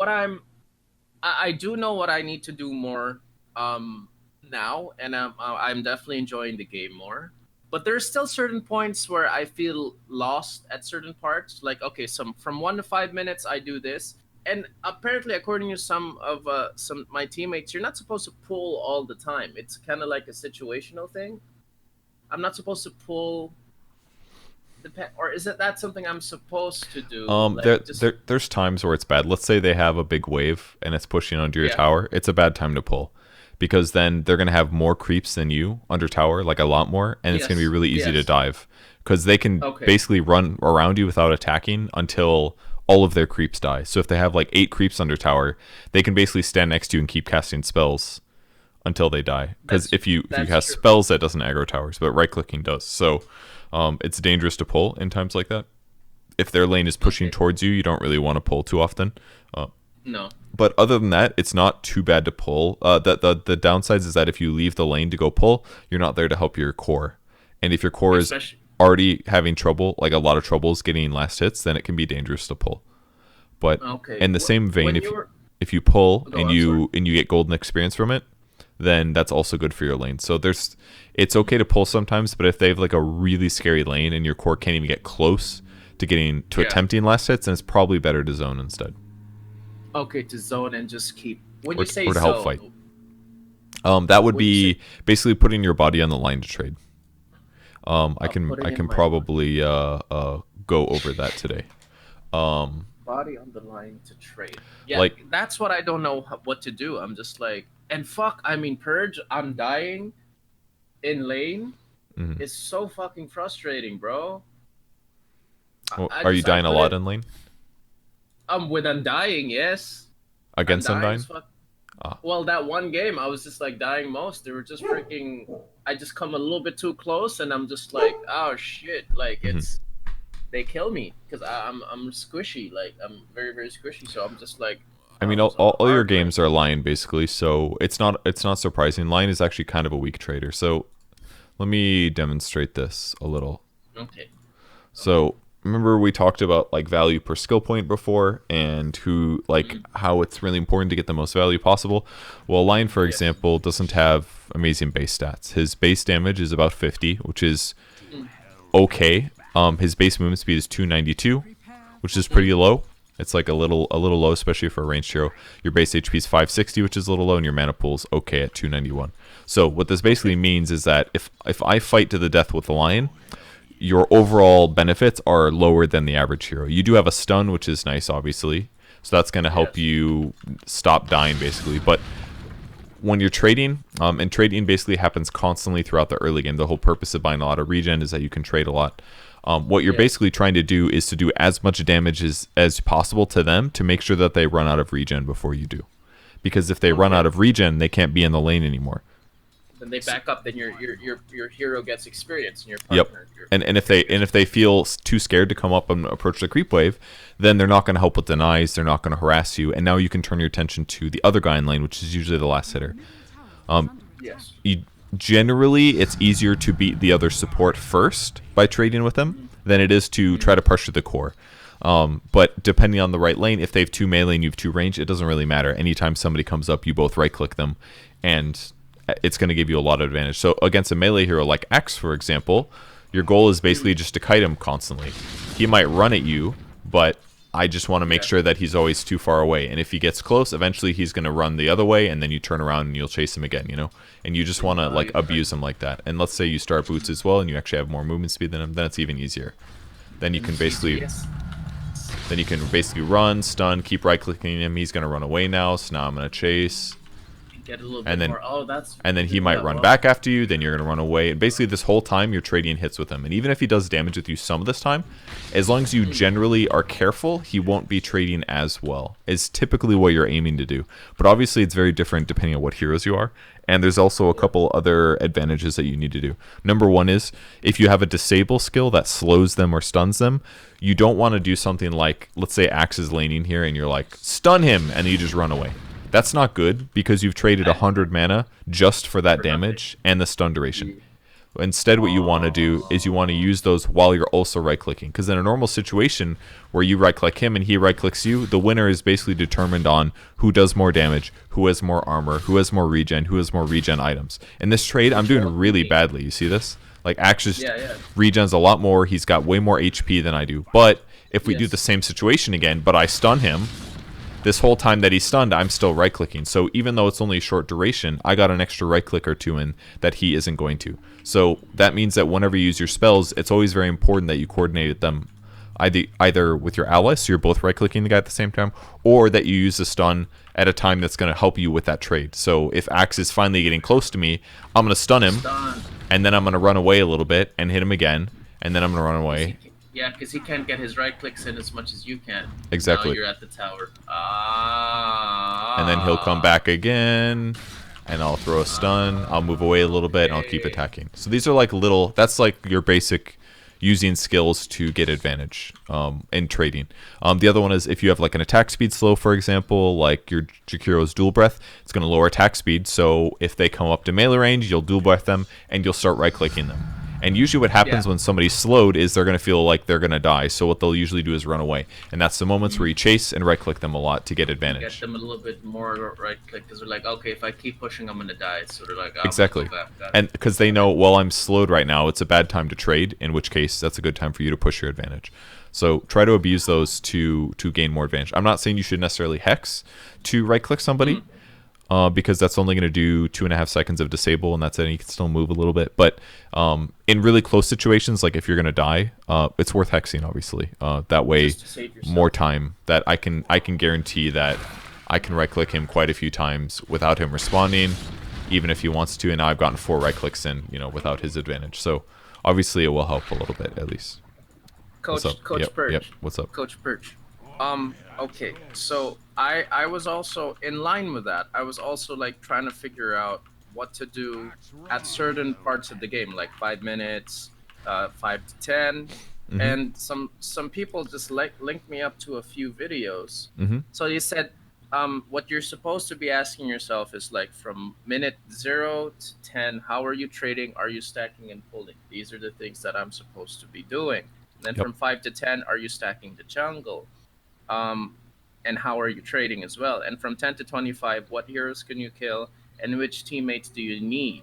But I do know what I need to do more now, and I'm definitely enjoying the game more. But there's still certain points where I feel lost at certain parts. Like, okay, from 1 to 5 minutes, I do this, and apparently, according to some my teammates, you're not supposed to pull all the time. It's kind of like a situational thing. I'm not supposed to pull or is it that something I'm supposed to do? Like, just There's times where it's bad. Let's say they have a big wave and it's pushing onto your yeah, tower. It's a bad time to pull because then they're gonna have more creeps than you under tower, like a lot more, and it's gonna be yes, really easy to yes, dive because they can okay, basically run around you without attacking until all of their creeps die. So if they have like 8 creeps under tower, they can basically stand next to you and keep casting spells until they die. Because that's if you that's cast true. spells, that doesn't aggro towers, but right clicking does. So it's dangerous to pull in times like that. If their lane is pushing Okay, towards you, you don't really want to pull too often. Uh, no, but other than that, it's not too bad to pull. The downsides is that if you leave the lane to go pull, you're not there to help your core. And if your core is especially already having trouble, like a lot of troubles getting last hits, then it can be dangerous to pull. But okay. in the same vein, When you were if you pull go, I'm sorry. and you get golden experience from it, then that's also good for your lane. So it's okay to pull sometimes, but if they have like a really scary lane and your core can't even get close to getting to Yeah. attempting last hits, then it's probably better to zone instead Okay, to zone and just keep. When you say or to help fight. zone, That would when you say be basically putting your body on the line to trade. I putting in can my probably go over that today. Um, body on the line to trade. Yeah, like that's what I don't know what to do. I'm just like, and fuck. I mean, purge. I'm dying in lane mhm. is so fucking frustrating, bro. Well, I are you just I dying a put lot it. in lane With Undying, yes. against Undying Undying? is fuck. Ah, Well, that one game, I was just like dying most. They were just freaking. I just come a little bit too close, and I'm just like, oh shit! Like mhm. they kill me because I'm squishy. Like I'm very very squishy. So I'm just like, I mean, oh, so all your hard right. games are Lion basically, so it's not surprising. Lion is actually kind of a weak trader. So let me demonstrate this a little. Okay. Okay. So remember we talked about like value per skill point before and who like Mm-hmm. how it's really important to get the most value possible. Well, Lion, for Yes. example, doesn't have amazing base stats. His base damage is about 50, which is Mm. okay. His base movement speed is 292, which is Mm. pretty low. It's like a little low, especially for a ranged hero. Your base HP is 560, which is a little low, and your mana pool is okay at 291. So what this basically Okay. means is that if I fight to the death with the Lion, your overall benefits are lower than the average hero. You do have a stun, which is nice, obviously. So that's going to help Yes. you stop dying, basically. But when you're trading, and trading basically happens constantly throughout the early game. The whole purpose of buying a lot of regen is that you can trade a lot. What you're Yes. basically trying to do is to do as much damage as possible to them to make sure that they run out of regen before you do. Because if they run out Okay. of regen, they can't be in the lane anymore. Then they back up. Then your hero gets experience, and your Yep. partner your And if teammate they gets. feel too scared to come up and approach the creep wave, then they're not going to help with denies. They're not going to harass you, and now you can turn your attention to the other guy in lane, which is usually the last hitter. Yes. You generally it's easier to beat the other support first by trading with them than it is to try to pressure the core. But depending on the right lane, if they have 2 melee and you have 2 range, it doesn't really matter. Anytime somebody comes up, you both right click them, and it's going to give you a lot of advantage. So against a melee hero like X, for example, your goal is basically just to kite him constantly. He might run at you, but I just want to make Yeah. sure that he's always too far away. And if he gets close, eventually he's going to run the other way, and then you turn around and you'll chase him again, you know? And you just want to like You try. abuse him like that. And let's say you start boots as well, and you actually have more movement speed than him, then it's even easier. Then you can basically Yes. run, stun, keep right clicking him. He's going to run away now, so now I'm going to chase. Get a little And bit then more. Oh, that's and then he doing might that run well. back after you, then you're going to run away. And basically this whole time you're trading hits with him. And even if he does damage with you some of this time, as long as you generally are careful, he won't be trading as well. Is typically what you're aiming to do. But obviously it's very different depending on what heroes you are. And there's also a couple other advantages that you need to do. Number one is if you have a disable skill that slows them or stuns them, you don't want to do something like, let's say Axe is laning here and you're like, stun him, and you just run away. That's not good because you've traded I, 100 mana just for that for nothing. damage and the stun duration. Instead, what you want to do is you want to use those while you're also right-clicking. Because in a normal situation where you right-click him and he right-clicks you, the winner is basically determined on who does more damage, who has more armor, who has more regen, who has more regen items. In this trade, I'm doing really badly. You see this? Like, Axe just regens a lot more. He's got way more HP than I do. But if we do the same situation again, but I stun him, this whole time that he's stunned, I'm still right-clicking. So even though it's only a short duration, I got an extra right-click or two in that he isn't going to. So that means that whenever you use your spells, it's always very important that you coordinate them either with your allies, so you're both right-clicking the guy at the same time, or that you use the stun at a time that's going to help you with that trade. So if Axe is finally getting close to me, I'm going to stun him, and then I'm going to run away a little bit and hit him again, and then I'm going to run away. Yeah, because he can't get his right clicks in as much as you can. Exactly. Now you're at the tower. And then he'll come back again, and I'll throw a stun. I'll move away a little bit, and I'll keep attacking. So these are like little... That's like your basic using skills to get advantage in trading. The other one is if you have like an attack speed slow, for example, like your Jakiro's dual breath, it's going to lower attack speed. So if they come up to melee range, you'll dual breath them, and you'll start right-clicking them. And usually what happens when somebody's slowed is they're going to feel like they're going to die. So what they'll usually do is run away. And that's the moments where you chase and right-click them a lot to get advantage. Get them a little bit more right-click because they're like, okay, if I keep pushing, I'm going to die. So they're like, exactly. And because they know, well, I'm slowed right now, it's a bad time to trade, in which case that's a good time for you to push your advantage. So try to abuse those to gain more advantage. I'm not saying you should necessarily hex to right-click somebody. Because that's only going to do 2.5 seconds of disable, and that's it. And you can still move a little bit, but in really close situations, like if you're going to die, it's worth hexing. Obviously, that way, more time that I can guarantee that I can right click him quite a few times without him responding, even if he wants to. And now I've gotten 4 right clicks in, without his advantage. So obviously, it will help a little bit at least. Coach Perch. Yep. What's up, Coach Perch? Okay, so I was also in line with that. I was also like trying to figure out what to do at certain parts of the game, like 5 minutes, 5 to 10, and some people just linked me up to a few videos. So you said what you're supposed to be asking yourself is like from minute 0 to 10, how are you trading? Are you stacking and pulling? These are the things that I'm supposed to be doing. And then from 5 to 10, are you stacking the jungle? And how are you trading as well? And from 10 to 25, what heroes can you kill and which teammates do you need?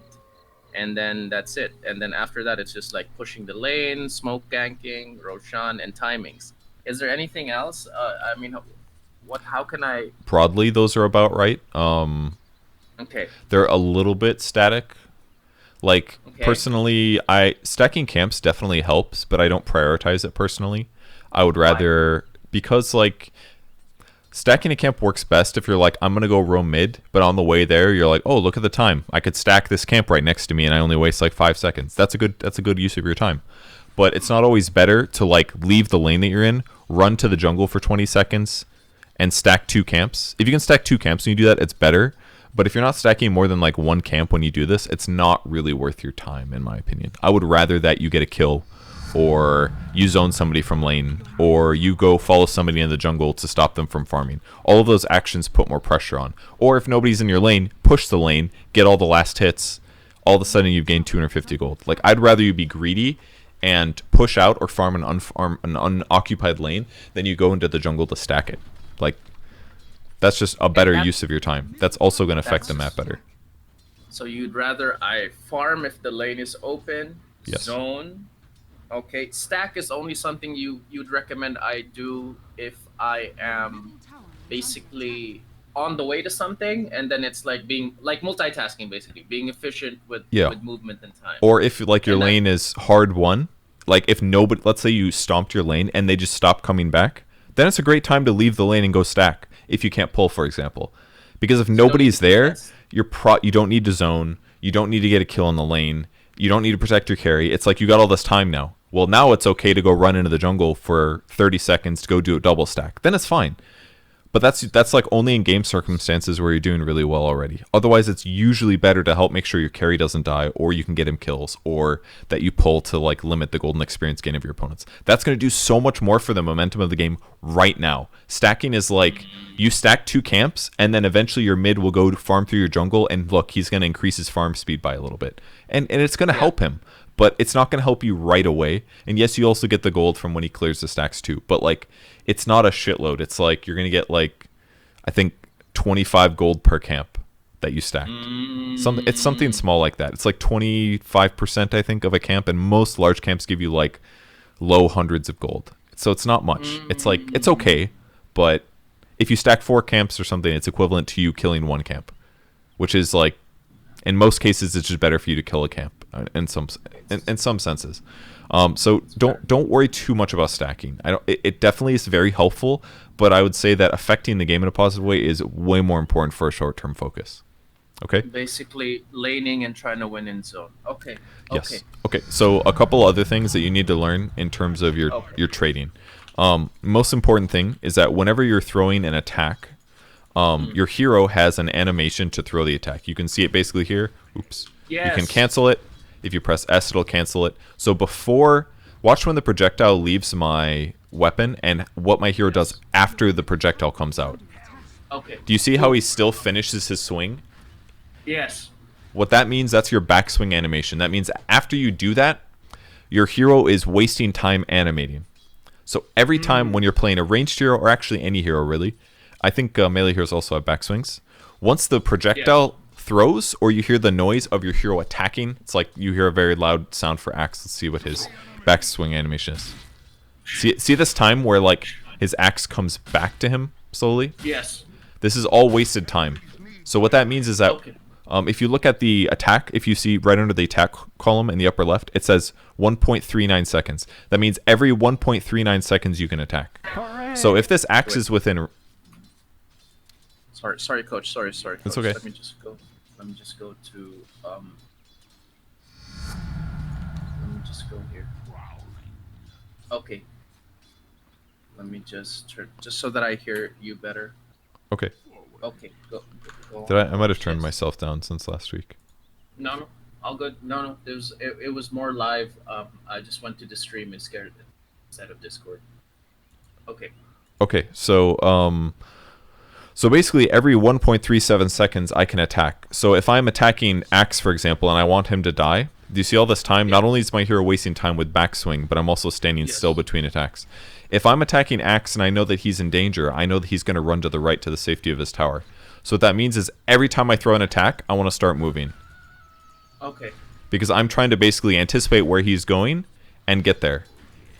And then that's it. And then after that, it's just like pushing the lane, smoke ganking, Roshan, and timings. Is there anything else? I mean, how can I... Broadly, those are about right. Okay. They're a little bit static. Like, personally, stacking camps definitely helps, but I don't prioritize it personally. I would rather... Because, like, stacking a camp works best if you're like, I'm going to go roam mid, but on the way there, you're like, oh, look at the time. I could stack this camp right next to me, and I only waste, like, 5 seconds. That's a good use of your time. But it's not always better to, like, leave the lane that you're in, run to the jungle for 20 seconds, and stack 2 camps. If you can stack 2 camps and you do that, it's better. But if you're not stacking more than, like, 1 camp when you do this, it's not really worth your time, in my opinion. I would rather that you get a kill, or you zone somebody from lane, or you go follow somebody in the jungle to stop them from farming. All of those actions put more pressure on. Or if nobody's in your lane, push the lane, get all the last hits. All of a sudden, you've gained 250 gold. Like, I'd rather you be greedy and push out or farm an unoccupied lane than you go into the jungle to stack it. Like, that's just a better use of your time. That's also going to affect the map better. So you'd rather I farm if the lane is open, zone... Okay, stack is only something you'd recommend I do if I am basically on the way to something, and then it's like being like multitasking, basically being efficient with movement and time. Or if like your lane is hard won, like if nobody, let's say you stomped your lane and they just stop coming back, then it's a great time to leave the lane and go stack if you can't pull, for example, because if nobody's there, you don't need to zone, you don't need to get a kill in the lane, you don't need to protect your carry. It's like you got all this time now. Well, now it's okay to go run into the jungle for 30 seconds to go do a double stack. Then it's fine. But that's like only in game circumstances where you're doing really well already. Otherwise, it's usually better to help make sure your carry doesn't die, or you can get him kills, or that you pull to like limit the golden experience gain of your opponents. That's going to do so much more for the momentum of the game right now. Stacking is like you stack 2 camps, and then eventually your mid will go to farm through your jungle, and look, he's going to increase his farm speed by a little bit, and it's going to help him. but it's not going to help you right away. And yes, you also get the gold from when he clears the stacks too, but like it's not a shitload. It's like you're going to get like I think 25 gold per camp that you stacked. It's something small like that. It's like 25% I think of a camp, and most large camps give you like low hundreds of gold. So it's not much. It's like it's okay, but if you stack 4 camps or something, it's equivalent to you killing 1 camp, which is like in most cases it's just better for you to kill a camp in some senses. So don't worry too much about stacking. It definitely is very helpful, but I would say that affecting the game in a positive way is way more important for a short-term focus. Okay? Basically laning and trying to win in zone. Okay. Yes. Okay. So a couple other things that you need to learn in terms of your trading. Most important thing is that whenever you're throwing an attack, your hero has an animation to throw the attack. You can see it basically here. Oops. Yes. You can cancel it. If you press S, it'll cancel it. So watch when the projectile leaves my weapon and what my hero does after the projectile comes out. Okay. Do you see how he still finishes his swing? Yes. What that means, that's your backswing animation. That means after you do that, your hero is wasting time animating. So every time when you're playing a ranged hero, or actually any hero really, I think melee heroes also have backswings. Once the projectile throws, or you hear the noise of your hero attacking, it's like you hear a very loud sound for axe. Let's see what his backswing animation is. See this time where like his axe comes back to him slowly? Yes. This is all wasted time. So what that means is that if you look at the attack, if you see right under the attack column in the upper left, it says 1.39 seconds. That means every 1.39 seconds you can attack. Hooray. So if this axe is within... Sorry, coach. Sorry, coach. It's okay. Let me just go to let me just go here. Okay. Let me just turn, just so that I hear you better. Okay. Okay, go I might have turned myself down since last week. No, all good. No, it was more live. I just went to the stream instead of Discord. Okay. Okay, so basically every 1.37 seconds I can attack. So if I'm attacking Axe, for example, and I want him to die, do you see all this time? Not only is my hero wasting time with backswing, but I'm also standing still between attacks. If I'm attacking Axe and I know that he's in danger, I know that he's going to run to the right to the safety of his tower. So what that means is every time I throw an attack, I want to start moving. Okay. Because I'm trying to basically anticipate where he's going and get there.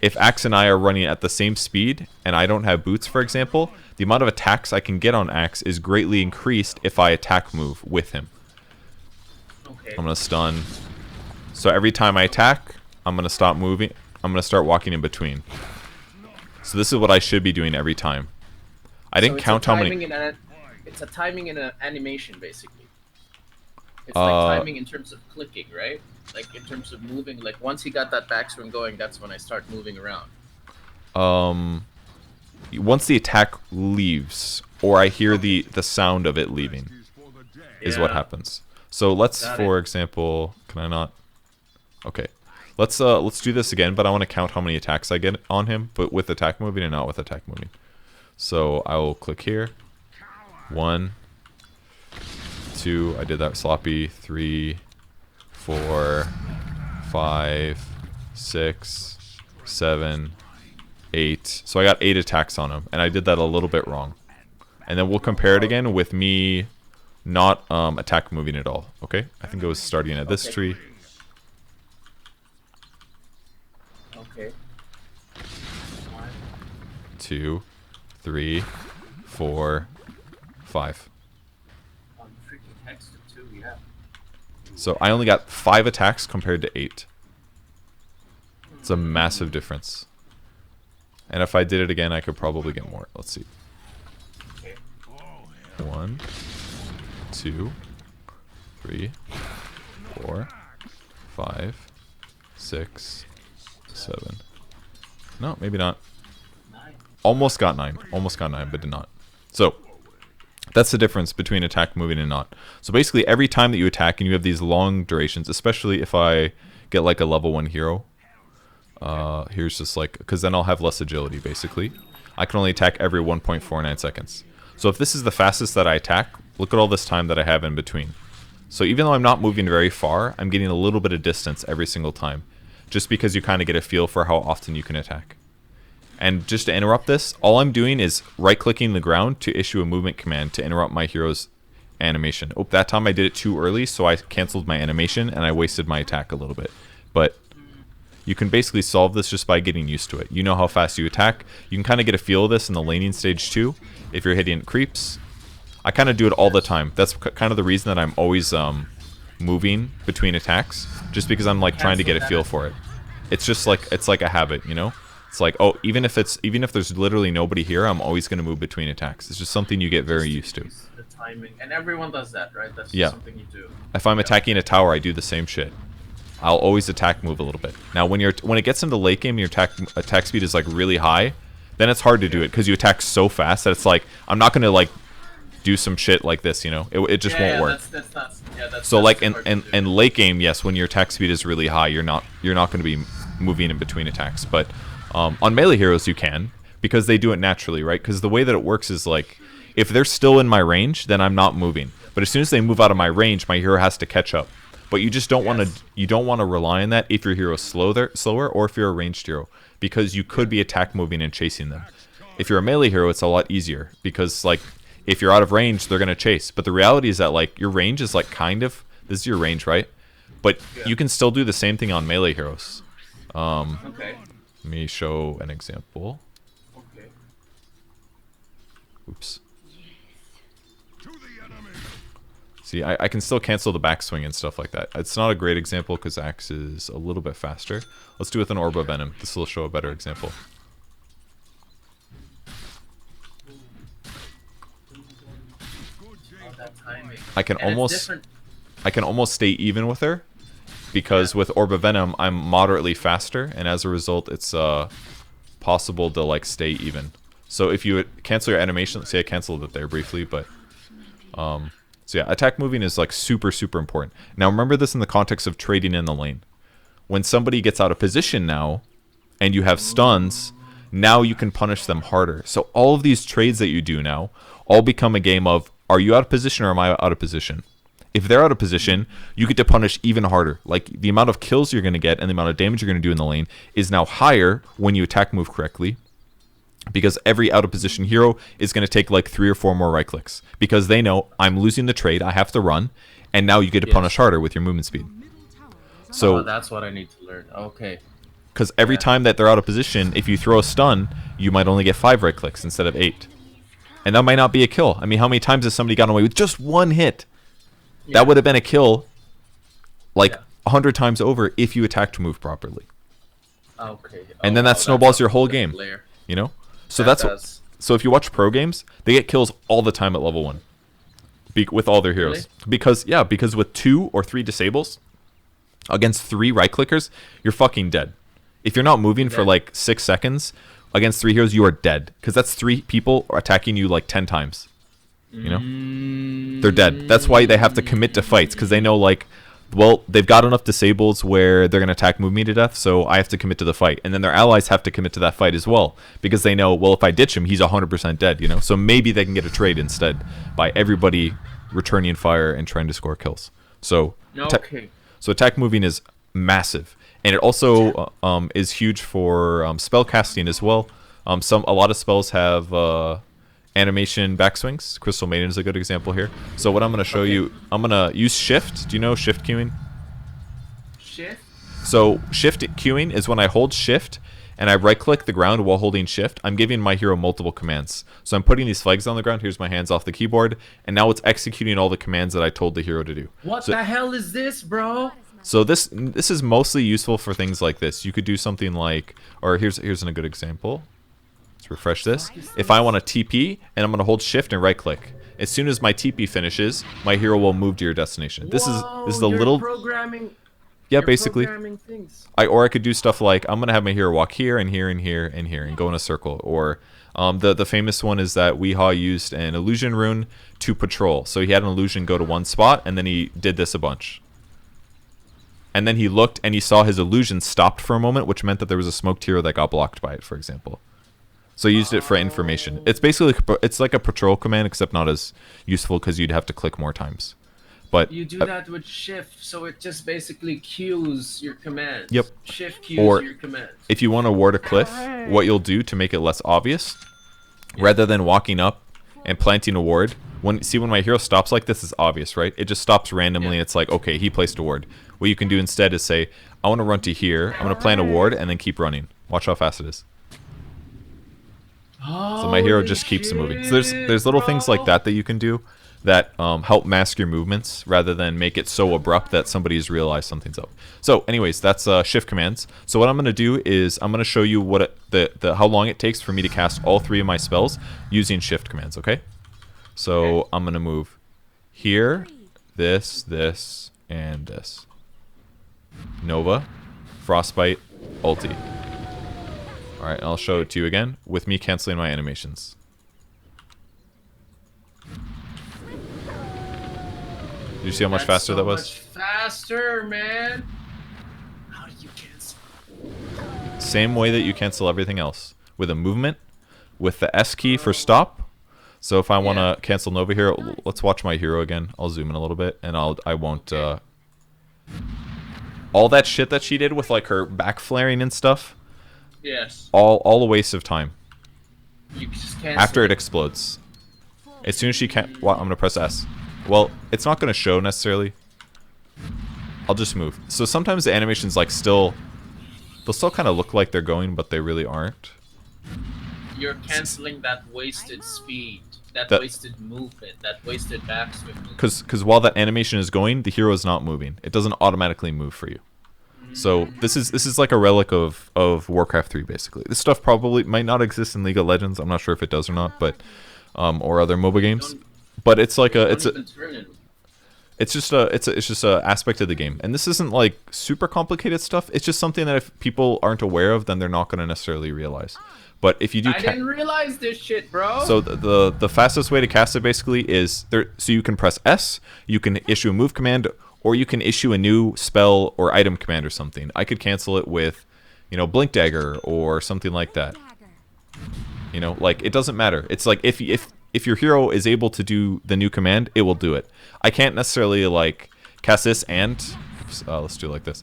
If Axe and I are running at the same speed and I don't have boots, for example, the amount of attacks I can get on Axe is greatly increased if I attack move with him. Okay. I'm going to stun. So every time I attack, I'm going to stop moving. I'm going to start walking in between. So this is what I should be doing every time. I didn't count how many... It's a timing and an animation, basically. It's like timing in terms of clicking, right? Like in terms of moving. Like once he got that backswing going, that's when I start moving around. Once the attack leaves, or I hear the sound of it leaving, is what happens. So let's, for example, can I not? Okay, let's do this again. But I want to count how many attacks I get on him, but with attack moving and not with attack moving. So I will click here. 1, 2. I did that sloppy. 3, 4, 5, 6, 7, 8. So I got 8 attacks on him, and I did that a little bit wrong. And then we'll compare it again with me not attack moving at all. Okay, I think it was starting at this tree. Okay. 2, 3, 4, 5. Freaking hexed too, yeah. So I only got 5 attacks compared to 8. It's a massive difference. And if I did it again, I could probably get more. Let's see. 1, 2, 3, 4, 5, 6, 7. No, maybe not. Almost got 9. Almost got 9, but did not. So that's the difference between attack moving and not. So basically every time that you attack and you have these long durations, especially if I get like a level 1 hero, here's just like, because then I'll have less agility basically. I can only attack every 1.49 seconds. So if this is the fastest that I attack, look at all this time that I have in between. So even though I'm not moving very far, I'm getting a little bit of distance every single time, just because you kind of get a feel for how often you can attack. And just to interrupt this, all I'm doing is right-clicking the ground to issue a movement command to interrupt my hero's animation. Oh, that time I did it too early, so I canceled my animation and I wasted my attack a little bit. But you can basically solve this just by getting used to it. You know how fast you attack. You can kind of get a feel of this in the laning stage too, if you're hitting creeps. I kind of do it all the time. That's kind of the reason that I'm always moving between attacks, just because I'm like trying to get a feel for it. It's just like, it's like a habit, you know? It's like, oh, even if there's literally nobody here, I'm always going to move between attacks. It's just something you get very used to. The timing, and everyone does that, right? That's yeah. something you do. If I'm attacking a tower, I do the same shit. I'll always attack move a little bit. Now, when it gets into late game, and your attack speed is like really high, then it's hard to do it because you attack so fast that it's like I'm not gonna like do some shit like this, you know? It just won't work. So like in late game, yes, when your attack speed is really high, you're not gonna be moving in between attacks, but on melee heroes you can, because they do it naturally, right? Because the way that it works is like, if they're still in my range, then I'm not moving. But as soon as they move out of my range, my hero has to catch up. But you just don't want to rely on that if your hero's slower, or if you're a ranged hero, because you could be attack moving and chasing them. If you're a melee hero, it's a lot easier, because like if you're out of range, they're gonna chase. But the reality is that like your range is like this is your range, right? But you can still do the same thing on melee heroes. Okay. Let me show an example. Okay. Oops. See, I can still cancel the backswing and stuff like that. It's not a great example because Axe is a little bit faster. Let's do it with an Orb of Venom. This will show a better example. I can almost stay even with her, because with Orb of Venom I'm moderately faster, and as a result it's possible to like stay even. So if you cancel your animation, let's say I canceled it there briefly, but so yeah, attack moving is like super important. Now remember this in the context of trading in the lane. When somebody gets out of position now, and you have stuns, now you can punish them harder. So all of these trades that you do now all become a game of, are you out of position or am I out of position? If they're out of position, you get to punish even harder. Like the amount of kills you're going to get and the amount of damage you're going to do in the lane is now higher when you attack move correctly, because every out of position hero is going to take like 3 or 4 more right clicks, because they know I'm losing the trade, I have to run, and now you get to punish harder with your movement speed. So that's what I need to learn. Okay. Because every time that they're out of position, if you throw a stun, you might only get 5 right clicks instead of 8. And that might not be a kill. I mean, how many times has somebody gotten away with just 1 hit? Yeah. That would have been a kill like 100 times over if you attacked to move properly. Okay. And then that snowballs your whole game. You know? So so if you watch pro games, they get kills all the time at level 1 with all their heroes. Really? Because with 2 or 3 disables against 3 right clickers, you're fucking dead. If you're not moving for like 6 seconds against 3 heroes, you are dead, because that's 3 people attacking you like 10 times. You know? They're dead. That's why they have to commit to fights, because they know like, well, they've got enough disables where they're going to attack move me to death, so I have to commit to the fight. And then their allies have to commit to that fight as well, because they know, well, if I ditch him, he's 100% dead, you know? So maybe they can get a trade instead by everybody returning fire and trying to score kills. So, so attack moving is massive. And it also is huge for spell casting as well. A lot of spells have animation backswings. Crystal Maiden is a good example here. So what I'm going to show you, I'm going to use shift. Do you know shift queuing? Shift? So shift queuing is when I hold shift and I right click the ground while holding shift. I'm giving my hero multiple commands. So I'm putting these flags on the ground. Here's my hands off the keyboard, and now it's executing all the commands that I told the hero to do. What the hell is this, bro? So this is mostly useful for things like this. You could do something like, or here's a good example. Let's refresh this. If I want to TP, and I'm going to hold shift and right click. As soon as my TP finishes, my hero will move to your destination. This is the little programming. Yeah, basically. Or I could do stuff like, I'm going to have my hero walk here and here and here and here and go in a circle. Or the famous one is that Weehaw used an illusion rune to patrol. So he had an illusion go to one spot, and then he did this a bunch. And then he looked and he saw his illusion stopped for a moment, which meant that there was a smoked hero that got blocked by it, for example. So he used it for information. It's basically, it's like a patrol command, except not as useful because you'd have to click more times. But You do that with shift, so it just basically queues your commands. Yep. Shift queues Or your commands. if you want to ward a cliff, what you'll do to make it less obvious, rather than walking up and planting a ward, when my hero stops like this, it's obvious, right? It just stops randomly, and it's like, okay, he placed a ward. What you can do instead is say, I want to run to here, I'm going to plant a ward, and then keep running. Watch how fast it is. So my hero just keeps moving. So there's little things like that you can do that help mask your movements rather than make it so abrupt that somebody's realized something's up. So anyways, that's shift commands. So what I'm going to do is I'm going to show you what how long it takes for me to cast all 3 of my spells using shift commands, okay? So okay. I'm going to move here, this, and this. Nova, Frostbite, ulti. Alright, I'll show it to you again with me canceling my animations. Did you see how much faster that was? Much faster, man. How do you cancel? Same way that you cancel everything else. With a movement, with the S key for stop. So if I want to cancel Nova here, let's watch my hero again. I'll zoom in a little bit, and I won't... all that shit that she did with like her back flaring and stuff. Yes. All a waste of time. You just cancel after it explodes. As soon as she can't... Well, I'm going to press S. Well, it's not going to show necessarily. I'll just move. So sometimes the animations like still... They'll still kind of look like they're going, but they really aren't. You're canceling that wasted speed. That wasted movement. That wasted backswing movement. Because while that animation is going, the hero is not moving. It doesn't automatically move for you. So this is like a relic of Warcraft 3 basically. This stuff probably might not exist in League of Legends. I'm not sure if it does or not, but or other MOBA games. But it's like it's just a aspect of the game. And this isn't like super complicated stuff. It's just something that if people aren't aware of, then they're not going to necessarily realize. But if you do, I didn't realize this shit, bro. So the fastest way to cast it basically is there. So you can press S, you can issue a move command, or you can issue a new spell or item command or something. I could cancel it with, Blink Dagger or something like that. Like it doesn't matter. It's like if your hero is able to do the new command, it will do it. I can't necessarily like cast this and let's do it like this.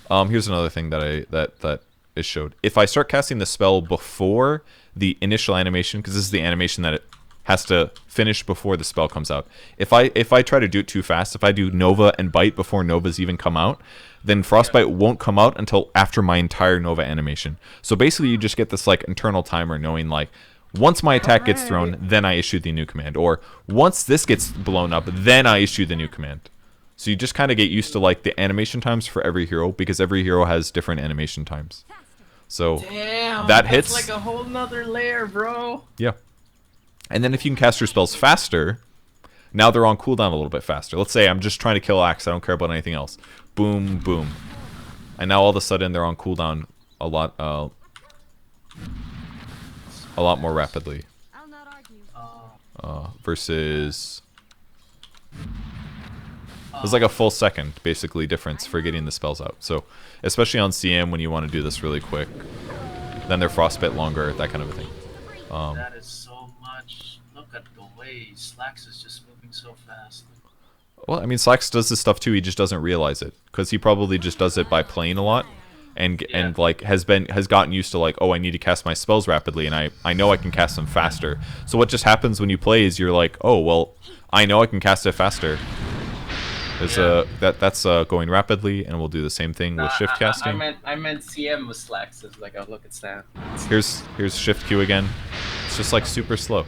Here's another thing that is showed. If I start casting the spell before the initial animation, because this is the animation that it has to finish before the spell comes out. If I try to do it too fast, if I do Nova and Bite before Nova's even come out, then Frostbite won't come out until after my entire Nova animation. So basically you just get this like internal timer knowing like once my attack gets thrown, then I issue the new command. Or once this gets blown up, then I issue the new command. So you just kind of get used to like the animation times for every hero because every hero has different animation times. So damn, that hits like a whole nother layer, bro. Yeah. And then if you can cast your spells faster, now they're on cooldown a little bit faster. Let's say I'm just trying to kill Axe. I don't care about anything else. Boom, boom. And now all of a sudden they're on cooldown a lot more rapidly. Versus... There's like a full second, basically, difference for getting the spells out. So, especially on CM when you want to do this really quick. Then they're frostbite longer, that kind of a thing. That is so much. Look at the way Slacks is just moving so fast. Well, I mean, Slacks does this stuff too. He just doesn't realize it because he probably just does it by playing a lot, and like has gotten used to like, oh, I need to cast my spells rapidly, and I know I can cast them faster. So what just happens when you play is you're like, oh, well, I know I can cast it faster. There's that's going rapidly, and we'll do the same thing with shift casting. I meant CM with Slacks. It's like, oh, look, it's that. Here's shift Q again. It's just like super slow.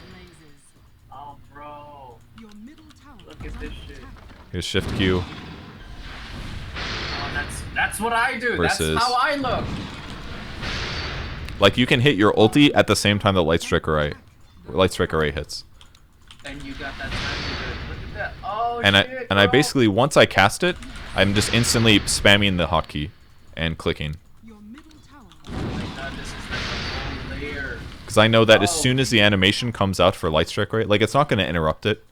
Oh, bro. Look at this shit. Here's shift Q. Oh, that's what I do. Versus, that's how I look. Like you can hit your ulti at the same time that Light Strike Array hits. And you got that time to do it. Look at that. Oh, and shit, I basically, once I cast it, I'm just instantly spamming the hotkey and clicking. Oh my god, this is like a whole layer. Because I know that as soon as the animation comes out for Light Strike Array, like it's not going to interrupt it.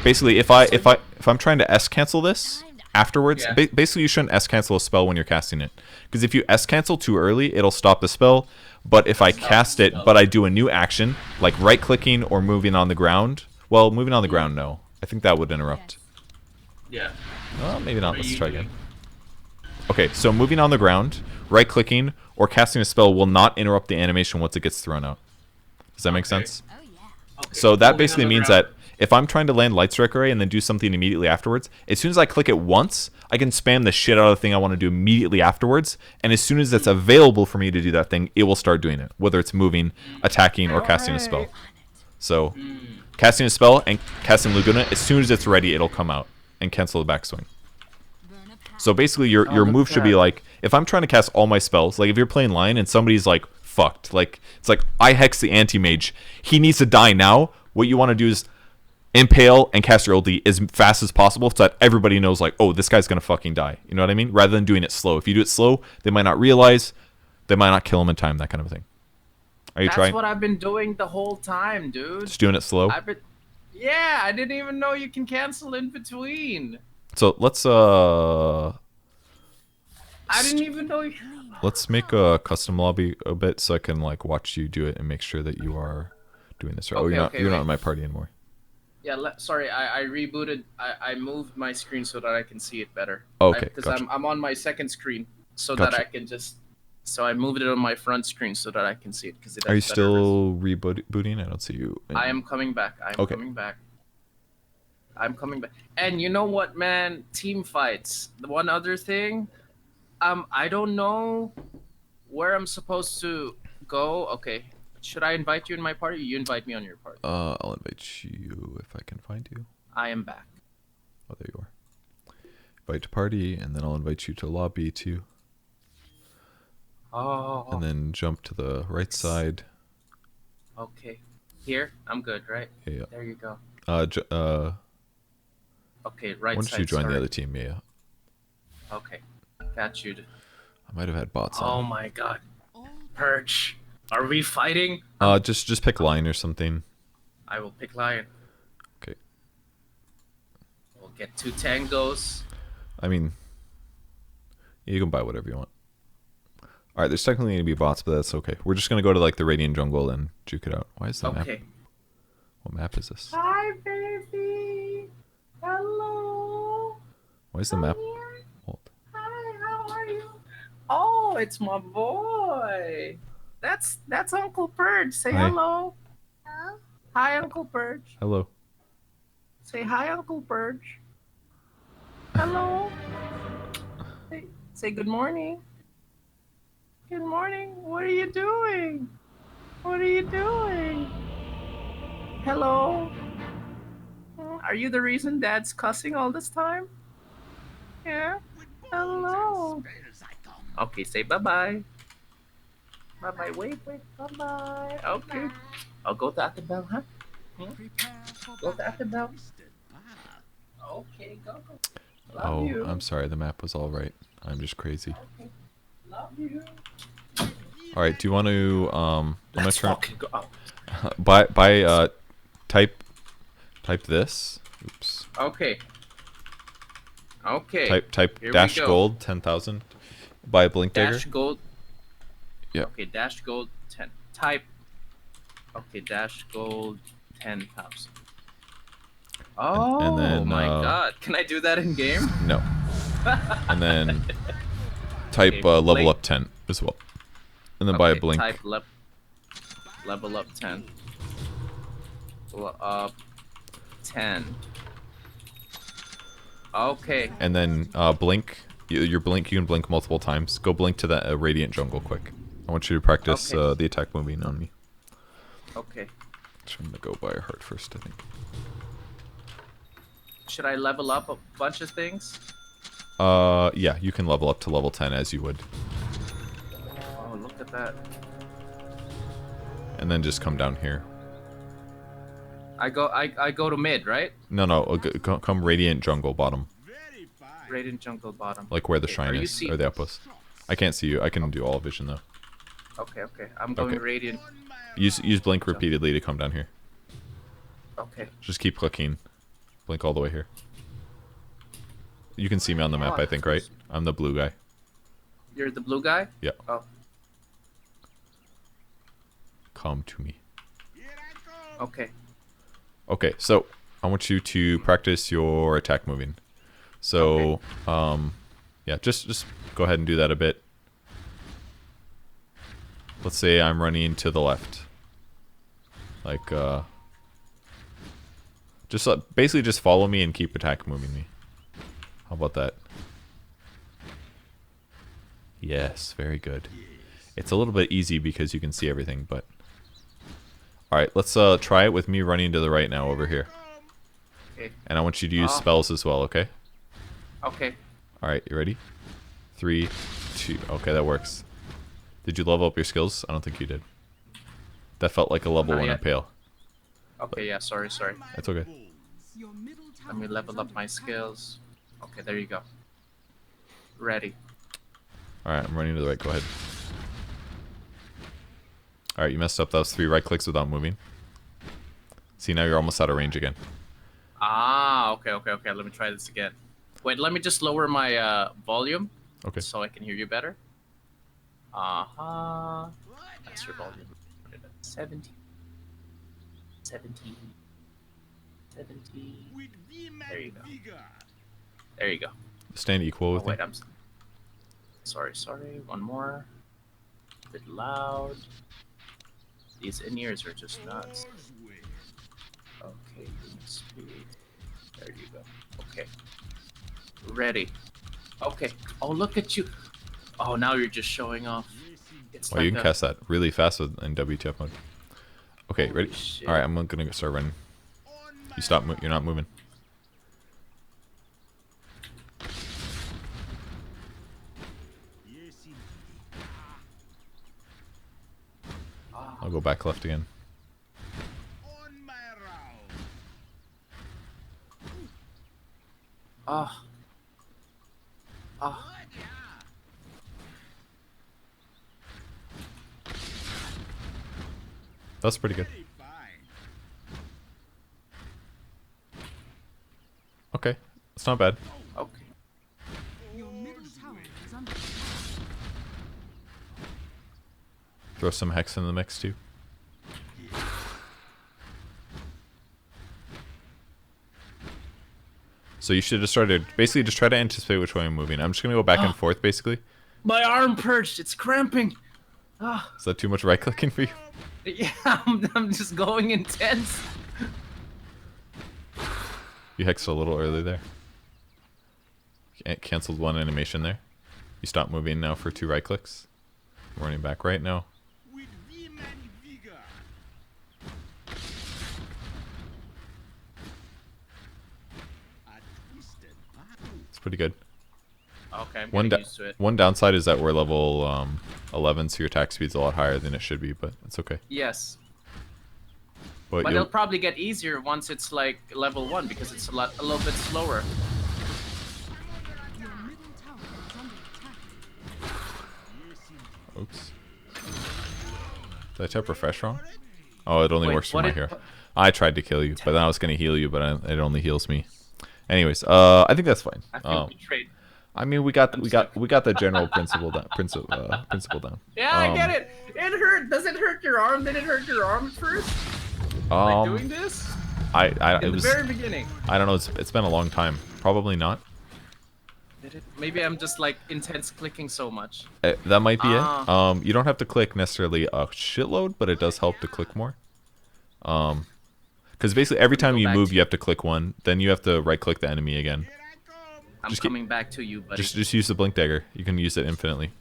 Basically, if I'm trying to S cancel this afterwards, basically you shouldn't S cancel a spell when you're casting it, because if you S cancel too early, it'll stop the spell. But if I cast it, but I do a new action, like right-clicking or moving on the ground. Well, moving on the ground, no. I think that would interrupt. Yeah. Well, maybe not. What are Let's you try doing? again. Okay, so moving on the ground, right-clicking, or casting a spell will not interrupt the animation once it gets thrown out. Does that make sense? Okay. So that Moving basically on the means ground. that if I'm trying to land Light Strike Array and then do something immediately afterwards, as soon as I click it once, I can spam the shit out of the thing I want to do immediately afterwards, and as soon as it's available for me to do that thing, it will start doing it, whether it's moving, attacking, or casting a spell. So, casting a spell and casting Laguna, as soon as it's ready, it'll come out and cancel the backswing. So basically, your look move at should be that. like, if I'm trying to cast all my spells, like if you're playing Lion and somebody's like fucked, like it's like I hex the anti-mage, he needs to die now. What you want to do is impale and cast your ulti as fast as possible so that everybody knows like, oh, this guy's gonna fucking die. You know what I mean? Rather than doing it slow. If you do it slow, they might not realize, they might not kill him in time, that kind of thing. Are you That's trying? what I've been doing the whole time, dude. Just doing it slow. I've been. Yeah, I didn't even know you can cancel in between. So let's I didn't even know. let's make a custom lobby a bit so I can like watch you do it and make sure that you are doing this right. Oh, Okay, you're not okay, you're not wait. in my party anymore. Yeah, sorry, I rebooted. I moved my screen so that I can see it better. Okay, Because gotcha. I'm on my second screen, so that Gotcha. I can just. So I moved it on my front screen so that I can see it because it has Are you better still rebooting? I don't see you. I am coming back. I'm Okay. coming back. I'm coming back. And you know what, man? Team fights. The one other thing, I don't know where I'm supposed to go. Okay, should I invite you in my party? You invite me on your party. I'll invite you if I can find you. I am back. Oh, there you are. Invite to party, and then I'll invite you to lobby too. Oh. And then jump to the right side. Okay. Here, I'm good, right? Yeah. There you go. Okay, right Why don't side. you join sorry. the other team? Yeah. Okay, got you. I might have had bots Oh on. my god. Perch. Are we fighting? Just pick line or something. I will pick lion. Okay. We'll get 2 tangos. I mean, you can buy whatever you want. All right, there's technically gonna be bots, but that's okay. We're just gonna go to like the Radiant Jungle and juke it out. Why is the map? Okay. What map is this? Hi, baby. Hello. Why is the map? Here. Hold. Hi, how are you? Oh, it's my boy. That's Uncle Purge. Say Hi. hello. Hi, Uncle Purge. Hello. Say hi, Uncle Purge. Hello. Say good morning. Good morning. What are you doing? What are you doing? Hello. Are you the reason Dad's cussing all this time? Yeah. Hello. Okay, say bye-bye. Bye-bye. Wait. Bye-bye. Okay. I'll go to Athabel, huh? Go to Athabel. Okay, go. Love you. I'm sorry. The map was all right. I'm just crazy. Okay. Love you. All right. Do you want to? I'm gonna Let's turn. fucking go. Type this. Oops. Okay. Okay. Type Here we dash go. gold 10,000. Buy a blink dagger. Dash gold. Yeah. Okay, dash gold 10. Type. Okay, dash gold 10,000. Oh and then, my god. Can I do that in game? No. And then type Okay, level blink. up 10 as well. And then buy a Okay, blink. Type level up 10. Level up 10. Okay. And then blink. Your blink, you can blink multiple times. Go blink to that Radiant Jungle quick. I want you to practice Okay. the attack moving on me. Okay. So I'm going to go buy a heart first, I think. Should I level up a bunch of things? Yeah, you can level up to level 10 as you would. Oh, look at that. And then just come down here. I go to mid, right? No, come Radiant Jungle bottom. Radiant jungle bottom. Like where the Okay, shrine are you is, see- or the outpost. I can't see you. I can do all vision though. Okay. I'm going Okay. radiant. Use blink repeatedly to come down here. Okay. Just keep clicking. Blink all the way here. You can see me on the map, I think, right? I'm the blue guy. You're the blue guy? Yeah. Oh. Come to me. Okay. Okay, so I want you to practice your attack moving. So, yeah, just go ahead and do that a bit. Let's say I'm running to the left. Like, just basically just follow me and keep attack moving me. How about that? Yes, very good. It's a little bit easy because you can see everything, but... Alright, let's try it with me running to the right now over here. Okay. And I want you to use spells as well, okay? Okay. Alright, you ready? 3, 2... Okay, that works. Did you level up your skills? I don't think you did. That felt like a level 1 Impale. Okay, yeah, sorry. That's okay. Let me level up my skills. Okay, there you go. Ready. Alright, I'm running to the right. Go ahead. Alright, you messed up. That was 3 right clicks without moving. See, now you're almost out of range again. Ah, okay. Let me try this again. Wait, let me just lower my volume. Okay. So I can hear you better. Uh-huh. That's your volume. 70. 70. 70. There you go. There you go. Stand equal with wait, me. I'm sorry. One more. A bit loud. These in-ears are just nuts. Okay, speed. There you go. Okay. Ready. Okay. Oh, look at you. Oh, now you're just showing off. It's Well, you can cast that really fast in WTF mode. Okay, Holy ready? shit. Alright, I'm gonna start running. You stop. You're not moving. I'll go back left again. Ah. Ah. That's pretty good. Okay, it's not bad. Okay. Throw some hex in the mix too. So you should have started, basically just try to anticipate which way I'm moving. I'm just going to go back and forth basically. My arm perched, it's cramping. Ah. Is that too much right clicking for you? Yeah, I'm just going intense. You hexed a little early there. Canceled one animation there. You stop moving now for 2 right clicks. I'm running back right now. It's pretty good. Okay, I'm getting used to it. One downside is that we're level 11, so your attack speed's a lot higher than it should be, but it's okay. Yes. But it'll probably get easier once it's like level 1 because it's a little bit slower. Oops. Did I tap refresh wrong? Oh, it only works for my hero. I tried to kill you, but then I was going to heal you, but it only heals me. Anyways, I think that's fine. I feel betrayed. I mean, we got the general principle down. Principle down. Yeah, I get it. It hurt. Does it hurt your arm? Did it hurt your arm at first? Like doing this? It was the very beginning. I don't know. It's been a long time. Probably not. Did it? Maybe I'm just like intense clicking so much. That might be it. You don't have to click necessarily a shitload, but it does help to click more. Because basically every time you move, you have to click one. Then you have to right-click the enemy again. I'm coming back to you, buddy. Just use the blink dagger. You can use it infinitely.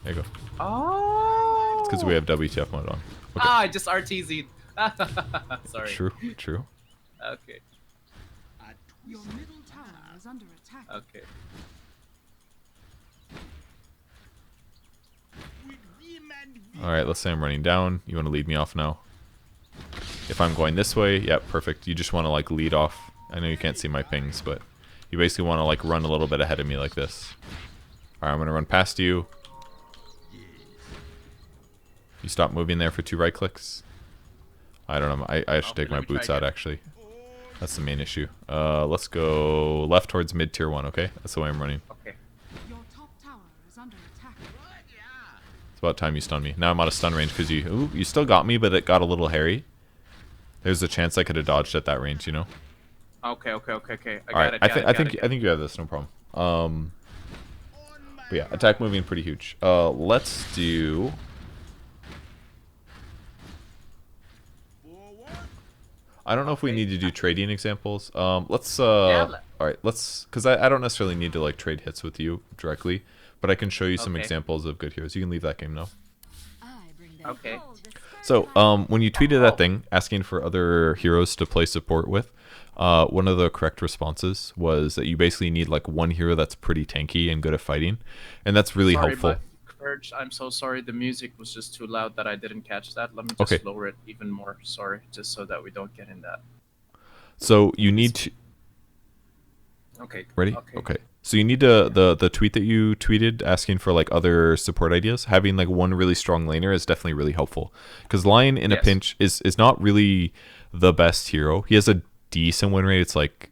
There you go. Oh. It's because we have WTF mode on. Okay. Ah, I just RTZ'd. Sorry. True. Okay. Your middle tower is under attack. Okay. Alright, let's say I'm running down. You want to lead me off now? If I'm going this way, yeah, perfect. You just want to like lead off. I know you can't see my pings, but you basically want to like run a little bit ahead of me like this. Alright, I'm going to run past you. You stop moving there for 2 right clicks. I don't know. I should take my boots out actually. That's the main issue. Let's go left towards mid tier 1, okay? That's the way I'm running. Okay. Your top tower is under attack. It's about time you stun me. Now I'm out of stun range because you still got me, but it got a little hairy. There's a chance I could have dodged at that range, you know. Okay. I All right, I think you have this, no problem. But yeah, attack moving pretty huge. Let's do. I don't know if we need to do trading examples. Let's all right, because I don't necessarily need to like trade hits with you directly, but I can show you some examples of good heroes. You can leave that game now. Okay. So, when you tweeted that thing asking for other heroes to play support with, one of the correct responses was that you basically need like one hero that's pretty tanky and good at fighting, and that's really helpful. Courage, I'm so sorry. The music was just too loud that I didn't catch that. Let me just lower it even more. Sorry, just so that we don't get in that. So you need to. Okay. Ready? Okay. So you need the tweet that you tweeted asking for like other support ideas. Having like one really strong laner is definitely really helpful, because Lion in a pinch is not really the best hero. He has a decent win rate. It's like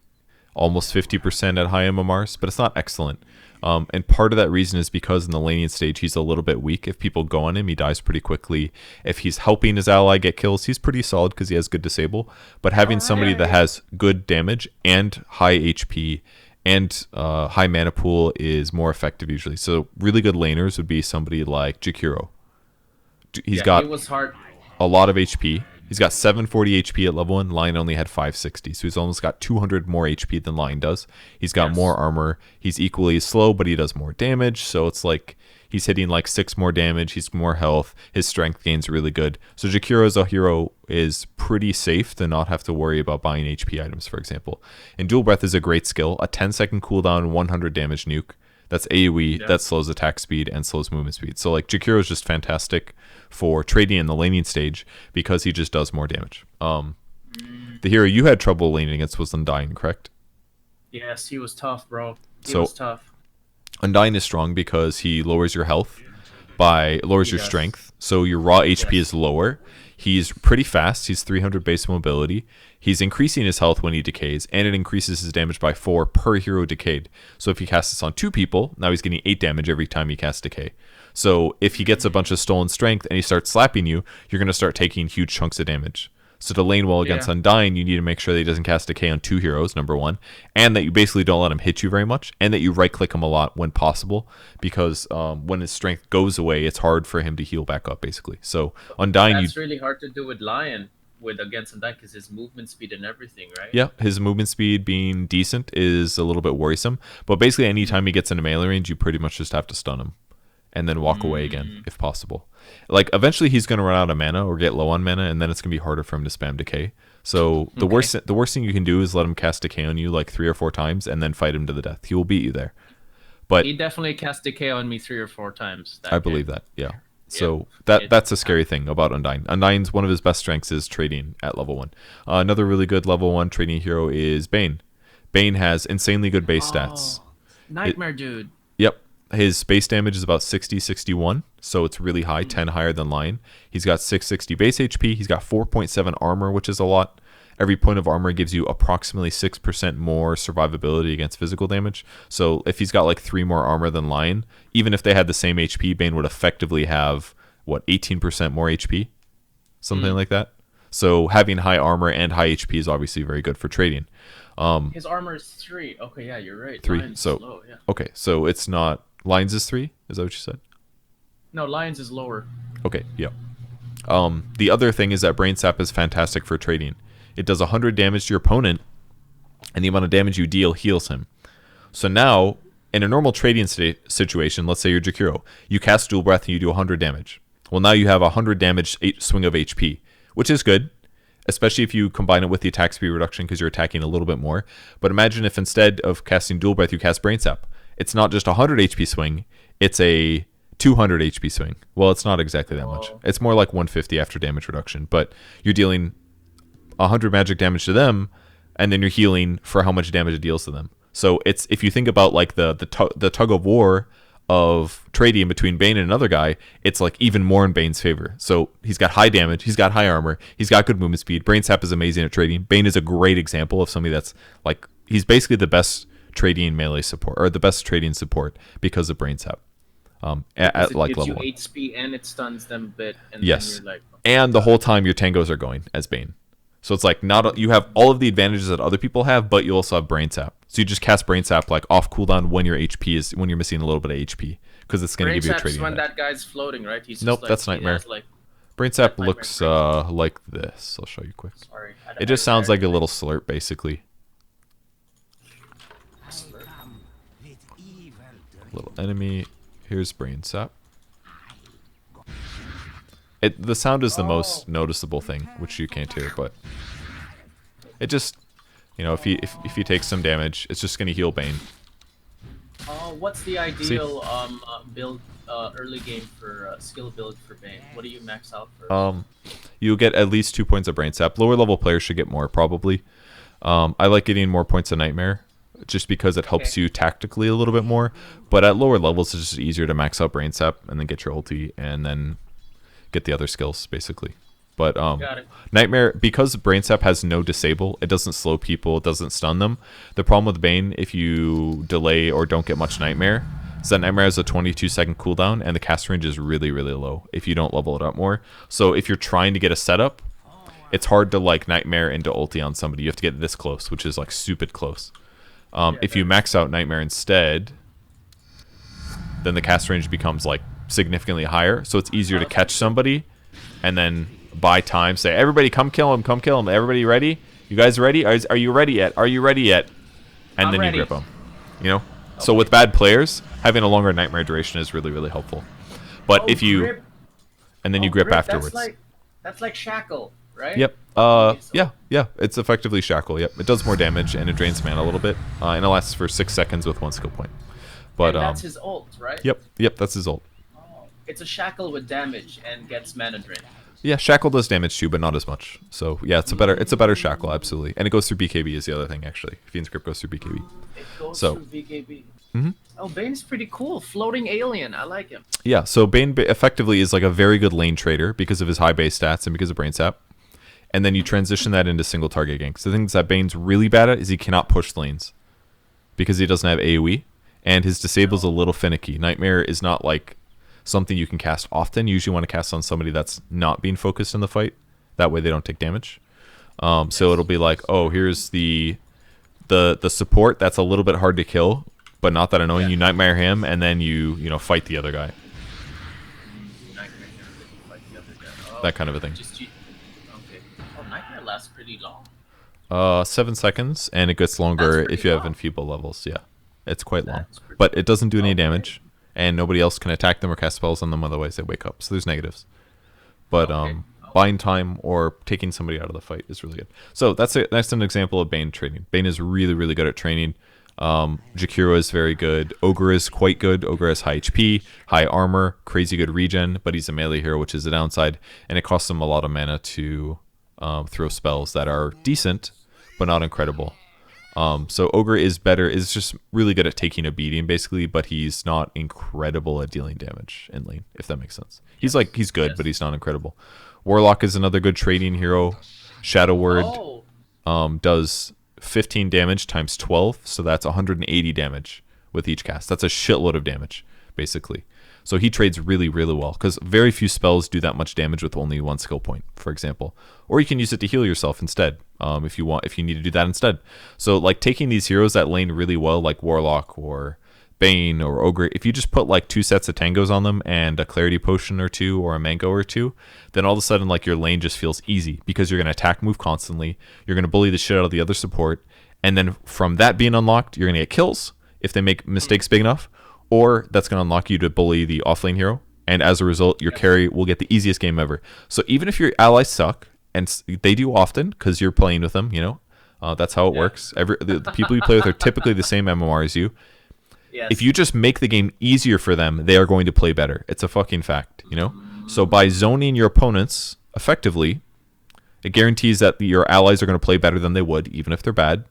almost 50% at high MMRs, but it's not excellent. And part of that reason is because in the laning stage, he's a little bit weak. If people go on him, he dies pretty quickly. If he's helping his ally get kills, he's pretty solid because he has good disable. But having somebody that has good damage and high HP and high mana pool is more effective usually. So really good laners would be somebody like Jakiro. He was a lot of HP. He's got 740 HP at level 1. Lion only had 560, so he's almost got 200 more HP than Lion does. He's got more armor. He's equally slow, but he does more damage, so it's like he's hitting like 6 more damage. He's more health. His strength gain's really good. So Jakiro as a hero is pretty safe to not have to worry about buying HP items, for example. And Dual Breath is a great skill. A 10-second cooldown, 100 damage nuke. That's AoE, that slows attack speed and slows movement speed. So like Jakiro is just fantastic for trading in the laning stage because he just does more damage. The hero you had trouble laning against was Undying, correct? Yes, he was tough, bro. He was tough. Undying is strong because he lowers your health lowers your strength. So your raw HP is lower. He's pretty fast. He's 300 base mobility. He's increasing his health when he decays, and it increases his damage by 4 per hero decayed. So if he casts this on 2 people, now he's getting 8 damage every time he casts decay. So if he gets a bunch of stolen strength and he starts slapping you, you're going to start taking huge chunks of damage. So to lane well against Undying, you need to make sure that he doesn't cast decay on 2 heroes, number 1, and that you basically don't let him hit you very much, and that you right-click him a lot when possible, because when his strength goes away, it's hard for him to heal back up, basically. So Undying, that's really hard to do with Lion against Undying because his movement speed and everything, right? Yeah, his movement speed being decent is a little bit worrisome, but basically anytime he gets into melee range, you pretty much just have to stun him and then walk away again if possible. Like eventually he's going to run out of mana or get low on mana, and then it's going to be harder for him to spam decay. So the worst thing you can do is let him cast decay on you like 3 or 4 times and then fight him to the death. He will beat you there. But he definitely cast decay on me 3 or 4 times. I believe that. Yeah. So that's a scary thing about Undying. Undying's one of his best strengths is trading at level 1. Another really good level 1 trading hero is Bane. Bane has insanely good base stats. Nightmare dude. Yep. His base damage is about 60-61, so it's really high, 10 higher than Lion. He's got 660 base HP. He's got 4.7 armor, which is a lot. Every point of armor gives you approximately 6% more survivability against physical damage. So if he's got like 3 more armor than Lion, even if they had the same HP, Bane would effectively have, 18% more HP? Something like that. So having high armor and high HP is obviously very good for trading. His armor is 3. Okay, yeah, you're right. 3. Lion's so low, yeah. Okay, so it's not Lion's is 3? Is that what you said? No, Lion's is lower. Okay, yeah. The other thing is that Brain Sap is fantastic for trading. It does 100 damage to your opponent, and the amount of damage you deal heals him. So now, in a normal trading situation, let's say you're Jakiro, you cast Dual Breath and you do 100 damage. Well, now you have 100 damage swing of HP, which is good, especially if you combine it with the attack speed reduction because you're attacking a little bit more. But imagine if instead of casting Dual Breath, you cast Brain Sap. It's not just a 100 HP swing, it's a 200 HP swing. Well, it's not exactly that much. It's more like 150 after damage reduction, but you're dealing 100 magic damage to them, and then you're healing for how much damage it deals to them. So it's, if you think about like the tug of war of trading between Bane and another guy, it's like even more in Bane's favor. So he's got high damage, he's got high armor, he's got good movement speed. Brain Sap is amazing at trading. Bane is a great example of somebody that's like, he's basically the best trading melee support, or the best trading support because of Brain Sap. Because at it like gives level you 1. HP and it stuns them a bit, and then Yes. you're like, And the whole time your tangos are going as Bane. So it's like not you have all of the advantages that other people have, but you also have Brain Sap. So you just cast Brain Sap like off cooldown when your HP is when you're missing a little bit of HP because it's going to Brain give you a Sap's trading when advantage. that guy's floating, right? He's just Nope, like, that's he Nightmare. has, like, Brain Sap Nightmare looks Brain. like this. I'll show you quick. Sorry, It just sounds like a little slurp, basically. Little enemy. Here's Brain Sap. The sound is the most noticeable thing, which you can't hear, but it just, if you take some damage, it's just gonna heal Bane. What's the ideal build early game for skill build for Bane? What do you max out for? You get at least 2 points of Brain Sap. Lower level players should get more, probably. I like getting more points of Nightmare, just because it helps you tactically a little bit more. But at lower levels, it's just easier to max out Brain Sap and then get your ulti and then get the other skills, basically. But Nightmare, because Brain Sap has no disable, it doesn't slow people, it doesn't stun them. The problem with Bane, if you delay or don't get much Nightmare, is that Nightmare has a 22-second cooldown, and the cast range is really, really low if you don't level it up more. So if you're trying to get a setup, it's hard to like Nightmare into ulti on somebody. You have to get this close, which is like stupid close. If you max out Nightmare instead, then the cast range becomes like significantly higher, so it's easier to catch somebody and then buy time, say, everybody come kill him, everybody ready, you guys ready, are you ready yet, and then ready. you grip them, so with bad players, having a longer Nightmare duration is really, really helpful. But if you grip. and then you grip afterwards. That's like Shackle, right? Yep. Yeah, it's effectively Shackle. Yep, it does more damage and it drains mana a little bit, and it lasts for 6 seconds with 1 skill point. But and that's his ult, right? Yep, that's his ult. It's a Shackle with damage and gets mana drain. Yeah, Shackle does damage too, but not as much. So yeah, it's a better Shackle, absolutely. And it goes through BKB is the other thing, actually. Fiend's Grip goes through BKB. It goes So- through BKB. Mhm. Oh, Bane's pretty cool. Floating alien. I like him. Yeah, so Bane effectively is like a very good lane trader because of his high base stats and because of Brain Sap. And then you transition that into single target ganks. The things that Bane's really bad at is he cannot push lanes because he doesn't have AoE, and his disable's a little finicky. Nightmare is not like something you can cast often. You usually want to cast on somebody that's not being focused in the fight. That way they don't take damage. So it'll be like, oh, here's the support that's a little bit hard to kill, but not that annoying. You Nightmare him, and then you fight the other guy. That kind of a thing. Okay. Oh, Nightmare lasts pretty long. 7 seconds, and it gets longer That's if you have long. enfeeble levels. Yeah, it's quite long, That's pretty but it doesn't do any Okay. damage, and nobody else can attack them or cast spells on them. Otherwise, they wake up. So there's negatives. But buying time or taking somebody out of the fight is really good. So that's an example of Bane training. Bane is really, really good at training. Jakiro is very good. Ogre is quite good. Ogre has high HP, high armor, crazy good regen, but he's a melee hero, which is the downside, and it costs him a lot of mana to throw spells that are decent, but not incredible. So Ogre is just really good at taking a beating, basically, but he's not incredible at dealing damage in lane, if that makes sense. He's good, but he's not incredible. Warlock is another good trading hero. Shadow Word does 15 damage times 12, so that's 180 damage with each cast. That's a shitload of damage, basically. So he trades really, really well, because very few spells do that much damage with only 1 skill point, for example. Or you can use it to heal yourself instead, if you need to do that instead. So like taking these heroes that lane really well, like Warlock or Bane or Ogre, if you just put like 2 sets of tangos on them and a clarity potion or 2 or a mango or 2, then all of a sudden like your lane just feels easy because you're going to attack move constantly, you're going to bully the shit out of the other support, and then from that being unlocked, you're going to get kills if they make mistakes big enough, or that's going to unlock you to bully the offlane hero, and as a result your carry will get the easiest game ever. So even if your allies suck, and they do often because you're playing with them, that's how it works. The people you play with are typically the same MMR as you. Yes. If you just make the game easier for them, they are going to play better. It's a fucking fact, So by zoning your opponents effectively, it guarantees that your allies are going to play better than they would, even if they're bad.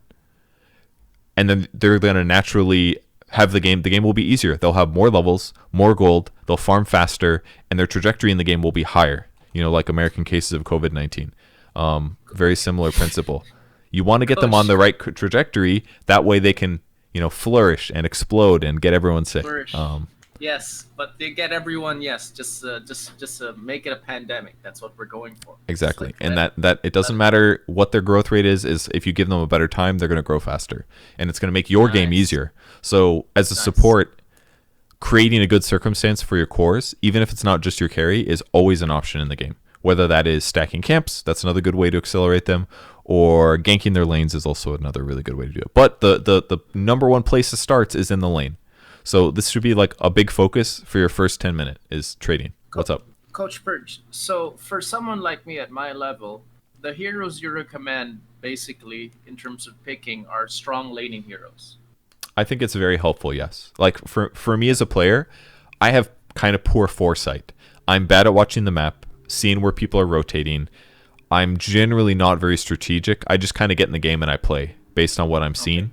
And then they're going to naturally have the game will be easier. They'll have more levels, more gold, they'll farm faster, and their trajectory in the game will be higher. Like American cases of COVID-19. Very similar principle. You want to get them on the right trajectory, that way they can flourish and explode and get everyone sick. Yes, but they get everyone. Yes, just make it a pandemic. That's what we're going for. Just Exactly. like And that it let doesn't it matter what their growth rate is if you give them a better time, they're going to grow faster. And it's going to make your game nice, easier. So as a nice. support, creating a good circumstance for your cores, even if it's not just your carry, is always an option in the game. Whether that is stacking camps, that's another good way to accelerate them, or ganking their lanes is also another really good way to do it. But the number one place to start is in the lane. So this should be like a big focus for your first 10 minute is trading. What's Co- up? Coach Birch. So for someone like me at my level, the heroes you recommend, basically in terms of picking, are strong laning heroes. I think it's very helpful, yes. Like for me as a player, I have kind of poor foresight. I'm bad at watching the map, seeing where people are rotating. I'm generally not very strategic. I just kind of get in the game and I play based on what I'm Okay. seeing.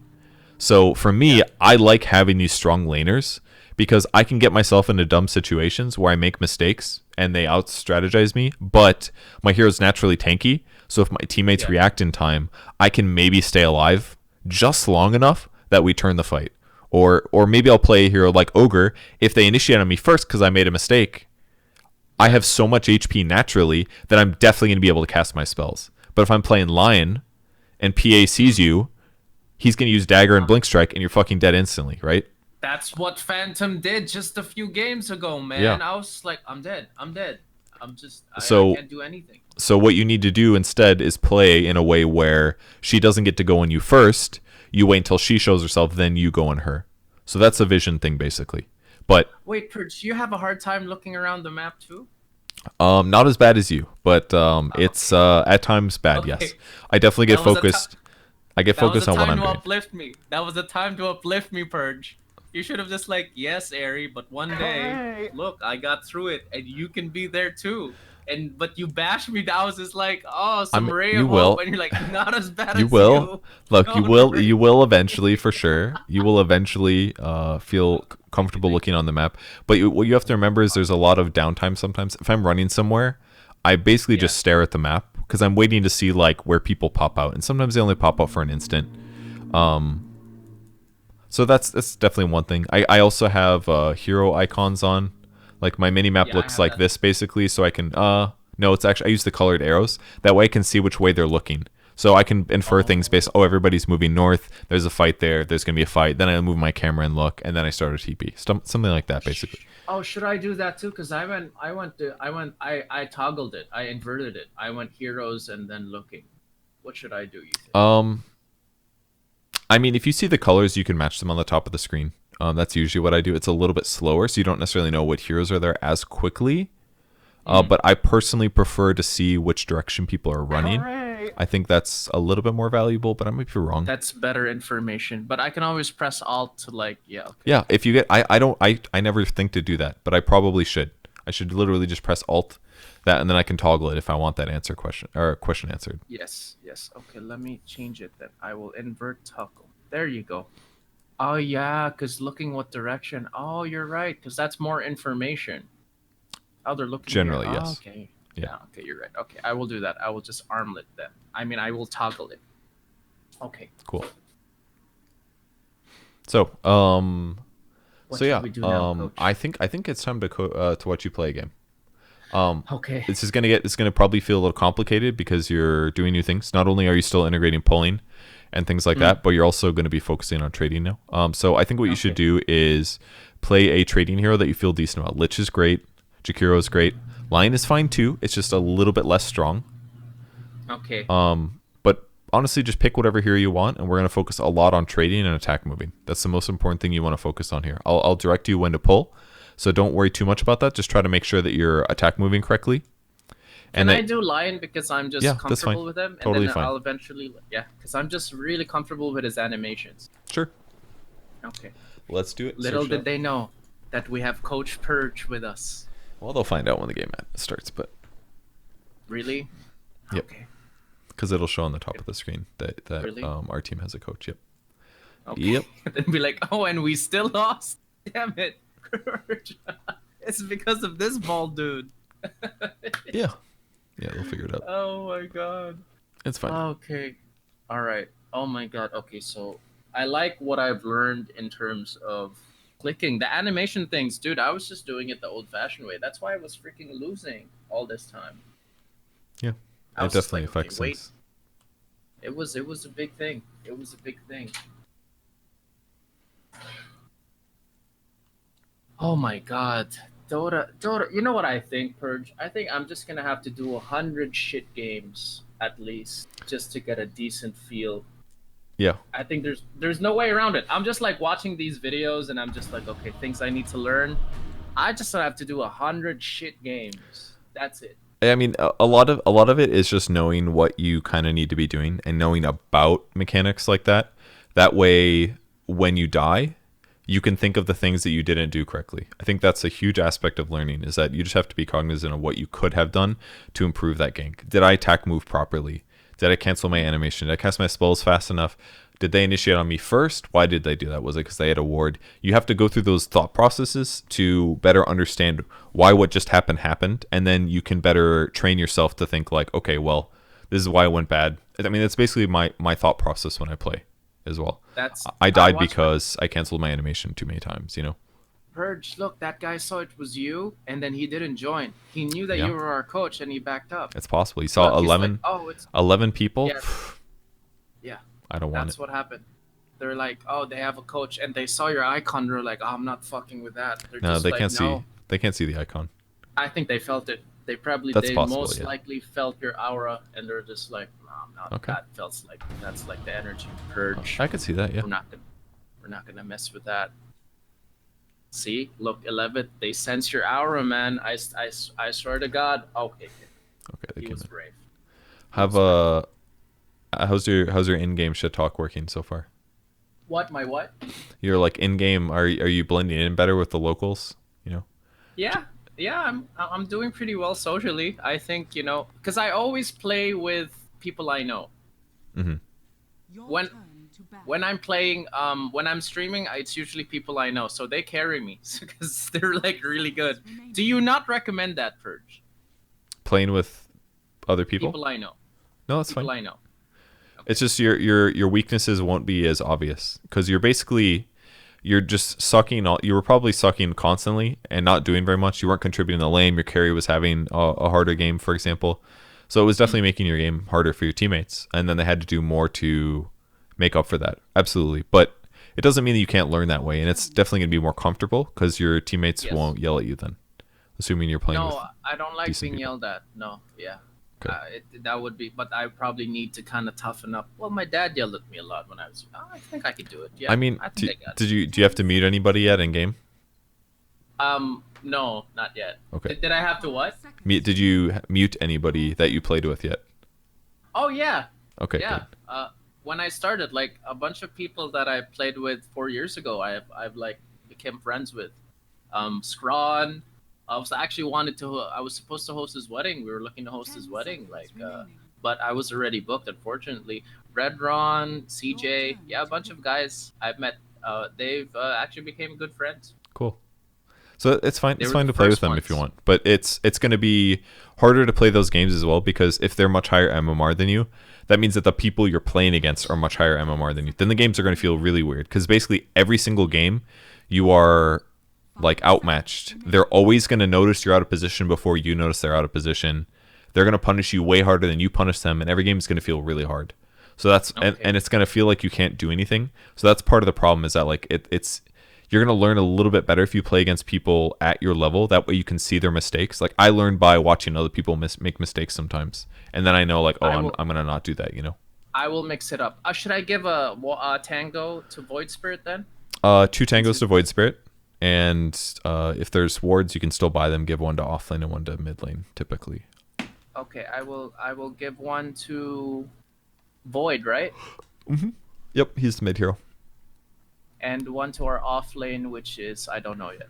So for me, Yeah. I like having these strong laners because I can get myself into dumb situations where I make mistakes and they out strategize me, but my hero's naturally tanky. So if my teammates Yeah. react in time, I can maybe stay alive just long enough that we turn the fight. Or maybe I'll play a hero like Ogre. If they initiate on me first because I made a mistake, I Yeah. have so much HP naturally that I'm definitely going to be able to cast my spells. But if I'm playing Lion and PA sees you, he's going to use Dagger and Uh, Blink Strike, and you're fucking dead instantly, right? that's what Phantom did just a few games ago, Yeah. man. I was like, I'm dead. I'm dead. I So can't do anything. so what you need to do instead is play in a way where she doesn't get to go on you first. You wait until she shows herself, then you go on her. So that's a vision thing basically. But Wait, Perch, you have a hard time looking around the map too? not as bad as you, but it's Okay. at times bad. Yes, Okay. I definitely get That was a time. focused. I get That was a focused on what time I'm to doing. uplift me. That was a time to uplift me, Purge. You should have just like, yes, Eri, but one day, look, I got through it, and you can be there too. And but you bashed me down. I was just like, oh, some I'm. ray You of hope, will. and you're like, not as bad You as will. you. Look, you Don't will. You worry. will eventually, for sure. You will eventually feel You comfortable think? looking on the map. But what you have to remember is there's a lot of downtime sometimes. If I'm running somewhere, I basically Yeah. just stare at the map because I'm waiting to see like where people pop out, and sometimes they only pop out for an instant. Um, so that's definitely one thing. I also have hero icons on. Like my mini map Yeah, I looks have like that. this basically, so I can no, it's actually I use the colored arrows. That way I can see which way they're looking. So I can infer things based. Oh. Oh, everybody's moving north. There's a fight there. There's gonna be a fight. Then I move my camera and look, and then I start a TP. Something like that, basically. Oh, should I do that too? Because I toggled it. I inverted it. I went heroes and then looking. What should I do? You think? Um, I mean, if you see the colors, you can match them on the top of the screen. That's usually what I do. It's a little bit slower, so you don't necessarily know what heroes are there as quickly. Mm. But I personally prefer to see which direction people are running. I think that's a little bit more valuable, but I might be wrong. That's better information. But I can always press Alt to like, yeah, okay. Yeah, if you get, I don't, I never think to do that, but I probably should. I should literally just press Alt, that, and then I can toggle it if I want that answer question or question answered. Yes, yes. Okay, let me change it then. I will invert toggle. There you go. Oh yeah, because looking what direction. Oh, you're right, because that's more information. Oh, they're looking here. Generally, Oh, yes. okay. Yeah, Yeah, okay, you're right. Okay, I will do that. I will just armlet then. I mean, I will toggle it. Okay. cool. So, What so should yeah, we do now, coach? I think it's time to watch you play a game. Okay. It's gonna probably feel a little complicated because you're doing new things. Not only are you still integrating pulling and things like Mm, that, but you're also going to be focusing on trading now. So I think what you should okay. do is play a trading hero that you feel decent about. Lich is great, Jakiro is great, Lion is fine too. It's just a little bit less strong. Okay. But honestly, just pick whatever hero you want, and we're going to focus a lot on trading and attack moving. That's the most important thing you want to focus on here. I'll direct you when to pull, so don't worry too much about that. Just try to make sure that you're attack moving correctly, Can and I that do lion because I'm yeah, just that's fine, comfortable with him, and totally then fine. I'll eventually, yeah, because I'm just really comfortable with his animations. Sure, Okay. let's do it. Little Search it did up. they know that we have Coach Purge with us. Well, they'll find out when the game starts, but Really? yep, Okay. because it'll show on the top of the screen that Really? our team has a coach. Yep. Okay. Yep. Then be like, oh, and we still lost. Damn it. It's because of this bald dude. Yeah. Yeah, they'll figure it out. Oh my god. It's fine. Okay. All right. Oh my god. Okay, so I like what I've learned in terms of clicking. The animation things, dude, I was just doing it the old-fashioned way. That's why I was freaking losing all this time. Yeah, I it was just definitely like, okay, affects wait. things. It was a big thing. It was a big thing. Oh my god. Dota, you know what I think, Purge? I think I'm just gonna have to do 100 games at least just to get a decent feel. Yeah. I think there's no way around it. I'm just like watching these videos and I'm just like, okay, things I need to learn. I just have to do 100 games. That's it. I mean, a lot of it is just knowing what you kind of need to be doing and knowing about mechanics like that. That way, when you die, you can think of the things that you didn't do correctly. I think that's a huge aspect of learning is that you just have to be cognizant of what you could have done to improve that gank. Did I attack move properly? Did I cancel my animation? Did I cast my spells fast enough? Did they initiate on me first? Why did they do that? Was it because they had a ward? You have to go through those thought processes to better understand why what just happened, and then you can better train yourself to think like, okay, well, this is why it went bad. I mean, that's basically my thought process when I play as well. That's I I died watched my because I canceled my animation too many times, you know? Purge. Look, that guy saw it was you, and then he didn't join. He knew that Yeah, you were our coach, and he backed up. it's possible. You saw Look, he's like, 11, oh, it's 11 people. yeah, yeah. I don't want it. That's what happened. They're like, oh, they have a coach, and they saw your icon. They're like, oh, I'm not fucking with that. They're No, just they like, can't see. no. They can't see the icon. I think they felt it. That's They possible, most yeah. likely felt your aura, and they're just like, no, I'm not. Okay. That felt like that's like the energy purge. I could see that, yeah. We're not gonna mess with that. See, look, 11. They sense your aura, man. I swear to God. Okay, Okay, they he came was in. brave. Have how's your in-game shit talk working so far? What? My what? You're like in-game, are you blending in better with the locals, you know? Yeah, yeah. I'm doing pretty well socially. I think because I always play with people I know. Mhm. Your When turn to battle. when I'm playing, when I'm streaming, it's usually people I know, so they carry me because they're like really good. Do you not recommend that, Purge? Playing with other people? People I know. No, that's People fine. I know. It's just your weaknesses won't be as obvious because you're just sucking all. You were probably sucking constantly and not doing very much. You weren't contributing the lane. Your carry was having a harder game, for example. So it was definitely making your game harder for your teammates, and then they had to do more to make up for that. Absolutely, but it doesn't mean that you can't learn that way, and it's definitely gonna be more comfortable because your teammates Yes. won't yell at you then, assuming you're playing with No, I don't like decent being people. yelled at. No, yeah. Okay. That would be, but I probably need to kind of toughen up. Well, my dad yelled at me a lot when I was. Oh, I think I could do it. Yeah, I mean, I think I got it. do you have to mute anybody yet in game? No, not yet. Okay. Did I have to what? Did you mute anybody that you played with yet? Oh yeah, Okay, yeah. good. When I started, like a bunch of people that I played with 4 years ago, I've like became friends with. Scrawn. I was supposed to host his wedding. We were looking to host his 10 wedding, seconds like, remaining. but I was already booked, unfortunately. Redron, CJ, yeah, a bunch of guys I've met. They've actually became good friends. Cool. So it's fine. They It's were fine the to play with first them if you ones. want, but it's going to be harder to play those games as well because if they're much higher MMR than you, that means that the people you're playing against are much higher MMR than you. Then the games are going to feel really weird because basically every single game you are like outmatched. They're always going to notice you're out of position before you notice they're out of position. They're going to punish you way harder than you punish them, and every game is going to feel really hard. So that's Okay. and it's going to feel like you can't do anything. So that's part of the problem is that like it's you're going to learn a little bit better if you play against people at your level. That way you can see their mistakes. Like I learned by watching other people make mistakes sometimes, and then I know like, oh, I'm going to not do that. You know. I will mix it up. Should I give a tango to Void Spirit then? Two tangos to Void Spirit, and if there's wards, you can still buy them. Give one to off lane and one to mid lane, typically. Okay, I will give one to Void, right? Yep, he's the mid hero. And one to our off lane, which is I don't know yet.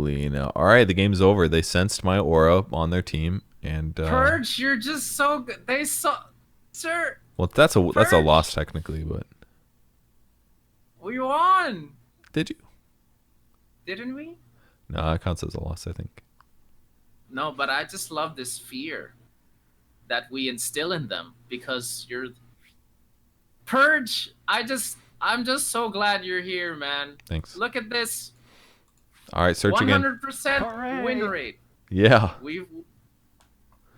Lena. All right, the game's over. They sensed my aura on their team, and Purge, you're just so good. They saw, sir. well, that's a Purge. loss technically, but We won, did you? didn't we? No, it counts as a loss, I think. No, but I just love this fear that we instill in them because you're Purge. I'm just so glad you're here, man. Thanks. Look at this. All right, search again. 100% win rate. Yeah.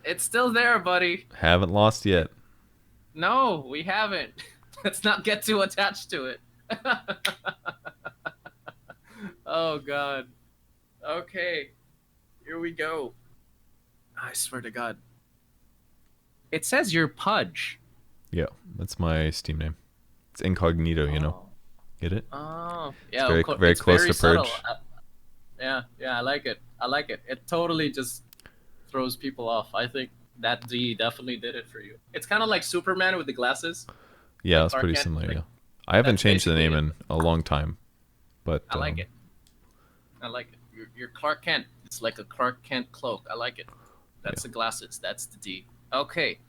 It's still there, buddy. Haven't lost yet. No, we haven't. Let's not get too attached to it. Oh, God. Okay. Here we go. I swear to God. It says you're Pudge. Yeah, that's my Steam name. It's incognito, you know. Get it? Oh, yeah. It's very it's close very to subtle. Purge. Yeah, I like it. I like it. It totally just throws people off. I think that D definitely did it for you. It's kind of like Superman with the glasses. Yeah, Like that's Clark pretty Kent, similar. like, Yeah, I haven't that's changed the basically name it. in a long time, but I like it. I like it. You're Clark Kent. It's like a Clark Kent cloak. I like it. That's the glasses. That's the D. Okay.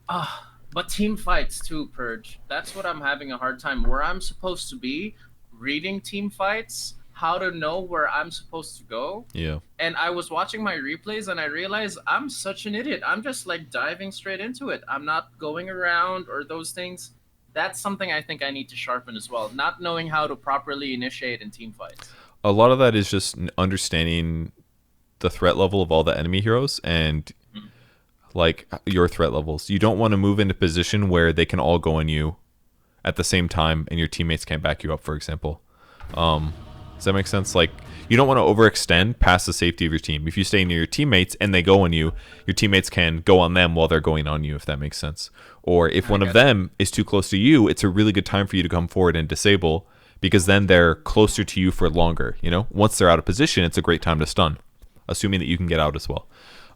But team fights too, Purge. That's what I'm having a hard time. Where I'm supposed to be, reading team fights, how to know where I'm supposed to go. Yeah. And I was watching my replays and I realized I'm such an idiot. I'm just like diving straight into it. I'm not going around or those things. That's something I think I need to sharpen as well. Not knowing how to properly initiate in team fights. A lot of that is just understanding the threat level of all the enemy heroes and like your threat levels. You don't want to move into position where they can all go on you at the same time and your teammates can't back you up, for example. Does that make sense? Like, you don't want to overextend past the safety of your team. If you stay near your teammates and they go on you, your teammates can go on them while they're going on you, if that makes sense. Or if one of them is too close to you, it's a really good time for you to come forward and disable, because then they're closer to you for longer, you know? Once they're out of position, it's a great time to stun, assuming that you can get out as well.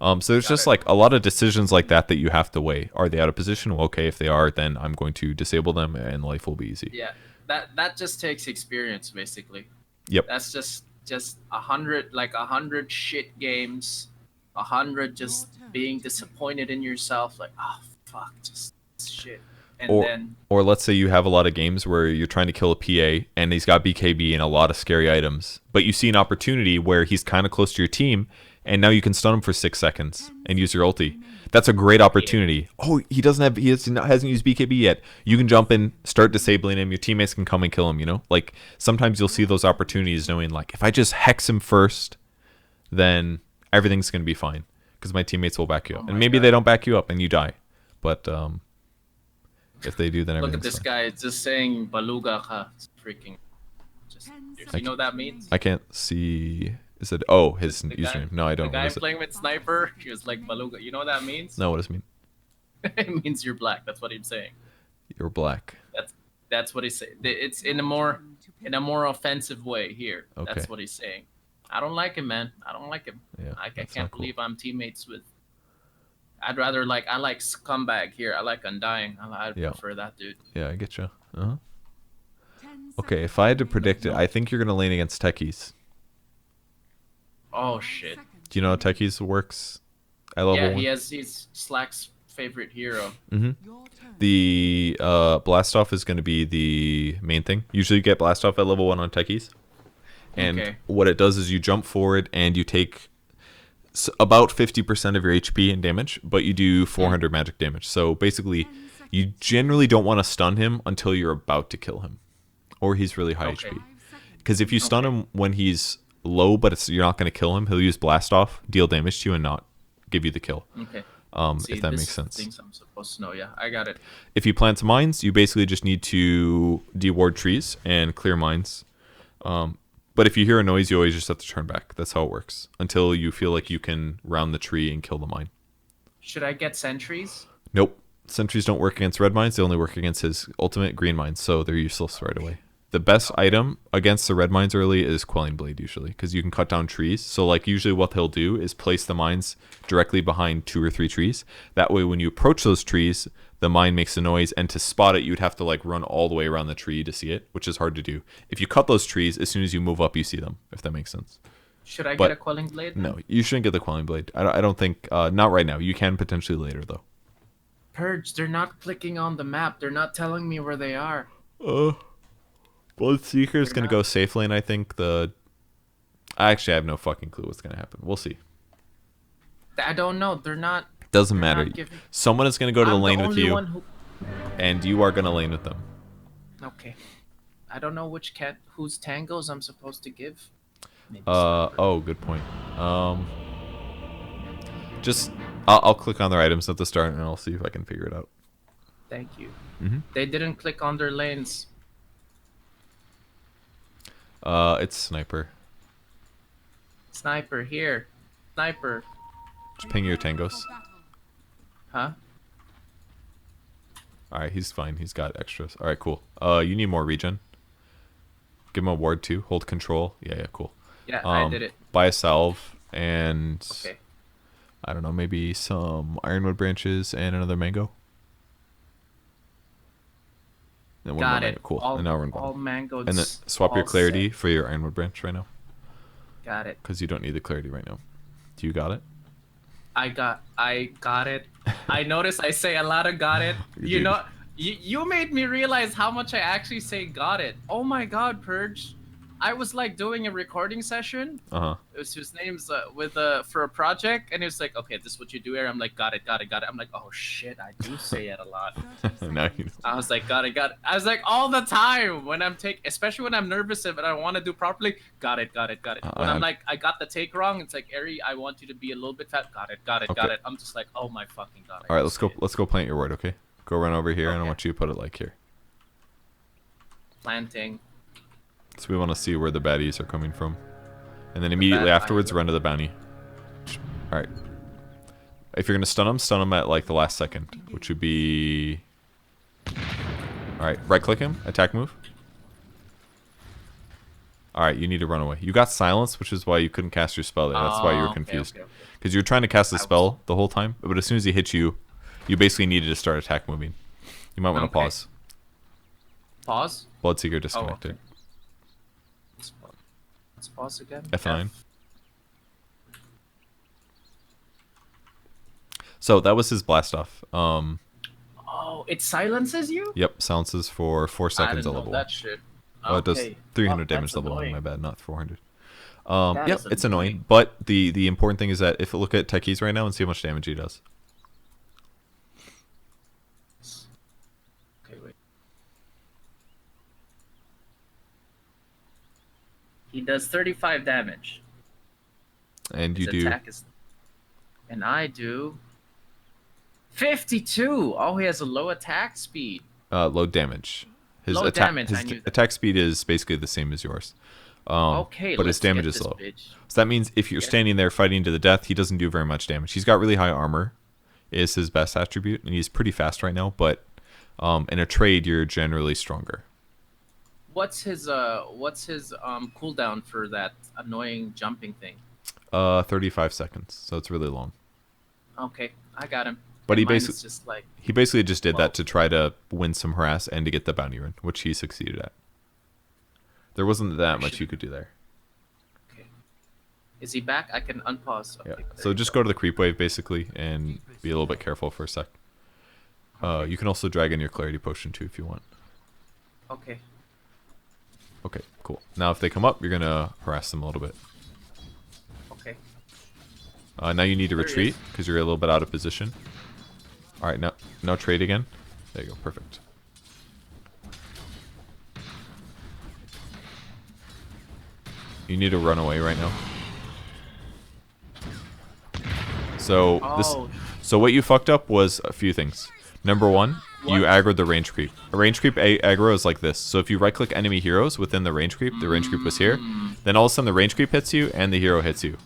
So there's just like a lot of decisions like that that you have to weigh. Are they out of position? Well, okay, if they are, then I'm going to disable them and life will be easy. Yeah, that just takes experience, basically. Yep. That's just 100 shit games, 100 just being disappointed in yourself, like, oh fuck, just shit. And then or let's say you have a lot of games where you're trying to kill a PA and he's got BKB and a lot of scary items, but you see an opportunity where he's kind of close to your team, and now you can stun him for 6 seconds and use your ulti. That's a great opportunity. Oh, he hasn't used BKB yet. You can jump in, start disabling him. Your teammates can come and kill him, you know? Like, sometimes you'll see those opportunities knowing, like, if I just hex him first, then everything's going to be fine because my teammates will back you up. And maybe they don't back you up and you die. But if they do, then everything's look at this fine. guy just saying Baluga ka. It's freaking. You know what that means? I can't see. Is it? His username. No, I don't. The guy What is it? playing with Sniper, he was like Baluga. You know what that means? No, what does it mean? It means you're black. That's what he's saying. You're black. That's what he's saying. It's in a more offensive way here. Okay. That's what he's saying. I don't like him, man. I don't like him. Yeah, I that's can't not cool. believe I'm teammates with. I like scumbag here. I like Undying. I prefer that dude. Yeah, I get you. Uh-huh. Okay, if I had to predict it, I think you're going to lane against Techies. Oh shit. Do you know how Techies works at level 1? He's Slack's favorite hero. Mm-hmm. The Blastoff is going to be the main thing. Usually you get Blastoff at level 1 on Techies. And what it does is you jump forward and you take about 50% of your HP and damage, but you do 400 magic damage. So basically, you generally don't want to stun him until you're about to kill him, or he's really high HP. Because if you stun him when he's low, but you're not going to kill him, he'll use Blast Off, deal damage to you, and not give you the kill. Okay. If that makes sense. Things I'm supposed to know. Yeah, I got it. If you plant mines, you basically just need to deward trees and clear mines. But if you hear a noise, you always just have to turn back. That's how it works until you feel like you can round the tree and kill the mine. Should I get sentries? Nope. Sentries don't work against red mines. They only work against his ultimate green mines, so they're useless right away. The best item against the red mines early is Quelling Blade, usually, because you can cut down trees. So, like, usually what they'll do is place the mines directly behind 2 or 3 trees. That way, when you approach those trees, the mine makes a noise, and to spot it, you'd have to, like, run all the way around the tree to see it, which is hard to do. If you cut those trees, as soon as you move up, you see them, if that makes sense. Should I get a Quelling Blade? No, you shouldn't get the Quelling Blade. I don't think, not right now. You can potentially later, though. Purge, they're not clicking on the map. They're not telling me where they are. Bloodseeker is going to go safe lane, I think. I actually have no fucking clue what's going to happen. We'll see. I don't know. They're not. Doesn't matter. Someone is going to go to the lane with you, One who... and you are going to lane with them. Okay. I don't know whose tangos I'm supposed to give. Maybe Sniper. Oh, good point. Um, just I'll click on their items at the start and I'll see if I can figure it out. Thank you. Mm-hmm. They didn't click on their lanes. It's Sniper. Sniper here. Sniper. Just ping your tangos. Huh? Alright, he's fine. He's got extras. Alright, cool. You need more regen. Give him a ward too. Hold control. Yeah, cool. Yeah, I did it. Buy a salve and Okay. I don't know, maybe some ironwood branches and another mango. And one Got more it. mango. Cool. All, and now we're in all bottom. mangoes. And then swap your all clarity set. for your ironwood branch right now. Got it. Because you don't need the clarity right now. Do you got it? I got it. I noticed I say a lot of got it. You Dude. know, you made me realize how much I actually say got it. Oh my god, Purge. I was like doing a recording session. Uh-huh. It was his name's for a project, and it was like, okay, this is what you do here. I'm like, got it. I'm like, oh shit, I do say it a lot. Now you know. I was like, got it. I was like, all the time when I'm especially when I'm nervous and I want to do properly, got it. When I'm like, I got the take wrong, it's like, Eri, I want you to be a little bit fat. Got it. Okay. I'm just like, oh my fucking god. Alright, let's go plant your ward, okay? Go run over here and I Okay. want you to put it like here. Planting. So we want to see where the baddies are coming from. And then immediately afterwards, run to the bounty. Alright. If you're going to stun him at like the last second, which would be... Alright, right click him, attack move. Alright, you need to run away. You got silence, which is why you couldn't cast your spell there. That's why you were confused. Because you were trying to cast the spell the whole time, but as soon as he hit you, you basically needed to start attack moving. You might want to pause. Pause? Bloodseeker disconnected. Okay. Let's pause again. F9. So that was his blast off. Oh, it silences you? Yep, silences for 4 I seconds didn't at know level. that shit. Oh, it does Okay. 300 Oh, damage that's level 1, annoying. my bad, not 400. That Yep, is it's annoying. annoying. But the important thing is that if you look at Techies right now and see how much damage he does. Okay, wait. He does 35 damage. And you His do... attack is... And I do... 52! Oh, he has a low attack speed. low damage. His Low attack, damage, I knew that. attack speed is basically the same as yours. Okay, but his let's damage get is this low. bitch. So that means if you're standing there fighting to the death, he doesn't do very much damage. He's got really high armor, is his best attribute, and he's pretty fast right now. But in a trade, you're generally stronger. What's his cooldown for that annoying jumping thing? 35 seconds, so it's really long. Okay, I got him. But And mine is just like he basically just did 12. that to try to win some harass and to get the bounty run, which he succeeded at. There wasn't that much you could do there. okay. Is he back? I can unpause. Okay, Yeah. there So you just go to the creep wave basically and be a little bit careful for a sec. You can also drag in your clarity potion too if you want. Okay. Okay, cool. Now if they come up, you're gonna harass them a little bit. Okay. Now you need to There he retreat is. because you're a little bit out of position. All right, now trade again. There you go, perfect. You need to run away right now. So Oh, so what you fucked up was a few things. Number one, you What? aggroed the range creep. A range creep aggro is like this. So if you right-click enemy heroes within the range creep was here. Then all of a sudden the range creep hits you and the hero hits you.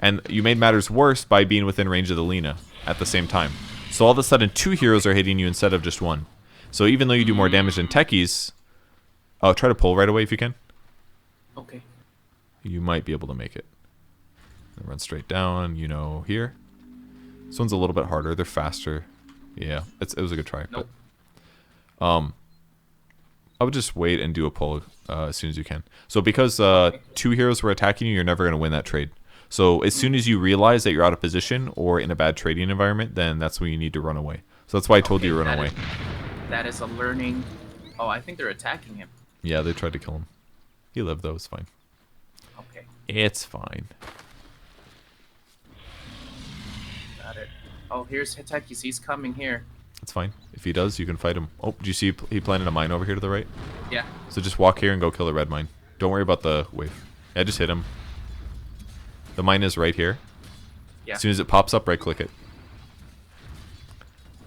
And you made matters worse by being within range of the Lina at the same time. So all of a sudden 2 heroes are hitting you instead of just 1. So even though you do more damage than Techies, try to pull right away if you can. okay. You might be able to make it. Run straight down, here. This one's a little bit harder. They're faster. Yeah, it was a good try. Nope. But, I would just wait and do a pull as soon as you can. So because 2 heroes were attacking you, you're never going to win that trade. So as soon as you realize that you're out of position or in a bad trading environment, then that's when you need to run away. So that's why I told you to run away. That is a learning. Oh, I think they're attacking him. Yeah, they tried to kill him. He lived though. It's fine. Okay, It's fine. got it. Oh, here's Techies. He's coming here. It's fine. If he does, you can fight him. Oh, did you see he planted a mine over here to the right? Yeah. So just walk here and go kill the red mine. Don't worry about the wave. Yeah, just hit him. The mine is right here. Yeah. As soon as it pops up, right click it.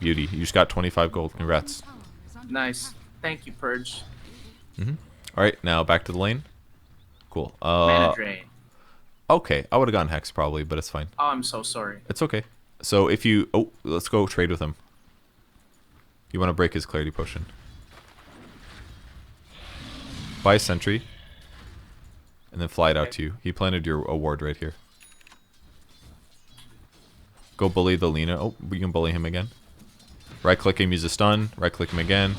Beauty. You just got 25 gold. Congrats. Nice. Thank you, Purge. Alright, now back to the lane. Cool. Mana drain. Okay, I would have gone Hex probably, but it's fine. Oh, I'm so sorry. It's okay. So if you... Oh, let's go trade with him. You want to break his Clarity Potion. Buy a Sentry. And then fly it out to you. He planted your award right here. Go bully the Lina. Oh, we can bully him again. Right click him, use a stun. Right click him again.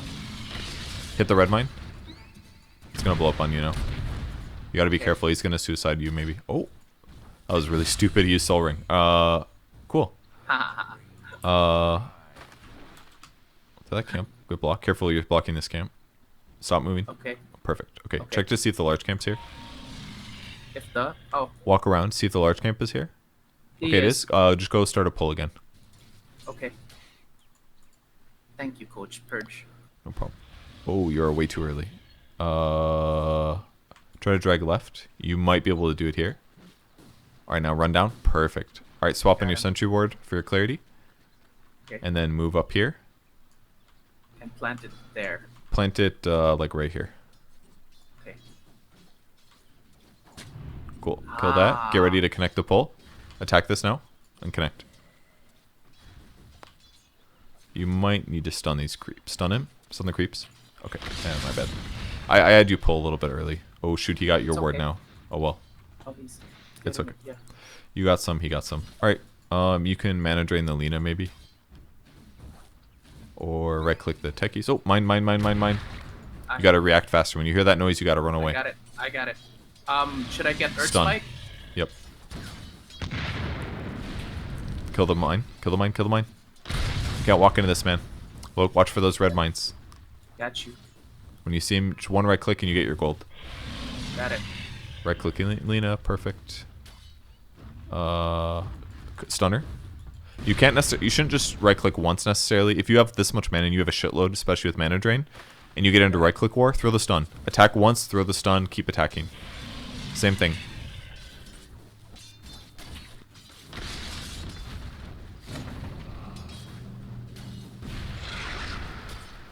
Hit the red mine. It's going to blow up on you now. You got to be careful. He's going to suicide you maybe. Oh. That was really stupid. He used Soul Ring. Cool. That camp. Good block. Careful, you're blocking this camp. Stop moving. Okay. Perfect. Okay. Check to see if the large camp's here. If the... Oh. Walk around, see if the large camp is here. Okay, it is. Just go start a pull again. Okay. Thank you, Coach Purge. No problem. Oh, you're way too early. Try to drag left. You might be able to do it here. Alright, now run down. Perfect. Alright, swap in your sentry ward for your clarity. Okay. And then move up here. And plant it there. Plant it like right here. Okay. Cool. Kill that. Get ready to connect the pull. Attack this now. And connect. You might need to stun these creeps. Stun him? Stun the creeps? Okay. Yeah, my bad. I had you pull a little bit early. Oh shoot, he got your ward now. Oh well. Oh, he's It's okay. Yeah. You got some, he got some. Alright. You can mana drain the Lina maybe. Or right click the Techies. Oh, mine. You gotta react faster. When you hear that noise, you gotta run away. I got it. Should I get Earth Stun. Spike? Yep. Kill the mine. Kill the mine. Can't walk into this, man. Look, watch for those red mines. Got you. When you see him, just one right click and you get your gold. Got it. Right click Lina, perfect. Stunner. You can't necessarily. You shouldn't just right click once necessarily. If you have this much mana and you have a shitload, especially with mana drain, and you get into right click war, throw the stun. Attack once, throw the stun, keep attacking. Same thing.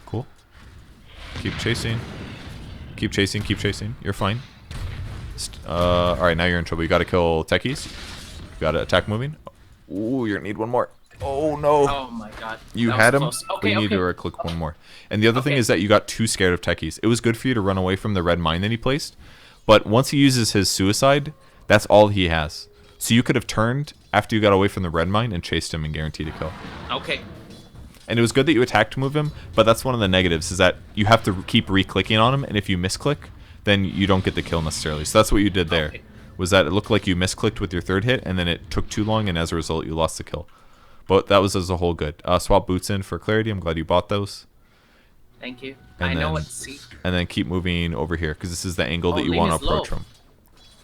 Cool. Keep chasing. Keep chasing. You're fine. Alright, now you're in trouble. You gotta kill Techies. You gotta attack moving. Ooh, you're gonna need one more. Oh no. Oh my god. You That had was him. close. But you need to right click one more. And the other thing is that you got too scared of Techies. It was good for you to run away from the red mine that he placed. But once he uses his suicide, that's all he has. So you could have turned after you got away from the red mine and chased him and guaranteed a kill. Okay. And it was good that you attacked to move him, but that's one of the negatives, is that you have to keep re-clicking on him, and if you misclick, then you don't get the kill necessarily. So that's what you did there. Okay. Was that it looked like you misclicked with your third hit, and then it took too long, and as a result, you lost the kill. But that was as a whole good. Swap boots in for clarity. I'm glad you bought those. Thank you. And I know then- what to see. And then keep moving over here, because this is the angle that you Lane want is to approach low. from.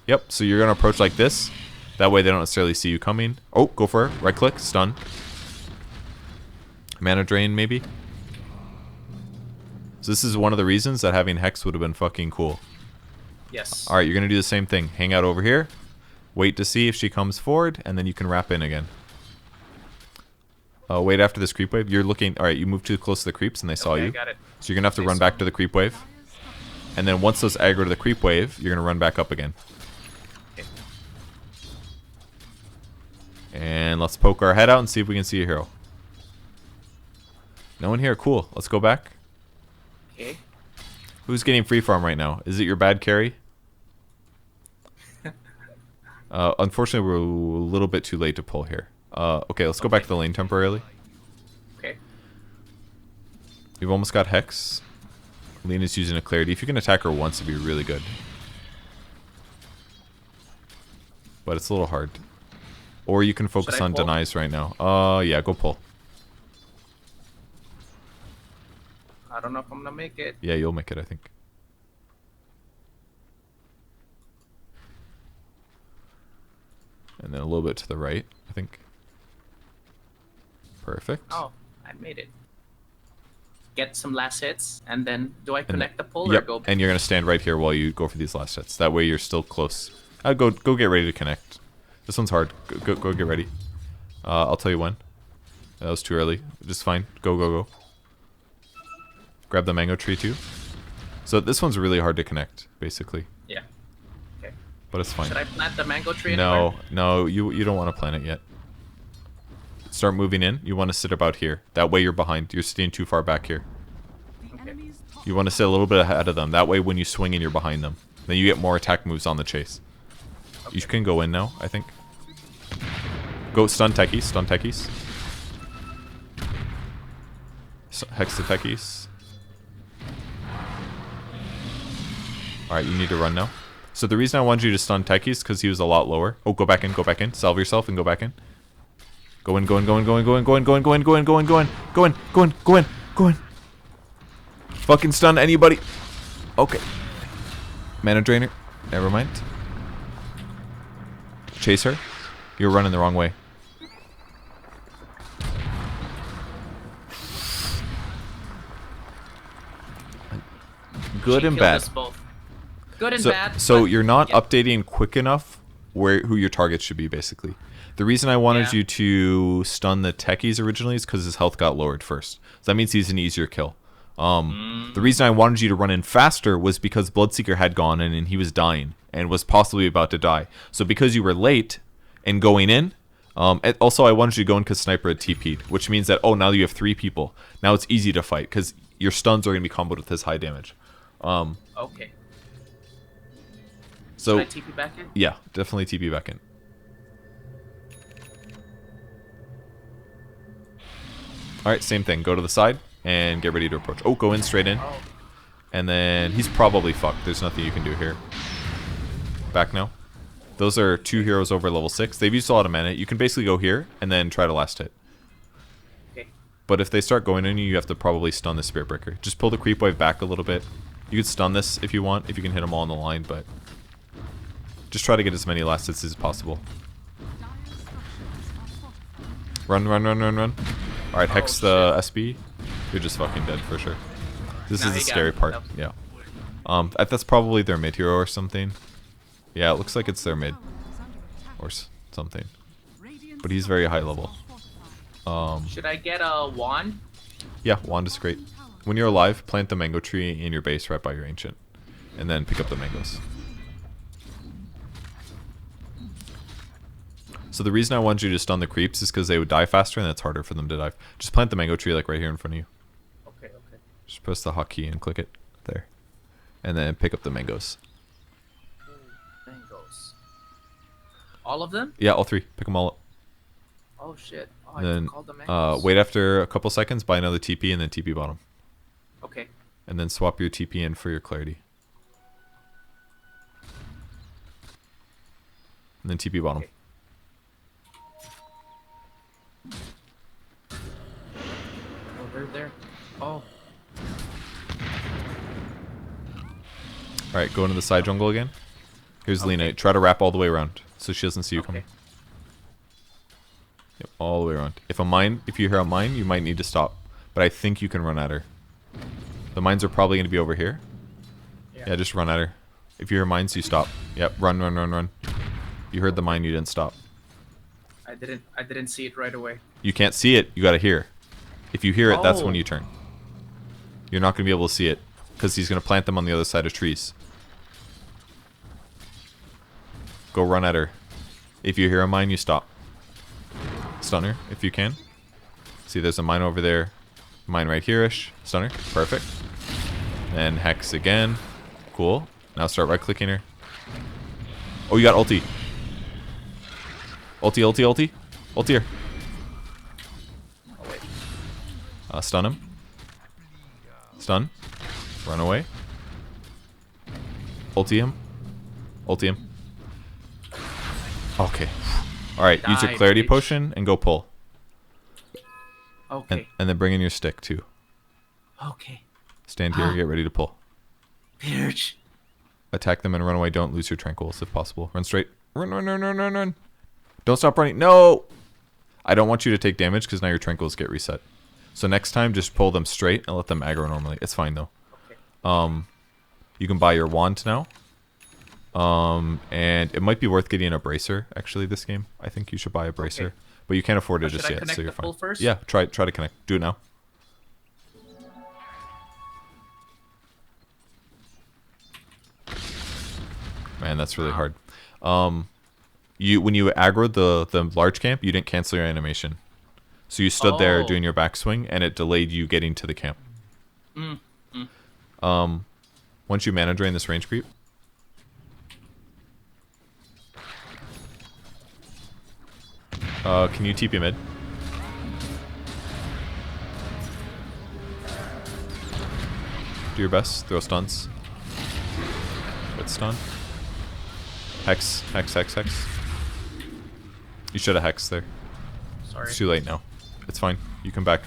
Yep, so you're going to approach like this. That way they don't necessarily see you coming. Oh, go for it. Right click, stun. Mana drain, maybe. So this is one of the reasons that having Hex would have been fucking cool. Yes. Alright, you're going to do the same thing. Hang out over here. Wait to see if she comes forward, and then you can wrap in again. Wait after this creep wave. You're looking... Alright, you moved too close to the creeps, and they saw Okay, I you. got it. So you're going to have to They run saw back me. to the creep wave. And then once those aggro to the creep wave, you're going to run back up again. Okay. And let's poke our head out and see if we can see a hero. No one here. Cool. Let's go back. Okay. Who's getting free farm right now? Is it your bad carry? Unfortunately, we're a little bit too late to pull here. Okay, let's go back to the lane temporarily. Okay. We've almost got Hex. Lena's using a clarity. If you can attack her once, it'd be really good. But it's a little hard. Or you can focus Should I on pull? denies right now. Yeah, go pull. I don't know if I'm gonna make it. Yeah, you'll make it, I think. And then a little bit to the right, I think. Perfect. Oh, I made it. get some last hits, and then do I And connect the pull or yep, go? and you're gonna stand right here while you go for these last hits. That way you're still close. Go get ready to connect. This one's hard. Go get ready. I'll tell you when. That was too early. Just fine. Go. Grab the mango tree too. So this one's really hard to connect, basically. Yeah. Okay. But it's fine. Should I plant the mango tree anywhere? No, you don't want to plant it yet. Start moving in. You want to sit about here. That way you're behind. You're sitting too far back here. The Okay. enemy's top You want to sit a little bit ahead of them. That way when you swing in, you're behind them. Then you get more attack moves on the chase. You can go in now, I think. Go stun Techies. Stun Techies. Hex the Techies. Alright, you need to run now. So the reason I wanted you to stun Techies is because he was a lot lower. Oh, go back in. Salve yourself and go back in. Go in. Fucking stun anybody. Okay. Mana drainer. Never mind. Chase her. You're running the wrong way. Good She and killed bad. us both. Good and So, bad. so but- you're not yeah. updating quick enough who your targets should be, basically. The reason I wanted Yeah. you to stun the Techies originally is because his health got lowered first. So that means he's an easier kill. The reason I wanted you to run in faster was because Bloodseeker had gone in and he was dying and was possibly about to die. So because you were late and going in, also I wanted you to go in because Sniper had TP'd, which means that, now you have 3 people. Now it's easy to fight because your stuns are going to be comboed with his high damage. Okay. So Should I TP back in? yeah, definitely TP back in. Alright, same thing. Go to the side and get ready to approach. Oh, go in straight in. Oh. And then he's probably fucked. There's nothing you can do here. Back now. Those are 2 heroes over level 6. They've used a lot of mana. You can basically go here and then try to last hit. Okay. But if they start going on you, you have to probably stun the Spirit Breaker. Just pull the creep wave back a little bit. You could stun this if you want, if you can hit them all on the line, but just try to get as many last hits as possible. dire structures are fortified. Run. Alright, hex the SB. You're just fucking dead for sure. This Nah, is the he got scary it. part. Yep. Yeah. That's probably their mid hero or something. Yeah, it looks like it's their mid Tower is under attack. or something. Radiant But he's very high structures level. are fortified. Should I get a wand? Yeah, wand is great. When you're alive, plant the mango tree in your base right by your ancient. And then pick up the mangoes. So the reason I wanted you to stun the creeps is because they would die faster and it's harder for them to die. Just plant the mango tree like right here in front of you. Okay. Just press the hotkey and click it. There. And then pick up the mangoes. Mangoes. All of them? Yeah, all 3. Pick them all up. Oh shit. Oh, I And then took all the mangoes. wait after a couple seconds, buy another TP and then TP bottom. Okay. And then swap your TP in for your clarity. And then TP bottom. Okay. Oh, they're there. Oh. Alright, go into the side jungle again. Here's Okay. Lena. Try to wrap all the way around so she doesn't see you Okay. coming. Yep, all the way around. If you hear a mine, you might need to stop. But I think you can run at her. The mines are probably going to be over here. Yeah, just run at her. If you hear mines, you stop. Yep, run. You heard the mine, you didn't stop. I didn't see it right away. You can't see it, you gotta hear. If you hear it, that's when Oh. you turn. You're not gonna be able to see it, because he's gonna plant them on the other side of trees. Go run at her. If you hear a mine, you stop. Stun her, if you can. See, there's a mine over there. Mine right here-ish. Stun her. Perfect. And hex again. Cool. Now start right-clicking her. Oh, you got ulti. Ulti. Ulti her. Oh wait. Stun him. Stun. Run away. Ulti him. Okay. Alright, use your Die, clarity bitch. potion and go pull. Okay. And then bring in your stick too. Okay. Stand here, get ready to pull. Bitch. Attack them and run away. Don't lose your tranquils if possible. Run straight. Run. Don't stop running. No! I don't want you to take damage because now your tranquils get reset. So next time, just pull them straight and let them aggro normally. It's fine though. Okay. You can buy your wand now. And it might be worth getting a bracer actually this game. I think you should buy a bracer, Okay. but you can't afford it Should just I yet, connect so you're the fine. pull first? Yeah, try to connect. Do it now. Man, that's really hard. When you aggroed the large camp, you didn't cancel your animation, so you stood there doing your backswing, and it delayed you getting to the camp. Once you mana drain this range creep, can you TP mid? Do your best. Throw stuns. Good stun. Hex. You should have hexed there. Sorry. It's too late now. It's fine. You come back.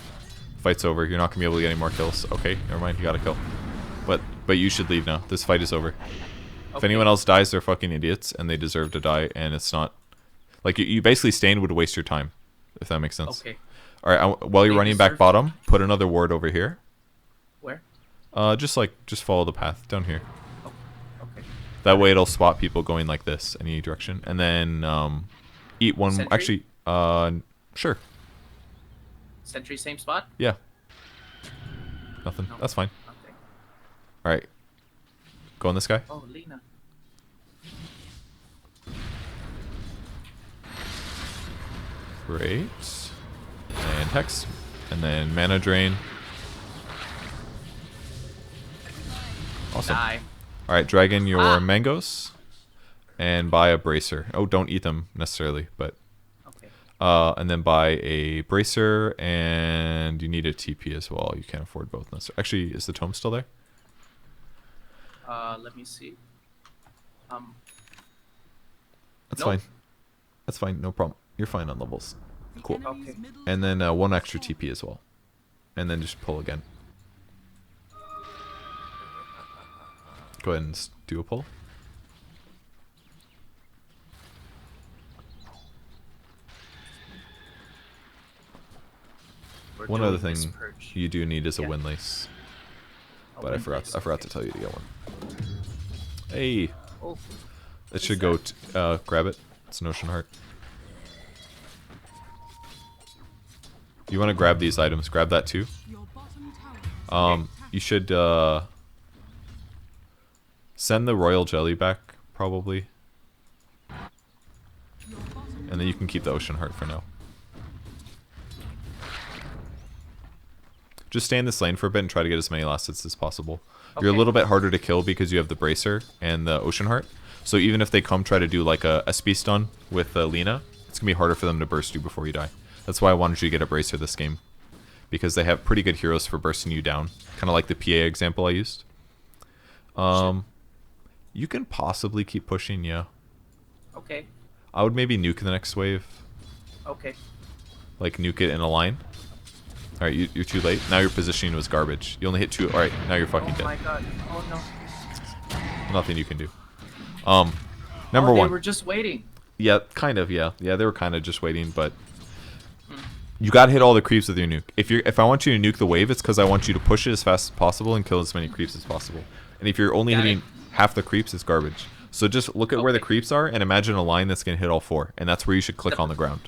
Fight's over. You're not gonna be able to get any more kills. Okay, never mind. You got a kill. But you should leave now. This fight is over. If anyone else dies, they're fucking idiots, and they deserve to die. And it's not like you basically staying would waste your time, if that makes sense. Okay. All right. While you're They running back deserve- bottom, put another ward over here. Where? Just follow the path down here. Oh, okay. That way it'll spot people going like this, any direction, and then eat one. Sentry? Actually, sure. Sentry, same spot? Yeah. Nothing. No. That's fine. Okay. All right. Go on this guy. Oh, Lena. Great. And hex, and then mana drain. Awesome. Die. All right, drag in your mangoes, and buy a bracer. Oh, don't eat them necessarily, but Okay. and then buy a bracer, and you need a TP as well. You can't afford both necessarily. Actually, is the tome still there? Let me see. That's Nope. fine. That's fine. No problem. You're fine on levels. The Cool. enemy's Okay. middle And then tower one has extra fallen. TP as well, and then just pull again. Go ahead and do a pull. We're One doing other this thing purge. you do need is a Yeah. windlace, A but I windlace, forgot okay. to tell you to get one. Hey, Oh, it should go. Grab it. It's an ocean heart. You want to grab these items? Grab that too. Your bottom tower is You should send the royal jelly back probably, your bottom and then you can keep the ocean heart for now. Just stay in this lane for a bit and try to get as many last hits as possible. You're a Okay. little bit harder to kill because you have the bracer and the ocean heart. So even if they come try to do like a SP stun with Lena, it's gonna be harder for them to burst you before you die. That's why I wanted you to get a bracer this game, because they have pretty good heroes for bursting you down, kind of like the PA example I used. You can possibly keep pushing, yeah. okay. I would maybe nuke the next wave, Okay. like nuke it in a line. All right, you're too late. Now your positioning was garbage. You only hit 2. All right, now you're fucking Oh dead. my god. Oh no. Nothing you can do. Number Oh, one. They were just waiting. Yeah, kind of. Yeah, they were kind of just waiting, but you gotta hit all the creeps with your nuke. If I want you to nuke the wave, it's because I want you to push it as fast as possible and kill as many creeps as possible. And if you're only Got hitting it. half the creeps, it's garbage. So just look at where the Okay. creeps are and imagine a line that's gonna hit all 4, and that's where you should click on the ground.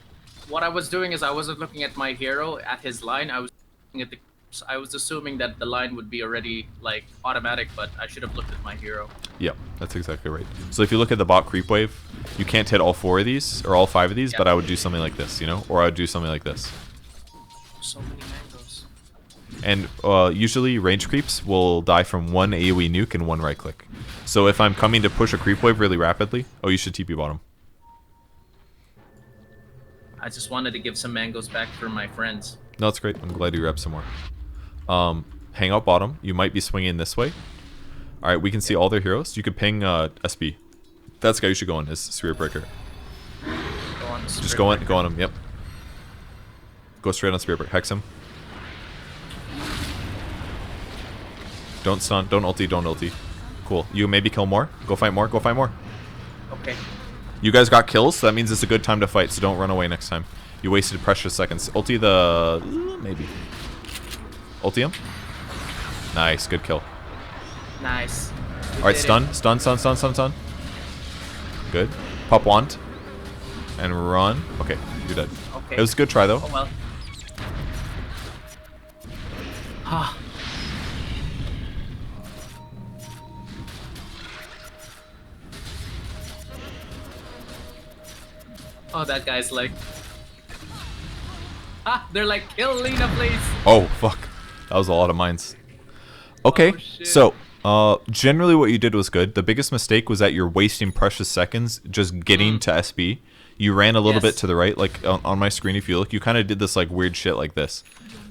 What I was doing is I wasn't looking at my hero at his line. I was looking at the. I was assuming that the line would be already like automatic, but I should have looked at my hero. Yep, that's exactly right. So if you look at the bot creep wave, you can't hit all 4 of these or all 5 of these, Yeah. but I would do something like this, or I would do something like this. So many mangoes. And usually range creeps will die from 1 AoE nuke and 1 right click. So if I'm coming to push a creep wave really rapidly, oh, you should TP bottom. I just wanted to give some mangoes back for my friends. No, that's great. I'm glad you grabbed some more. Hang out bottom. You might be swinging this way. All right, we can see all their heroes. You could ping SB. That's the guy you should go on, is Spirit Breaker. Go on. Just go on him. Yep. Go straight on Spirit Breaker. Hex him. Don't stun. Don't ulti. Cool. You maybe kill more. Go fight more. Okay. You guys got kills, so that means it's a good time to fight, so don't run away next time. You wasted precious seconds. Ulti the... maybe. Ulti him. Nice, good kill. Nice. Alright, stun. Good. Pop wand. And run. Okay, you're dead. Okay. It was a good try, though. Oh well. Ah. Oh, that guy's like... Ah, they're like, kill Lena, please. Oh, fuck. That was a lot of mines. Okay, Oh, shit. so, generally what you did was good. The biggest mistake was that you're wasting precious seconds just getting to SB. You ran a little Yes. bit to the right, like on my screen if you look. You kind of did this like weird shit like this.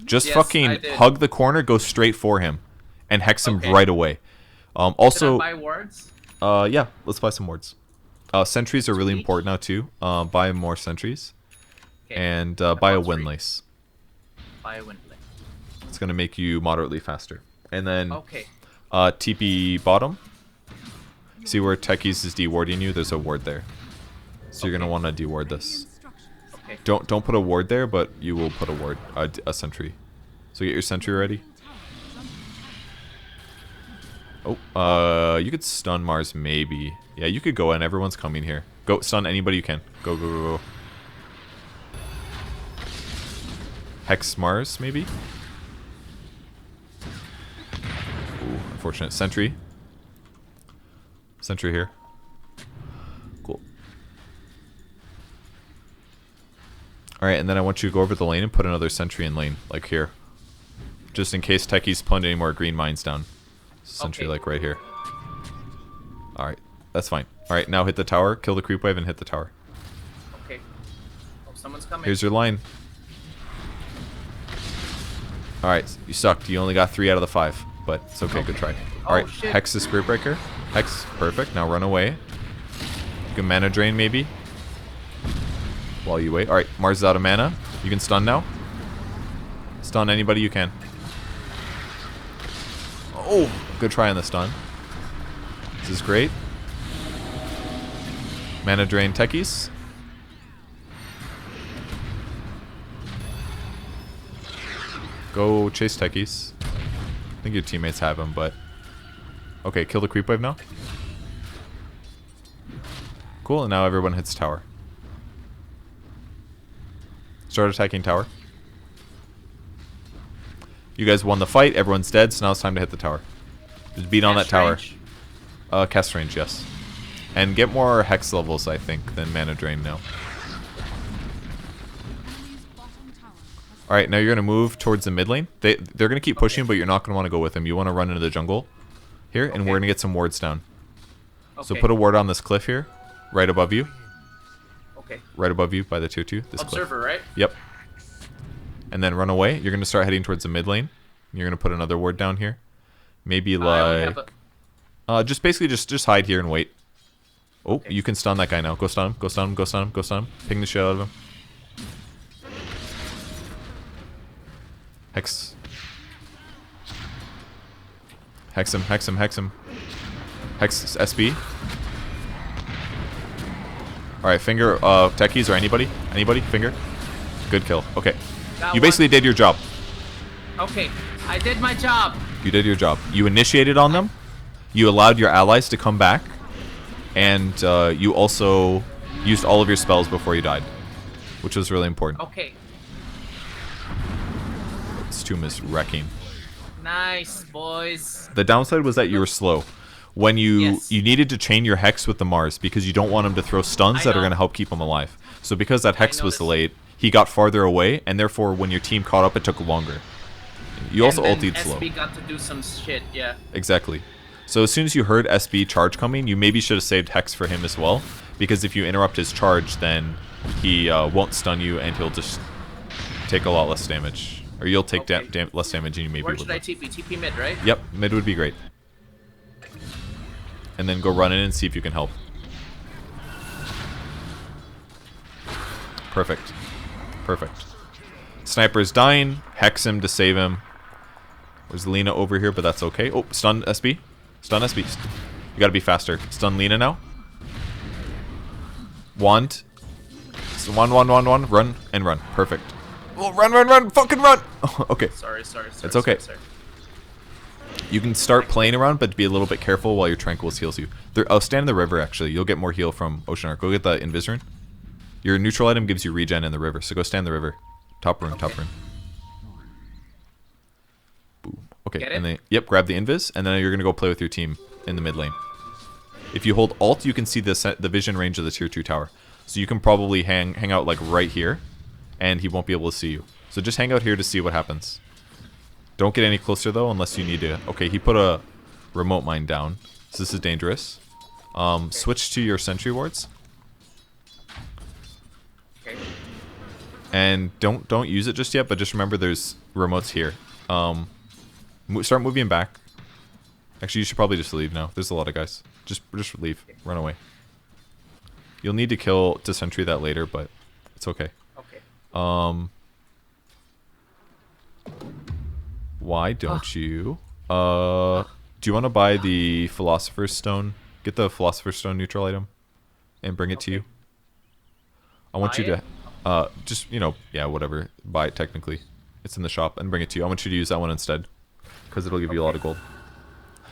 Just Yes, I fucking did. hug the corner, go straight for him, and hex him Okay. right away. Also, Should I buy wards? yeah, let's buy some wards. Sentries are really Sweet. important now too. Buy more sentries. Okay. And buy a What's free? windlace. Buy a windlace. It's going to make you moderately faster. And then Okay. TP bottom. See where Techies is dewarding you? There's a ward there. So you're going to want to deward this. Okay. Don't put a ward there, but you will put a ward, a sentry. So get your sentry ready. Oh, you could stun Mars maybe. Yeah, you could go in. Everyone's coming here. Go stun anybody you can. Go, go, go, go. Hex Mars maybe? Ooh, unfortunate. Sentry. Sentry here. Cool. Alright, and then I want you to go over the lane and put another sentry in lane, like here. Just in case Techies put any more green mines down. Sentry Okay. like right here. Alright, that's fine. Alright, now hit the tower, kill the creep wave, and hit the tower. Okay. Oh, someone's coming. Here's your line. Alright, you sucked. You only got 3 out of the 5. But it's okay, good try. Alright, shit. Hex the Spirit Breaker. Hex, perfect. Now run away. You can mana drain maybe. While you wait. Alright, Mars is out of mana. You can stun now. Stun anybody you can. Oh, good try on the stun. This is great. Mana drain Techies. Go chase Techies. I think your teammates have him, but... Okay, kill the creep wave now. Cool, and now everyone hits tower. Start attacking tower. You guys won the fight, everyone's dead, so now it's time to hit the tower. Just beat on that Cast tower. range? Cast range, yes. And get more hex levels, I think, than mana drain now. Alright, now you're going to move towards the mid lane. They're going to keep pushing, but you're not going to want to go with them. You want to run into the jungle here, and we're going to get some wards down. So Okay. put a ward on this cliff here, right above you. Okay. Right above you by the tier 2. This cliff. Observer, right? Yep. And then run away. You're going to start heading towards the mid lane. You're going to put another ward down here. Maybe I only like... have just basically just hide here and wait. Oh, Okay. you can stun that guy now. Go stun him, go stun him, go stun him, go stun him. Ping the shit out of him. Hex. Hex him, hex him, hex him. Hex SB. Alright, finger Techies or anybody? Anybody? Finger? Good kill. Okay. Got You one. basically did your job. Okay. I did my job. You did your job. You initiated on them. You allowed your allies to come back. And you also used all of your spells before you died. Which was really important. Okay. This tomb is wrecking. Nice, boys. The downside was that you were slow. When you Yes. you needed to chain your Hex with the Mars because you don't want him to throw stuns I that are know. going to help keep him alive. So because that Hex was noticed. delayed, he got farther away, and therefore when your team caught up, it took longer. You also and then ultied slow. SB got to do some shit, yeah. Exactly. So as soon as you heard SB charge coming, you maybe should have saved Hex for him as well, because if you interrupt his charge, then he won't stun you, and he'll just take a lot less damage. Or you'll take Okay. less damage, and you maybe Where would should I live. TP? TP mid, right? Yep, mid would be great. And then go run in and see if you can help. Perfect. Perfect. Sniper's dying. Hex him to save him. There's Lena over here, but that's okay. Oh, stun SB. Stun SB. You gotta be faster. Stun Lena now. Wand. So one. Run and run. Perfect. Oh, run! Fucking run! Okay, Sorry. it's okay. Sorry. You can start playing around, but be a little bit careful while your Tranquils heals you. I'll stand in the river, actually. You'll get more heal from Ocean Heart. Go get the Invis rune. Your neutral item gives you regen in the river, so go stand in the river. Top rune. Boom. Okay, Get it? and then, yep, grab the Invis, and then you're going to go play with your team in the mid lane. If you hold Alt, you can see the vision range of the tier 2 tower. So you can probably hang out like right here, and he won't be able to see you. So just hang out here to see what happens. Don't get any closer though, unless you need to. Okay, he put a remote mine down, so this is dangerous. Switch to your sentry wards, Okay. and don't use it just yet. But just remember, there's remotes here. Start moving back. Actually, you should probably just leave now. There's a lot of guys. Just leave. Run away. You'll need to kill to sentry that later, but it's okay. Okay. Why don't you? Do you want to buy the Philosopher's Stone? Get the Philosopher's Stone neutral item, and bring it to you. I want you to, just yeah, whatever. Buy it technically. It's in the shop, and bring it to you. I want you to use that one instead, because it'll give you a lot of gold.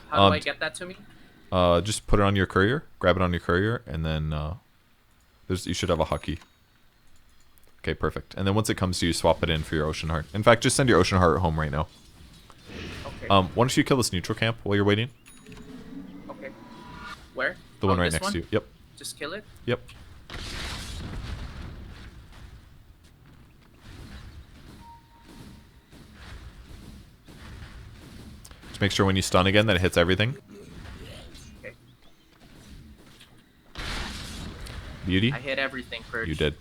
How do I get that to me? Just put it on your courier. Grab it on your courier, and then you should have a hotkey. Okay, perfect. And then once it comes to you, swap it in for your Ocean Heart. In fact, just send your Ocean Heart home right now. Okay. Why don't you kill this neutral camp while you're waiting? Okay. Where? The one right this next one? to you. Yep. Just kill it? Yep. Just make sure when you stun again that it hits everything. Okay. Beauty. I hit everything, Purge. You did.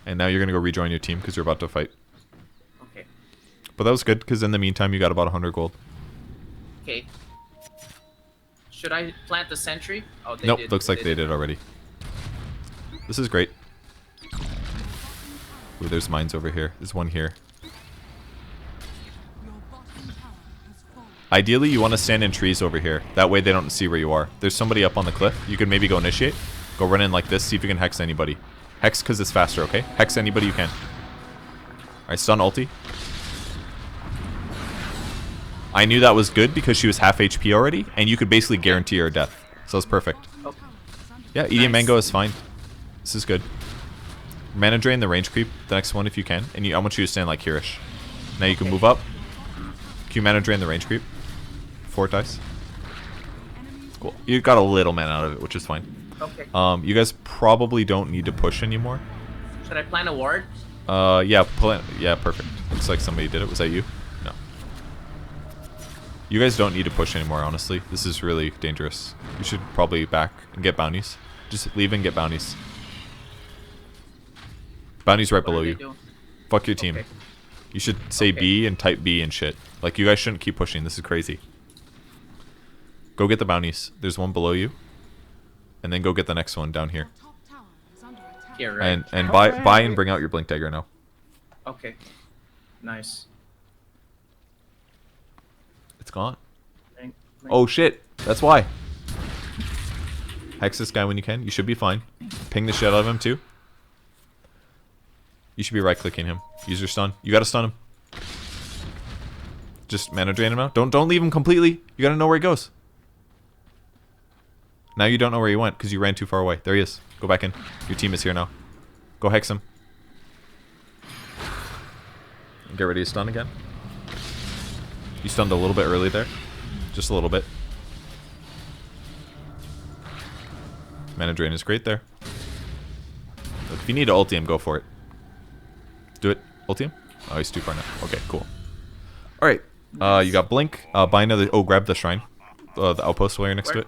And now you're going to go rejoin your team because you're about to fight. Okay. But that was good because in the meantime you got about 100 gold. Okay. Should I plant the sentry? Oh, they Nope, did. looks like they did already. This is great. Ooh, there's mines over here. There's one here. Your bottom tower has fallen. Ideally, you want to stand in trees over here. That way they don't see where you are. There's somebody up on the cliff. You could maybe go initiate. Go run in like this. See if you can hex anybody. Hex because it's faster, okay? Hex anybody you can. Alright, stun ulti. I knew that was good because she was half HP already, and you could basically guarantee her death. So it's perfect. Okay. Yeah, eating mango is fine. This is good. Mana drain the range creep, the next one if you can. And I want you to stand like here-ish. Now you can move up. Can you mana drain the range creep? 4 dice. Cool. You got a little mana out of it, which is fine. Okay. You guys probably don't need to push anymore. Should I plant a ward? Yeah, perfect. Looks like somebody did it. Was that you? No. You guys don't need to push anymore, honestly. This is really dangerous. You should probably back and get bounties. Just leave and get bounties. Bounties right What below are they you. doing? Fuck your team. Okay. You should say Okay. B and type B and shit. Like, you guys shouldn't keep pushing. This is crazy. Go get the bounties. There's one below you. And then go get the next one down here. Your top tower is under attack. Here, right? And buy and bring out your blink dagger now. Okay. Nice. It's gone. Blink. Oh shit. That's why. Hex this guy when you can. You should be fine. Ping the shit out of him too. You should be right clicking him. Use your stun. You gotta stun him. Just mana drain him now. Don't leave him completely. You gotta know where he goes. Now you don't know where he went because you ran too far away. There he is. Go back in. Your team is here now. Go hex him. Get ready to stun again. You stunned a little bit early there. Just a little bit. Mana drain is great there. Look, if you need to ulti him, go for it. Do it. Ulti him? Oh, he's too far now. Okay, cool. Alright. You got blink. Buy another... Oh, grab the shrine. The outpost while you're next to it.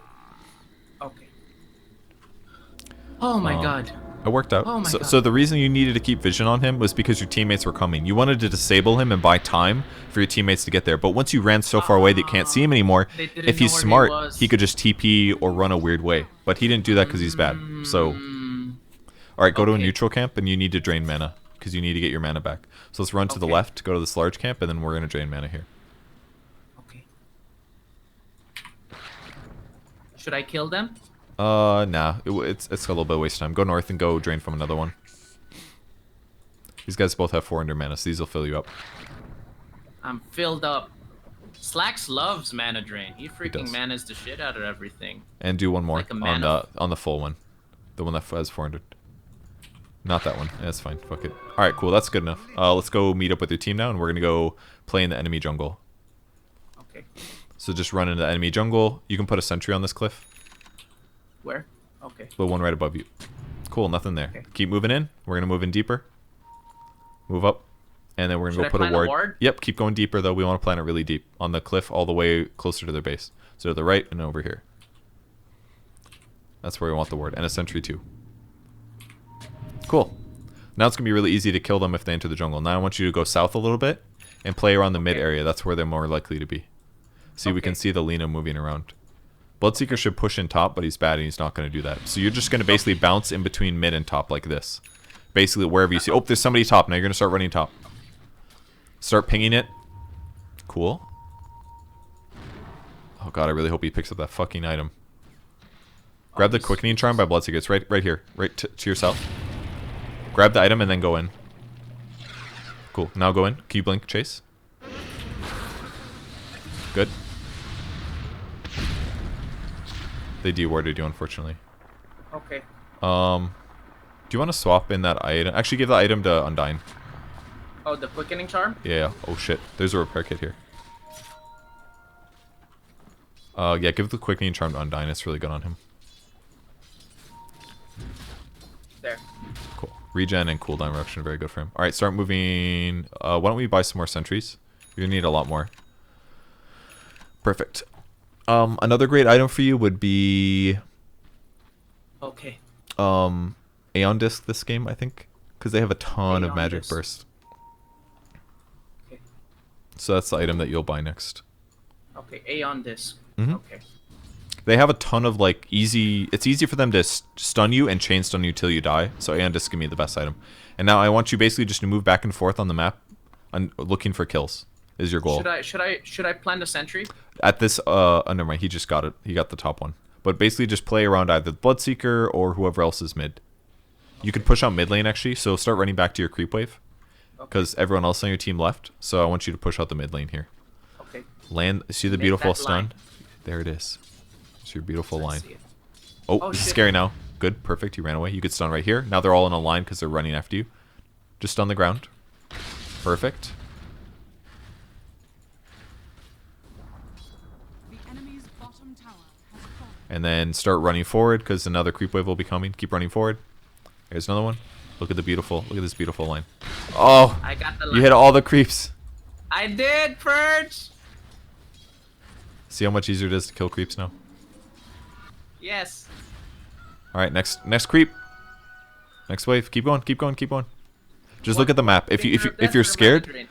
Okay. Oh my god. It worked out. Oh my God. So the reason you needed to keep vision on him was because your teammates were coming. You wanted to disable him and buy time for your teammates to get there. But once you ran so far away that you can't see him anymore, They didn't if he's know where he smart, was. he could just TP or run a weird way. But he didn't do that because he's bad. So, alright, go to a Okay. neutral camp and you need to drain mana because you need to get your mana back. So let's run to the Okay. left, go to this large camp, and then we're going to drain mana here. Okay. Should I kill them? Nah. It's a little bit of waste of time. Go north and go drain from another one. These guys both have 400 mana, so these will fill you up. I'm filled up. Slacks loves mana drain. He freaking does. manas the shit out of everything. And do one more Like a on mana the full one. The one that has 400. Not that one. That's fine. Fuck it. Alright, cool. That's good enough. Let's go meet up with your team now, and we're going to go play in the enemy jungle. Okay. So just run into the enemy jungle. You can put a sentry on this cliff. Where? Okay. The one right above you. Cool, nothing there. Okay. Keep moving in. We're going to move in deeper. Move up. And then we're going to Should go I put a plant ward. Yep, keep going deeper, though. We want to plant it really deep. On the cliff all the way closer to their base. So to the right and over here. That's where we want the ward. And a sentry, too. Cool. Now it's going to be really easy to kill them if they enter the jungle. Now I want you to go south a little bit and play around the mid area. That's where they're more likely to be. See, we can see the Lina moving around. Bloodseeker should push in top, but he's bad and he's not going to do that. So you're just going to basically bounce in between mid and top like this. Basically, wherever you see. Oh, there's somebody top. Now you're going to start running top. Start pinging it. Cool. Oh god, I really hope he picks up that fucking item. Grab the quickening charm by Bloodseeker. It's right here. Right to yourself. Grab the item and then go in. Cool. Now go in. Can you blink, Chase? Good. They dewarded you, unfortunately. Okay. Do you want to swap in that item? Actually, give the item to Undyne. Oh, the quickening charm? Yeah. Oh shit. There's a repair kit here. Yeah, give the quickening charm to Undyne. It's really good on him. There. Cool. Regen and cooldown reduction, very good for him. Alright, start moving. Why don't we buy some more sentries? You're gonna need a lot more. Perfect. Another great item for you would be Okay. Aeon Disc this game, I think. Because they have a ton of Aeon magic Disc. burst. Okay. So that's the item that you'll buy next. Okay, Aeon Disc. Mhm. Okay. They have a ton of like easy. It's easy for them to stun you and chain stun you till you die. So Aeon Disc give me the best item. And now I want you basically just to move back and forth on the map, looking for kills. Is your goal? Should I plant a sentry? At this, never mind. He just got it. He got the top one. But basically, just play around either the Bloodseeker or whoever else is mid. You could push out mid lane actually. So start running back to your creep wave, because everyone else on your team left. So I want you to push out the mid lane here. Okay. Land. See the Make beautiful that stun? line. There it is. It's your beautiful I line. see it. Oh, this is shit. scary now. Good, perfect. You ran away. You could stun right here. Now they're all in a line because they're running after you. Just stun the ground. Perfect. The enemy's bottom tower has fallen. And then start running forward because another creep wave will be coming. Keep running forward. There's another one. Look at this beautiful line. Oh, I got the line. you hit all the creeps. I did, Purge! See how much easier it is to kill creeps now? Yes. All right, next creep. Next wave. Keep going. Just look at the map. If you're scared,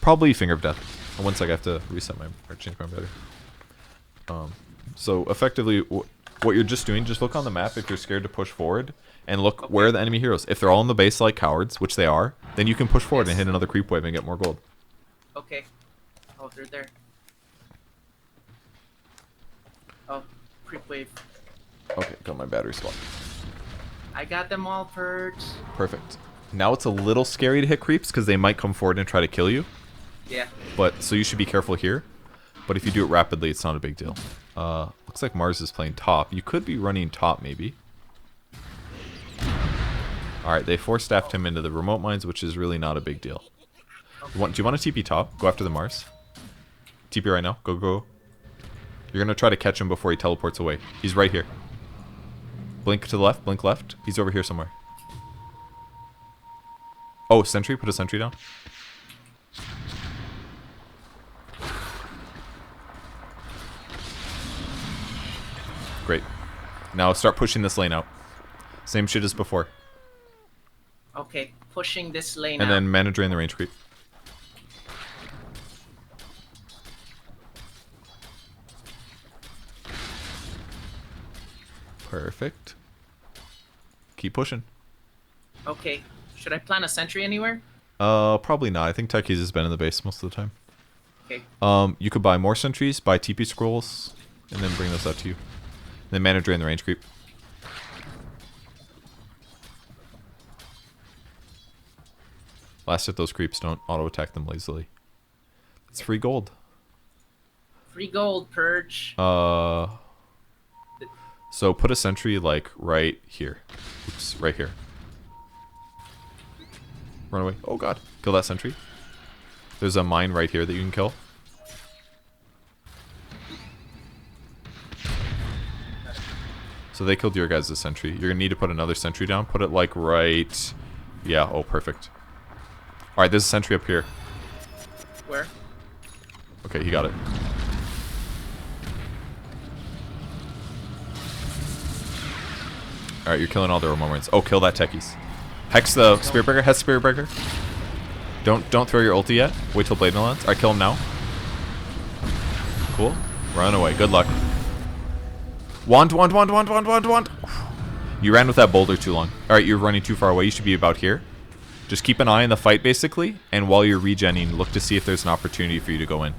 probably Finger of Death. One sec, I have to reset or change my battery. So effectively, what you're just doing, just look on the map if you're scared to push forward, and look where are the enemy heroes. If they're all in the base like cowards, which they are, then you can push forward and hit another creep wave and get more gold. Okay. Oh, they're there. Oh, creep wave. Okay, got my battery spot. I got them all, Purge. Perfect. Now it's a little scary to hit creeps because they might come forward and try to kill you. Yeah. But so you should be careful here. But if you do it rapidly, it's not a big deal. Looks like Mars is playing top. You could be running top, maybe. Alright, they force-staffed him into the remote mines, which is really not a big deal. Do you want to TP top? Go after the Mars. TP right now. Go. You're going to try to catch him before he teleports away. He's right here. Blink to the left. Blink left. He's over here somewhere. Oh, sentry. Put a sentry down. Great. Now start pushing this lane out. Same shit as before. Okay, pushing this lane And out. then mana drain the range creep. Perfect. Keep pushing. Okay, should I plant a sentry anywhere? Probably not. I think Techies has been in the base most of the time. Okay. You could buy more sentries, buy TP scrolls, and then bring those out to you. And then mana drain the range creep. Last hit those creeps. Don't auto-attack them lazily. It's free gold. Free gold, Purge. So put a sentry, like, right here. Oops, right here. Run away. Oh, God. Kill that sentry. There's a mine right here that you can kill. So they killed your guys' sentry. You're going to need to put another sentry down. Put it, like, right... Yeah, oh, perfect. Alright, there's a sentry up here. Where? Okay, he got it. Alright, you're killing all the moments. Oh, kill that Techies. Hex the Spirit Breaker. Hex Spirit Breaker. Don't throw your ulti yet. Wait till Blade lands. Alright, kill him now. Cool. Run away. Good luck. Wand. You ran with that boulder too long. Alright, you're running too far away. You should be about here. Just keep an eye on the fight, basically. And while you're regenning, look to see if there's an opportunity for you to go in.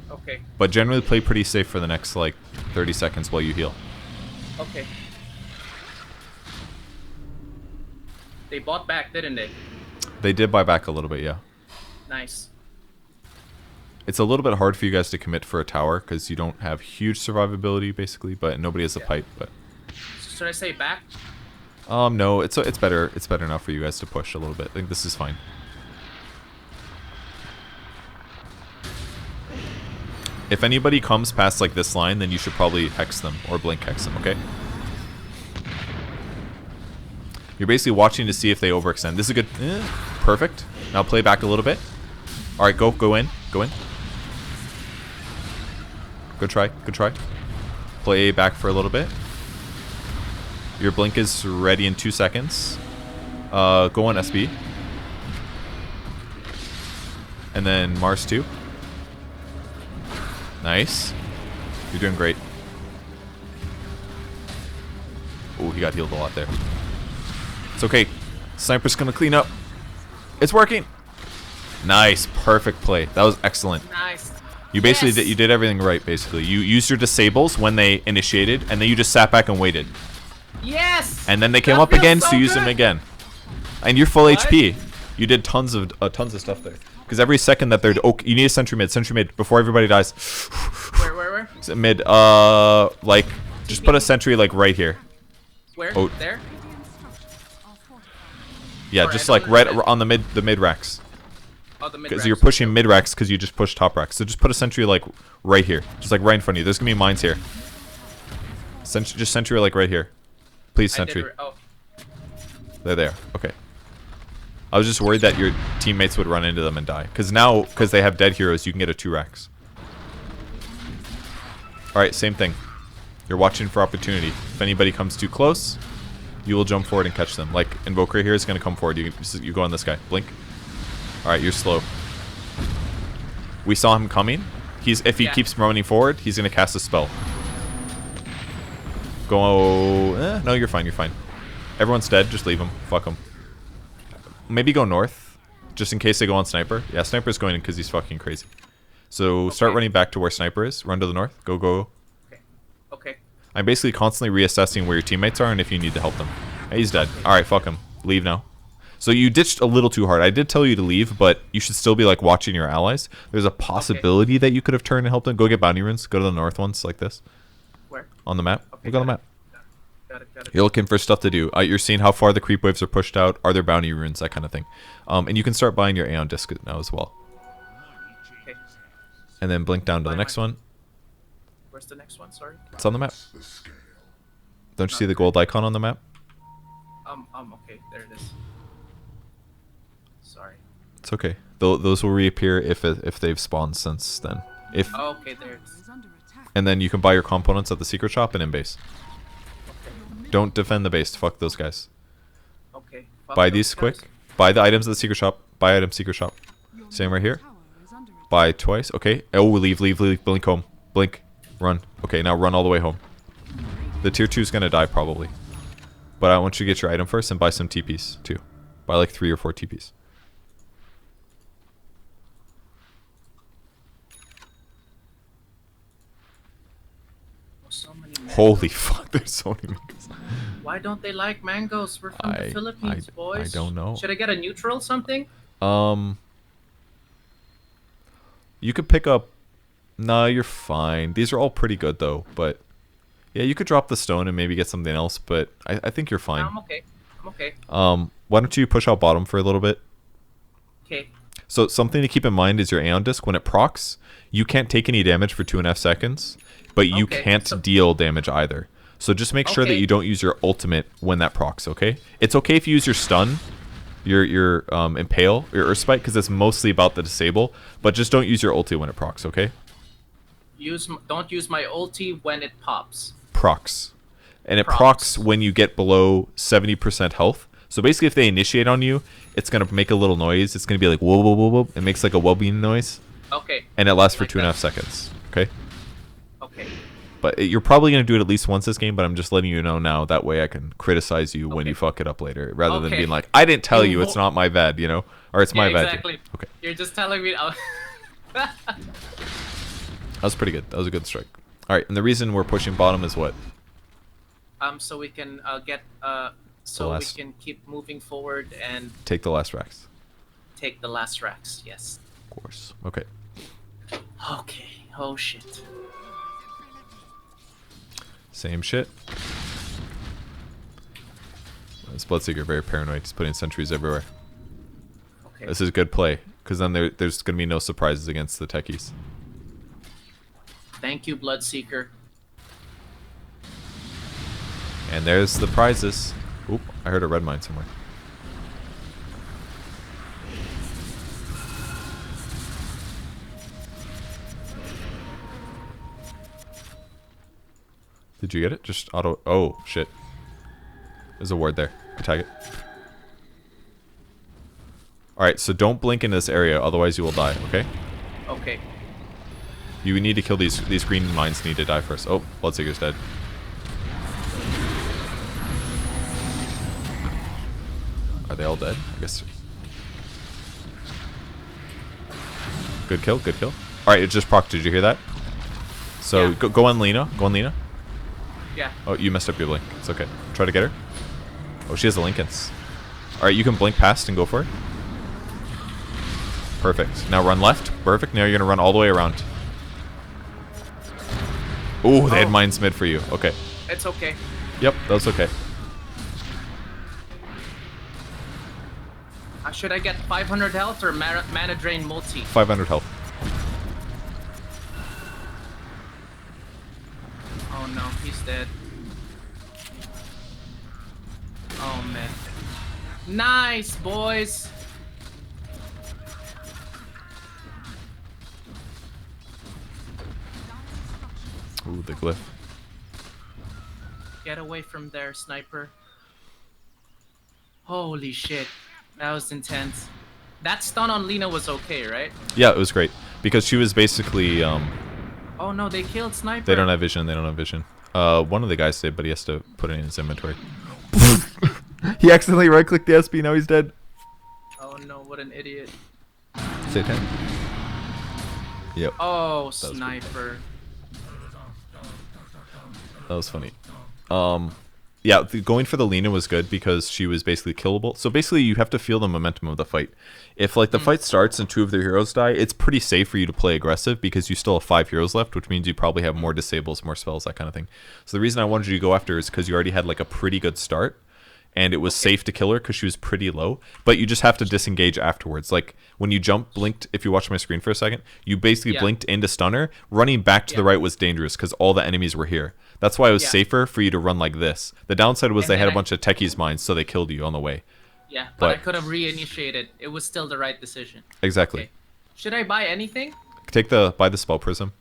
Okay. But generally play pretty safe for the next, like, 30 seconds while you heal. Okay. They bought back, didn't they? They did buy back a little bit, yeah. Nice. It's a little bit hard for you guys to commit for a tower because you don't have huge survivability, basically, but nobody has a pipe. But should I say back? No, it's better. It's better now for you guys to push a little bit. I think this is fine. If anybody comes past like this line, then you should probably hex them or blink hex them. Okay. You're basically watching to see if they overextend. This is a good... perfect. Now play back a little bit. Alright, go in. Go in. Good try. Good try. Play back for a little bit. Your blink is ready in 2 seconds. Go on SB. And then Mars 2. Nice. You're doing great. Oh, he got healed a lot there. It's okay. Sniper's gonna clean up. It's working. Nice, perfect play. That was excellent. Nice. You basically did everything right. Basically, you used your disables when they initiated, and then you just sat back and waited. Yes. And then they came That up feels again, so so use them good. again. And you're full HP. You did tons of stuff there. Because every second that they're you need a sentry mid before everybody dies. Where? Is it mid? Like just put a sentry like right here. Where? Oh. There? Yeah, Sorry, just I like don't right understand. on the mid racks. Oh, the mid Because you're pushing mid racks because you just pushed top racks. So just put a sentry like right here, just like right in front of you. There's gonna be mines here. Just sentry like right here, please sentry. Oh. They're there. Okay. I was just worried that your teammates would run into them and die. Because now, because they have dead heroes, you can get a 2 racks. Alright, same thing. You're watching for opportunity. If anybody comes too close, you will jump forward and catch them. Like, Invoker here is going to come forward. You go on this guy. Blink. Alright, you're slow. We saw him coming. If he keeps running forward, he's going to cast a spell. Go... no, you're fine. You're fine. Everyone's dead. Just leave them. Fuck them. Maybe go north, just in case they go on Sniper. Yeah, Sniper's going in because he's fucking crazy. So start running back to where Sniper is. Run to the north. Go. Okay. I'm basically constantly reassessing where your teammates are and if you need to help them. Hey, he's dead. Alright, fuck him. Leave now. So you ditched a little too hard. I did tell you to leave, but you should still be like watching your allies. There's a possibility that you could have turned and helped them. Go get bounty runes. Go to the north ones like this. Where? On the map. Okay, Look on the map. Got it. You're looking for stuff to do. You're seeing how far the creep waves are pushed out. Are there bounty runes? That kind of thing. And you can start buying your Aeon disc now as well. Okay. And then blink down to the next one. Where's the next one? Sorry. It's on the map. Don't you see the gold icon on the map? Okay. There it is. Sorry. It's okay. Those will reappear if they've spawned since then. Oh, okay, there it is. And then you can buy your components at the secret shop and in base. Don't defend the base. Fuck those guys. Okay. Buy these quick. Buy the items at the secret shop. Buy item secret shop. Same right here. Buy twice. Okay. Oh, leave. Blink home. Blink. Run. Okay, now run all the way home. The tier 2 is going to die probably. But I want you to get your item first and buy some TPs too. Buy like 3 or 4 TPs. So many mangoes. Holy fuck, there's so many mangoes. Why don't they like mangoes? We're from the Philippines, boys. I don't know. Should I get a neutral something? You could pick up. No, you're fine. These are all pretty good though. But yeah, you could drop the stone and maybe get something else. But I think you're fine. I'm okay. I'm okay. Why don't you push out bottom for a little bit? Okay. So something to keep in mind is your Aeon Disc, when it procs, you can't take any damage for 2.5 seconds, but you can't deal damage either. So just make sure that you don't use your ultimate when that procs, okay? It's okay if you use your stun, your impale, your earth spike, because it's mostly about the disable, but just don't use your ulti when it procs, okay? Don't use my ulti when it pops. Procs. And it procs when you get below 70% health. So basically if they initiate on you, it's going to make a little noise. It's going to be like whoa, whoa, whoa, whoa. It makes like a whooping noise. Okay. And it lasts for 2.5 seconds. Okay? Okay. But you're probably going to do it at least once this game, but I'm just letting you know now. That way I can criticize you when you fuck it up later. Rather than being like, I didn't tell you, it's not my bad, you know? Or it's my bad. Exactly. Okay. You're just telling me. That was pretty good. That was a good strike. Alright, and the reason we're pushing bottom is what? So we can get so we can keep moving forward and take the last racks. Take the last racks, yes. Of course. Okay. Okay. Oh shit. Same shit. This Bloodseeker very paranoid. He's putting sentries everywhere. Okay. This is good play, because then there's going to be no surprises against the Techies. Thank you, Bloodseeker. And there's the prizes. Oop, I heard a red mine somewhere. Did you get it? Just auto... Oh, shit. There's a ward there. Attack it. Alright, so don't blink in this area, otherwise you will die, okay? Okay. You need to kill these green mines need to die first. Oh, Bloodseeker's dead. Are they all dead? I guess. Good kill, good kill. Alright, it just proc. Did you hear that? So yeah. go on Lena. Go on Lena. Yeah. Oh, you messed up your blink. It's okay. Try to get her. Oh, she has the Lincolns. Alright, you can blink past and go for it. Perfect. Now run left. Perfect. Now you're going to run all the way around. Ooh, they had mines mid for you. Okay. It's okay. Yep, that's okay. Should I get 500 health or mana drain multi? 500 health. Oh no, he's dead. Oh man. Nice, boys. Ooh, the glyph. Get away from there, sniper. Holy shit. That was intense. That stun on Lena was okay, right? Yeah, it was great. Because she was basically... Oh no, they killed Sniper. They don't have vision, they don't have vision. One of the guys did, but he has to put it in his inventory. He accidentally right-clicked the SB, now he's dead. Oh no, what an idiot. Say 10. Yep. Oh, Sniper. That was funny. Yeah, going for the Lena was good because she was basically killable. So basically you have to feel the momentum of the fight. If like the fight starts and 2 of their heroes die, it's pretty safe for you to play aggressive because you still have 5 heroes left, which means you probably have more disables, more spells, that kind of thing. So the reason I wanted you to go after her is because you already had like a pretty good start. And it was safe to kill her because she was pretty low. But you just have to disengage afterwards. Like, when you jump, blinked, if you watch my screen for a second, you basically blinked into stunner. Running back to the right was dangerous because all the enemies were here. That's why it was safer for you to run like this. The downside was they had a bunch of Techies mines, so they killed you on the way. Yeah, but I could have reinitiated. It was still the right decision. Exactly. Okay. Should I buy anything? Buy the spell prism.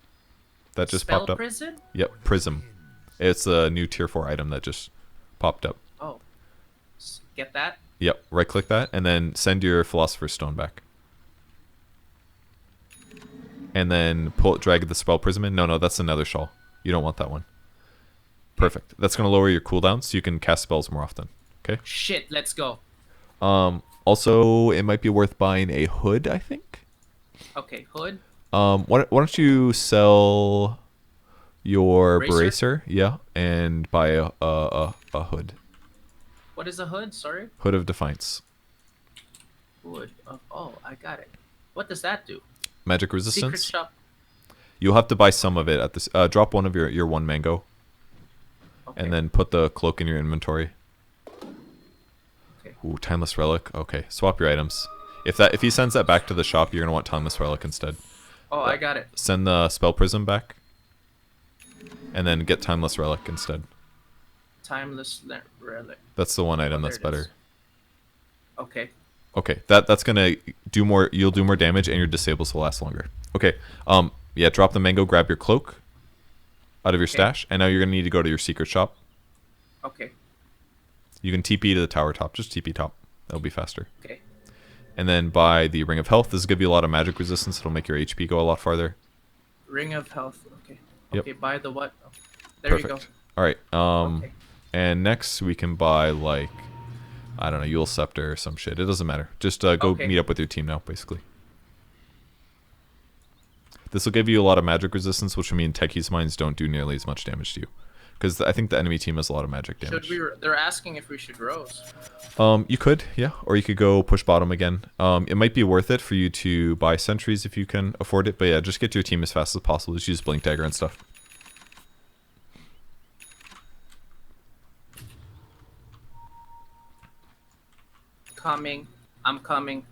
That just popped up. Prison? Yep, prism. It's a new tier 4 item that just popped up. Oh. Get that? Yep, right click that and then send your Philosopher's Stone back. And then drag the spell prism in. No, that's another shawl. You don't want that one. Perfect. That's going to lower your cooldown so you can cast spells more often. Okay? Shit, let's go. Also, it might be worth buying a hood, I think. Okay, hood. Why don't you sell your bracer? Yeah, and buy a hood. What is a hood? Sorry? Hood of Defiance. Wood of I got it. What does that do? Magic Secret resistance. shop. You'll have to buy some of it at this. Drop one of your one mango, Okay. and then put the cloak in your inventory. Okay. Ooh, timeless relic. Okay, swap your items. If he sends that back to the shop, you're gonna want timeless relic instead. Oh, I got it. Send the spell prism back, and then get timeless relic instead. Timeless relic. That's the one item there that's it better. is. Okay. Okay, that's gonna do more. You'll do more damage, and your disables will last longer. Okay. Yeah. Drop the mango. Grab your cloak out of your stash, and now you're gonna need to go to your secret shop. Okay. You can TP to the tower top. Just TP top. That'll be faster. Okay. And then buy the ring of health. This will give you a lot of magic resistance. It'll make your HP go a lot farther. Ring of health. Okay. Yep. Okay. Buy the what? Oh, there Perfect. you go. All right. Okay. And next we can buy like, I don't know, Yule Scepter or some shit. It doesn't matter. Just go Okay. meet up with your team now, basically. This will give you a lot of magic resistance, which will mean Techies mines don't do nearly as much damage to you. Because I think the enemy team has a lot of magic damage. Should we? They're asking if we should rose. You could, yeah. Or you could go push bottom again. It might be worth it for you to buy sentries if you can afford it. But yeah, just get to your team as fast as possible. Just use Blink Dagger and stuff. Coming. I'm coming.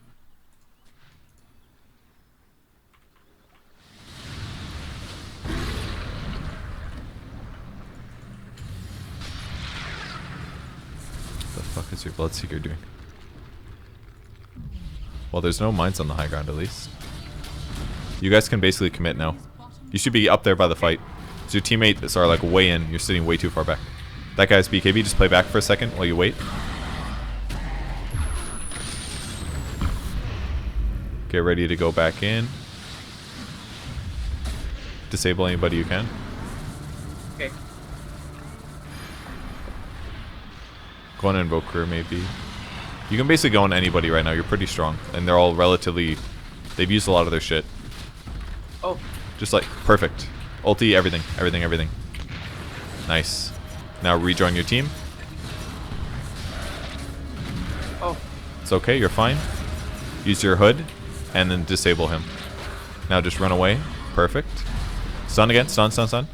The fuck is your Bloodseeker doing? Well, there's no mines on the high ground, at least. You guys can basically commit now. You should be up there by the fight. So your teammates are like way in. You're sitting way too far back. That guy's BKB. Just play back for a second while you wait. Get ready to go back in. Disable anybody you can. Okay. Go on Invoker, maybe. You can basically go on anybody right now. You're pretty strong. And they're all relatively... They've used a lot of their shit. Oh. Just like, perfect. Ulti, everything, everything, everything. Nice. Now rejoin your team. Oh. It's okay, you're fine. Use your hood, and then disable him. Now just run away. Perfect. Stun again, stun, stun, stun.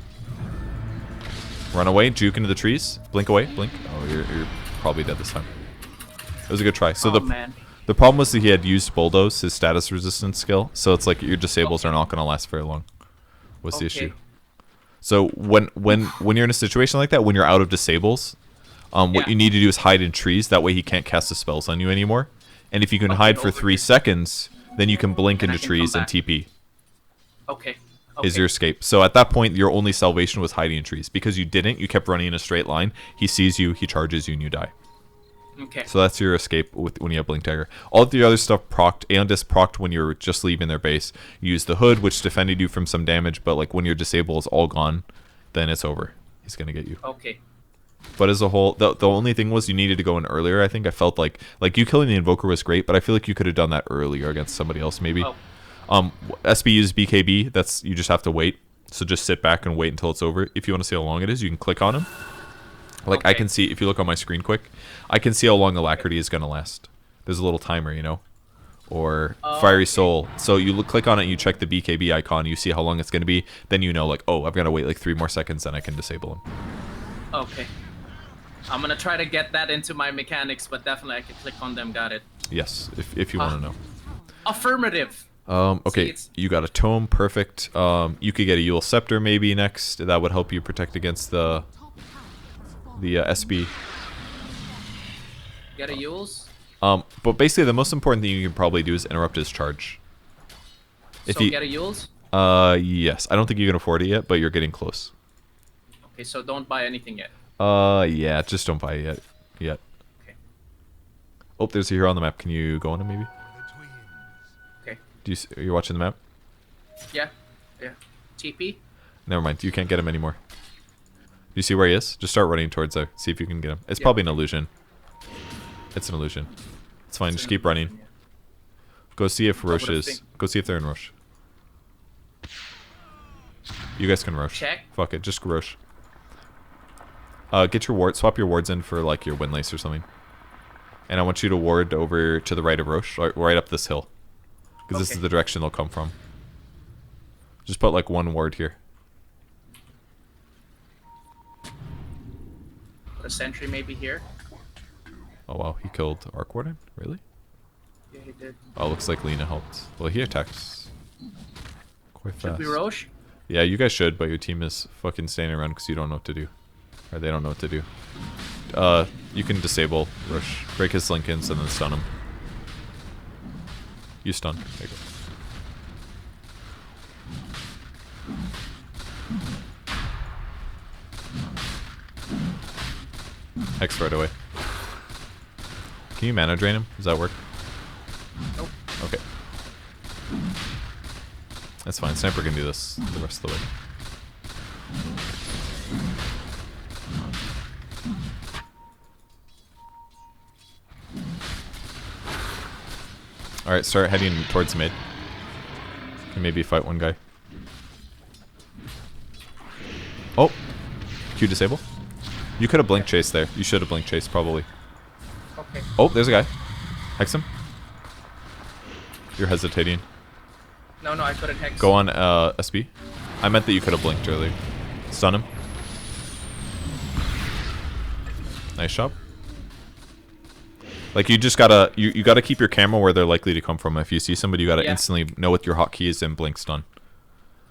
Run away, juke into the trees. Blink away, blink. Oh, you're probably dead this time. It was a good try. So Man. the problem was that he had used Bulldoze, his status resistance skill. So it's like your disables are not going to last very long. What's the issue? So when you're in a situation like that, when you're out of disables, what you need to do is hide in trees. That way he can't cast the spells on you anymore. And if you can hide for 3 seconds, then you can blink into trees and TP. Okay. Is your escape. So at that point, your only salvation was hiding in trees. Because you didn't, you kept running in a straight line. He sees you, he charges you, and you die. Okay. So that's your escape when you have Blink Dagger. All the other stuff procced. Aeondis procced when you're just leaving their base. You use the Hood, which defended you from some damage, but like when your disable is all gone, then it's over. He's going to get you. Okay. But as a whole, the only thing was you needed to go in earlier, I think. I felt like you killing the Invoker was great, but I feel like you could have done that earlier against somebody else maybe. SB uses BKB. That's you just have to wait. So just sit back and wait until it's over. If you want to see how long it is, you can click on him. Like I can see, if you look on my screen quick, I can see how long Alacrity is going to last. There's a little timer, you know. Or Fiery Soul. So you click on it and you check the BKB icon. You see how long it's going to be. Then you know like, oh, I've got to wait like 3 more seconds, then I can disable him. Okay. I'm going to try to get that into my mechanics, but definitely I can click on them. Got it. Yes, if you want to know. Affirmative. Okay, you got a tome, perfect. You could get a Yule Scepter maybe next. That would help you protect against the SB. Get a Yule's? But basically the most important thing you can probably do is interrupt his charge. If you get a Yule's? Yes. I don't think you can afford it yet, but you're getting close. Okay, so don't buy anything yet. Yeah, just don't buy it yet. Okay. Oh, there's a hero on the map. Can you go on him maybe? Okay. Are you watching the map? Yeah. Yeah. TP? Never mind. You can't get him anymore. Do you see where he is? Just start running towards there. See if you can get him. It's probably an illusion. It's an illusion. It's fine. Just keep running. Go see if Roche is. Go see if they're in Roche. You guys can Roche. Check. Fuck it. Just Roche. Get your ward. Swap your wards in for like your Windlace or something. and I want you to ward over to the right of Roche, right up this hill. Because this Okay. is the direction they'll come from. Just put like one ward here. Put a sentry maybe here. Oh wow, he killed Arc Warden? Really? Yeah, he did. Oh, looks like Lena helped. Well, he attacks quite fast. Should we Roche? Yeah, you guys should, but your team is fucking standing around because you don't know what to do. Or they don't know what to do. You can disable Roche, break his Linkens, and then stun him. You stun. There you go. Hex right away. Can you mana drain him? Does that work? Nope. Okay. That's fine. Sniper can do this the rest of the way. Alright, start heading towards mid. Can maybe fight one guy. Oh! Q disable. You could have blink chased there. You should have blink chased, probably. Okay. Oh, there's a guy. Hex him. You're hesitating. No, I couldn't hex. Go on SB. I meant that you could have blinked earlier. Stun him. Nice shot. Like you just gotta you gotta keep your camera where they're likely to come from. If you see somebody, you gotta instantly know what your hotkey is and blink stun.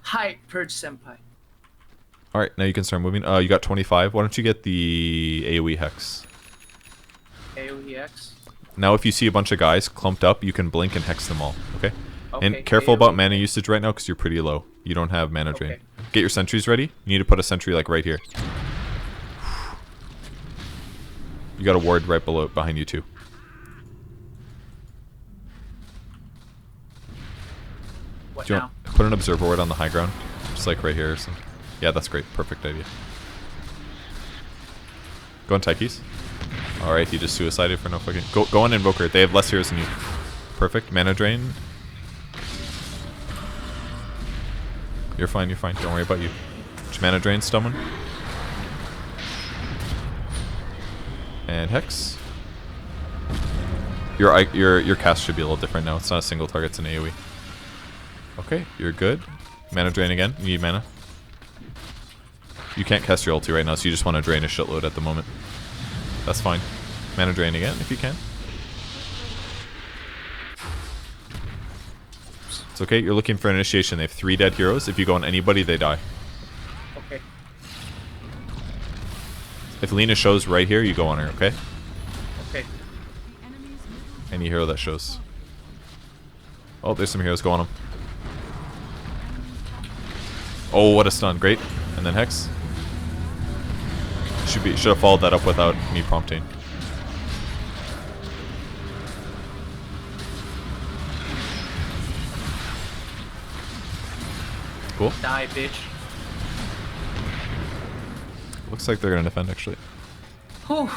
Hi, Purge Senpai. All right, now you can start moving. You got 25. Why don't you get the AoE hex? AoE X. Now, if you see a bunch of guys clumped up, you can blink and hex them all. Okay. Okay, And careful AoE. about mana usage right now because you're pretty low. You don't have mana drain. Okay. Get your sentries ready. You need to put a sentry like right here. You got a ward right below behind you too. What Do you now? want put an observer ward on the high ground, just like right here or something? Yeah, that's great. Perfect idea. Go on Techies. All right, he just suicided for no fucking. Go on Invoker. They have less heroes than you. Perfect. Mana drain. You're fine. You're fine. Don't worry about you. Just mana drain. Stun one. And hex. Your cast should be a little different now. It's not a single target. It's an AoE. Okay, you're good. Mana drain again. You need mana. You can't cast your ulti right now, so you just want to drain a shitload at the moment. That's fine. Mana drain again if you can. It's okay. You're looking for an initiation. They have 3 dead heroes. If you go on anybody, they die. Okay. If Lena shows right here, you go on her, okay? Okay. Any hero that shows. Oh, there's some heroes. Go on them. Oh, what a stun. Great. And then Hex. Should have followed that up without me prompting. Cool. Die, bitch. Looks like they're gonna defend actually. Whew.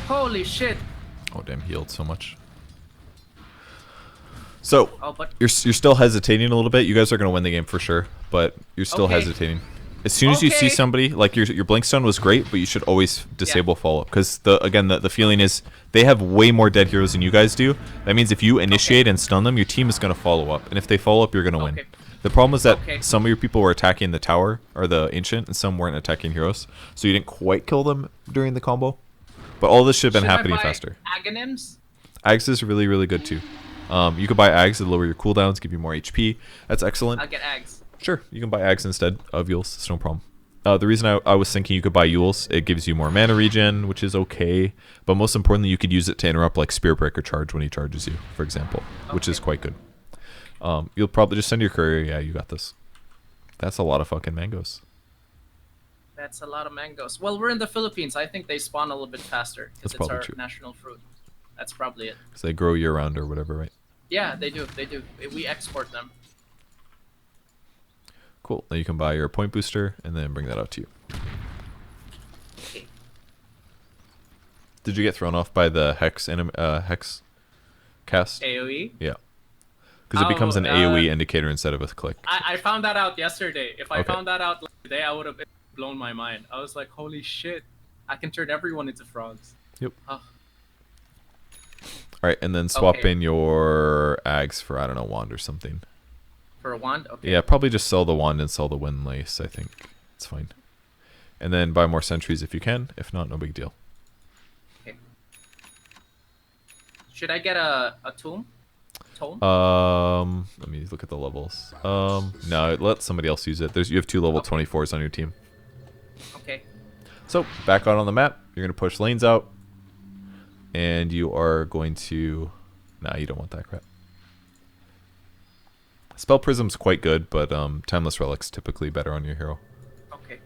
Holy shit. Oh damn, healed so much. So Oh, but you're still hesitating a little bit. You guys are gonna win the game for sure, but you're still Okay. hesitating. As soon as you see Okay. somebody, like your blink stun was great, but you should always disable follow up because the feeling is they have way more dead heroes than you guys do. That means if you initiate and stun them, your team is gonna follow up, and if they follow up, you're gonna win. Okay. The problem is that Okay. some of your people were attacking the tower or the ancient, and some weren't attacking heroes, so you didn't quite kill them during the combo. But all this should have been happening I buy faster. Aghanims? Ags is really, really good too. You could buy Ags to lower your cooldowns, give you more HP. That's excellent. I'll get Ags. Sure, you can buy Ags instead of Yules. It's no problem. The reason I was thinking you could buy Yules, it gives you more mana regen, which is okay. But most importantly, you could use it to interrupt like Spear Breaker charge when he charges you, for example, which is quite good. You'll probably just send your courier. Yeah, you got this. That's a lot of fucking mangoes. That's a lot of mangoes. Well, we're in the Philippines. I think they spawn a little bit faster That's because it's probably our true. national fruit. That's probably it. Because they grow year round or whatever, right? Yeah, they do. They do. We export them. Cool. Now you can buy your point booster and then bring that out to you. Okay. Did you get thrown off by the hex cast? AoE? Yeah. Because it becomes an Oh, AoE indicator instead of a click. I found that out yesterday. If I Okay. found that out today, I would have blown my mind. I was like, holy shit. I can turn everyone into frogs. Yep. Oh. All right, and then swap Okay. in your ags for, I don't know, wand or something. For a wand? Okay. Yeah, probably just sell the wand and sell the windlace, I think. It's fine. And then buy more sentries if you can. If not, no big deal. Okay. Should I get a tomb? Tome? Let me look at the levels. No, let somebody else use it. You have 2 level 24s on your team. Okay. So, back out on the map. You're going to push lanes out. And you are going to... Nah, you don't want that crap. Spell Prism's quite good, but Timeless Relic's typically better on your hero. Okay.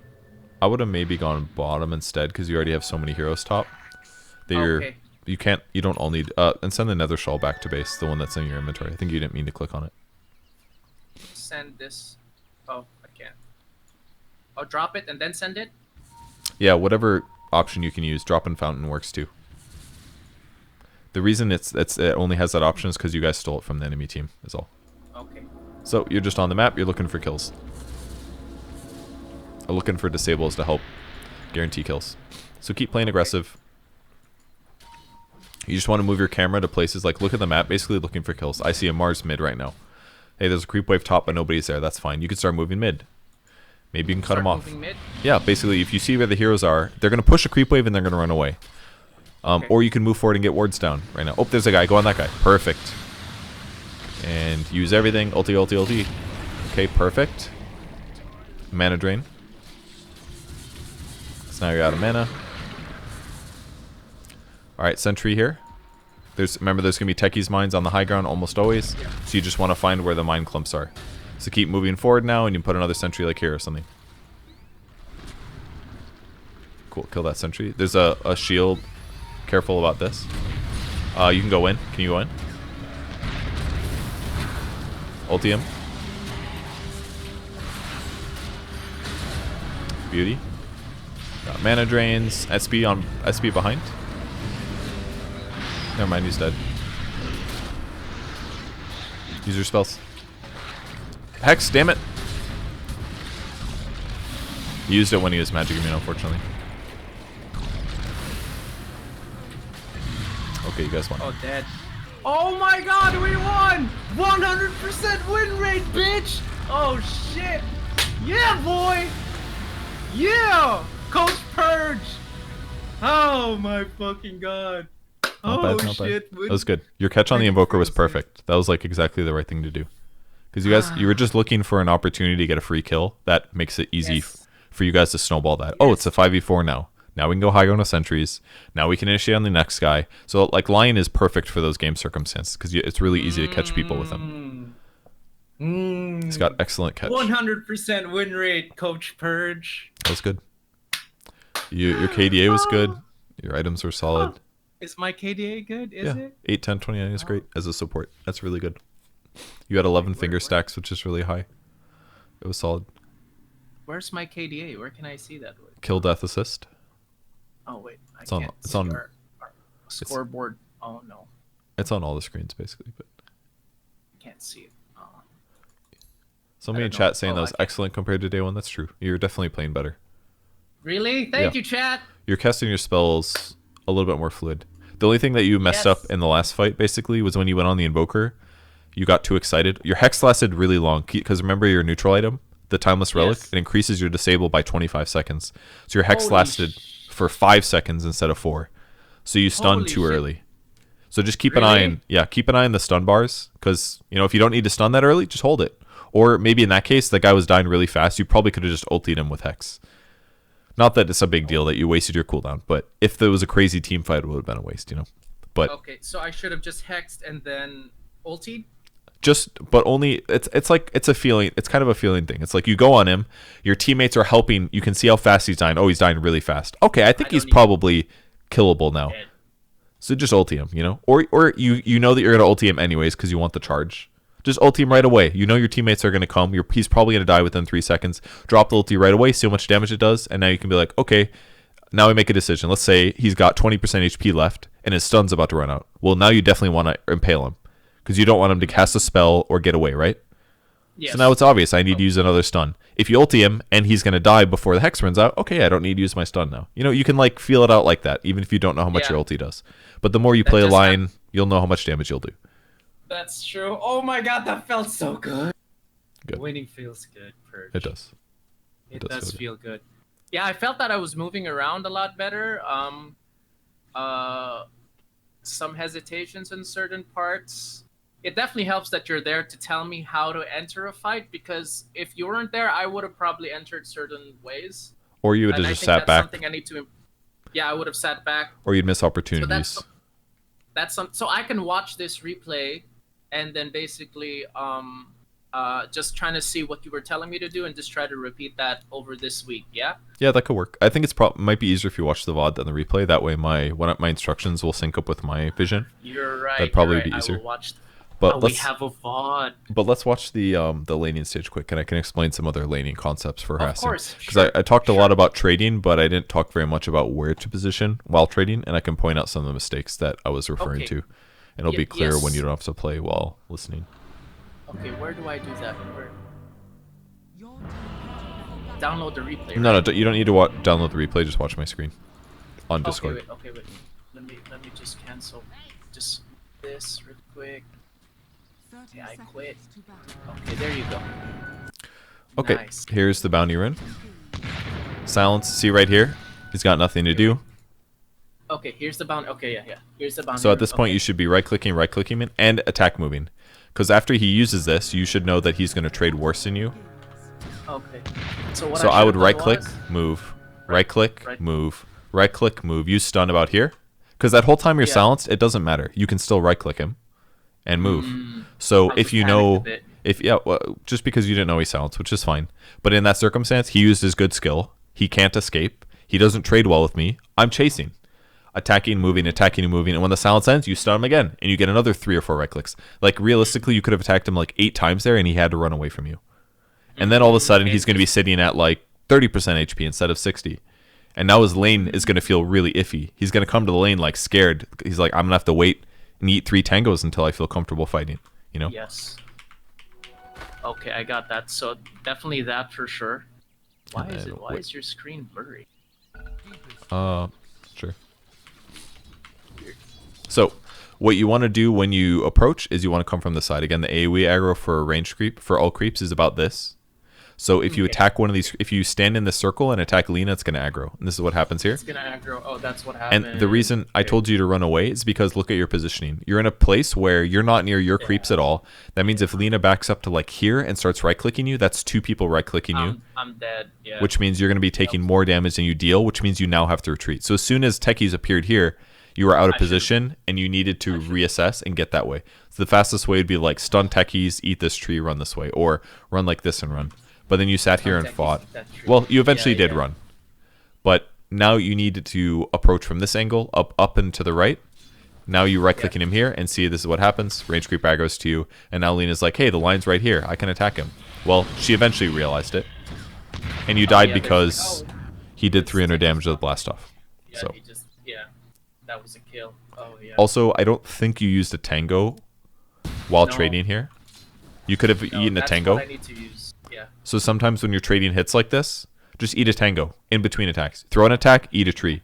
I would have maybe gone bottom instead, because you already have so many heroes top. That Okay. you don't all need... and send the Nether Shawl back to base, the one that's in your inventory. I think you didn't mean to click on it. Send this. Oh, I can't. Oh, drop it and then send it? Yeah, whatever option you can use. Drop in Fountain works too. The reason it only has that option is because you guys stole it from the enemy team, is all. Okay. So, you're just on the map, you're looking for kills. Or looking for disables to help guarantee kills. So keep playing aggressive. You just want to move your camera to places like, look at the map, basically looking for kills. I see a Mars mid right now. Hey, there's a creep wave top, but nobody's there. That's fine. You can start moving mid. Maybe you can cut them off. Mid? Yeah, basically, if you see where the heroes are, they're going to push a creep wave and they're going to run away. Okay. Or you can move forward and get wards down right now. Oh, there's a guy. Go on that guy. Perfect. And use everything. Ulti, ulti, ulti. Okay, perfect. Mana drain. So now you're out of mana. Alright, sentry here. Remember, there's going to be Techies mines on the high ground almost always. So you just want to find where the mine clumps are. So keep moving forward now, and you put another sentry like here or something. Cool, kill that sentry. There's a shield. Careful about this. You can go in. Can you go in? Ulti him. Beauty. Got mana drains. SP on SP behind. Never mind, he's dead. Use your spells. Hex, damn it. He used it when he was magic immune, unfortunately. Okay, you guys won. Oh, dead. Oh my god, we won! 100% win rate, bitch! Oh shit! Yeah, boy! Yeah! Coach Purge! Oh my fucking god. Not bad, not bad. That was good. Your catch on the Invoker was perfect. That was like exactly the right thing to do. Because you guys, you were just looking for an opportunity to get a free kill. That makes it easy for you guys to snowball that. Yes. Oh, it's a 5v4 now. Now we can go high on the sentries. Now we can initiate on the next guy. So like Lion is perfect for those game circumstances because it's really easy to catch people with him. He's got excellent catch. 100% win rate, Coach Purge. That was good. Your KDA was good. Your items were solid. Is my KDA good? Is it? 8, 10, 29 is great as a support. That's really good. You had 11 finger stacks, which is really high. It was solid. Where's my KDA? Where can I see that? Kill, death, assist. Oh wait, I It's on. can't It's see on. our scoreboard. Oh no, It's on all the screens basically, but I can't see it. Oh. Somebody in chat saying that was excellent compared to day one. That's true. You're definitely playing better. Really? Thank you, chat. You're casting your spells a little bit more fluid. The only thing that you messed up in the last fight basically was when you went on the Invoker. You got too excited. Your Hex lasted really long because remember your neutral item, the Timeless Relic, it increases your disable by 25 seconds. So your Hex lasted for 5 seconds instead of 4. So you stunned too early. So just keep an eye on, keep an eye on the stun bars because, you know, if you don't need to stun that early, just hold it. Or maybe in that case, the guy was dying really fast. You probably could have just ultied him with Hex. Not that it's a big deal that you wasted your cooldown, but if there was a crazy team fight, it would have been a waste, you know. But okay, so I should have just hexed and then ultied. But only it's like it's a feeling. It's kind of a feeling thing. It's like you go on him, your teammates are helping. You can see how fast he's dying. Oh, he's dying really fast. Okay, I think he's probably killable now. Dead. So just ulti him, you know, or you know that you're gonna ulti him anyways because you want the charge. Just ulti him right away. You know your teammates are gonna come. He's probably gonna die within 3 seconds. Drop the ulti right away. See how much damage it does, and now you can be like, okay, now we make a decision. Let's say he's got 20% HP left and his stun's about to run out. Well, now you definitely want to impale him. Because you don't want him to cast a spell or get away, right? Yes. So now it's obvious. I need to use another stun. If you ulti him and he's going to die before the Hex runs out, okay, I don't need to use my stun now. You know, you can like feel it out like that, even if you don't know how much your ulti does. But the more you play a line You'll know how much damage you'll do. That's true. Oh my god, that felt so good. Good. Winning feels good, Purge. It does. It does feel good. Yeah, I felt that I was moving around a lot better. Some hesitations in certain parts. It definitely helps that you're there to tell me how to enter a fight, because if you weren't there, I would have probably entered certain ways. Or you would have And I just think sat that's back. something I need to. Yeah, I would have sat back. Or you'd miss opportunities. So that's some. So I can watch this replay, and then basically just trying to see what you were telling me to do, and just try to repeat that over this week. Yeah. Yeah, that could work. I think might be easier if you watch the VOD than the replay. That way, my instructions will sync up with my vision. You're right. That'd probably you're right. be easier. I will watch. But we have a VOD. But let's watch the laning stage quick, and I can explain some other laning concepts for harassing. Of course, because I talked a lot about trading, but I didn't talk very much about where to position while trading, and I can point out some of the mistakes that I was referring to, and it'll be clear when you don't have to play while listening. Okay, where do I do that? Download the replay. No, you don't need to download the replay. Just watch my screen on Discord. Okay, wait. Let me just cancel just this real quick. Yeah, I quit. Okay, there you go. Okay, Nice. Here's the bounty run. Silence. See right here? He's got nothing to do. Okay, here's the bounty. Okay, yeah. Here's the bounty. So at this point, you should be right-clicking him, and attack moving. Because after he uses this, you should know that he's going to trade worse than you. Okay. So I would right-click, move, right-click, move, right-click, move. Use stun about here. Because that whole time you're silenced, it doesn't matter. You can still right-click him and move. So if you know, just because you didn't know he's silenced, which is fine. But in that circumstance, he used his good skill. He can't escape. He doesn't trade well with me. I'm chasing. Attacking, moving, and when the silence ends, you stun him again, and you get another 3 or 4 right clicks. Like, realistically, you could have attacked him like 8 times there, and he had to run away from you. And then all of a sudden, he's going to be sitting at like 30% HP instead of 60. And now his lane is going to feel really iffy. He's going to come to the lane like scared. He's like, I'm going to have to wait and eat 3 tangos until I feel comfortable fighting, you know? Yes. Okay, I got that. So definitely that for sure. Why is your screen blurry? Sure. So, what you want to do when you approach is you want to come from the side. Again, the AoE aggro for range creep, for all creeps, is about this. So if you attack one of these, if you stand in the circle and attack Lina, it's going to aggro. And this is what happens here. It's going to aggro. Oh, that's what happened. And the reason I told you to run away is because look at your positioning. You're in a place where you're not near your creeps at all. That means if Lina backs up to like here and starts right-clicking you, that's 2 people right-clicking you. I'm dead, yeah. Which means you're going to be taking more damage than you deal, which means you now have to retreat. So as soon as Techies appeared here, you were out of position and you needed to reassess and get that way. So the fastest way would be like stun Techies, eat this tree, run this way, or run like this and run. But then you sat here and fought. Well, you eventually did run. But now you needed to approach from this angle, up and to the right. Now you right-clicking him here and see this is what happens. Range creep aggro's to you. And now Lena's like, hey, the line's right here. I can attack him. Well, she eventually realized it. And you died because he did 300 damage with the blast off. Yeah, so. That was a kill. Oh, yeah. Also, I don't think you used a tango while trading here. You could have eaten a tango. What I need to use. Yeah. So sometimes when you're trading hits like this, just eat a tango in between attacks. Throw an attack, eat a tree.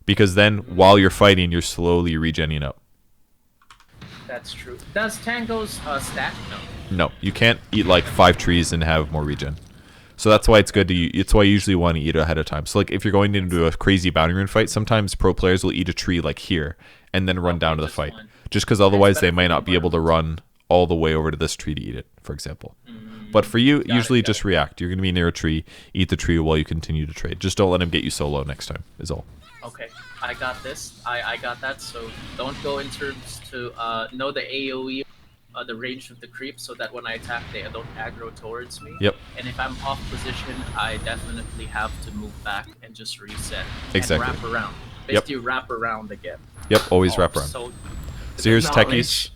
Because then while you're fighting, you're slowly regenning up. That's true. Does tangos stack? No. No, you can't eat like 5 trees and have more regen. So that's why it's good to. It's why you usually want to eat ahead of time. So like if you're going into a crazy bounty rune fight, sometimes pro players will eat a tree like here and then run down to the fight, just because otherwise they might not be able to run all the way over to this tree to eat it, for example. But for you, usually just react. You're going to be near a tree, eat the tree while you continue to trade. Just don't let him get you solo next time. Is all. Okay, I got this. I got that. So don't go in terms to know the AOE. The range of the creep, so that when I attack, they don't aggro towards me. Yep. And if I'm off position, I definitely have to move back and just reset. Exactly. And wrap around. Basically, wrap around again. Yep, always wrap around. So here's Techies.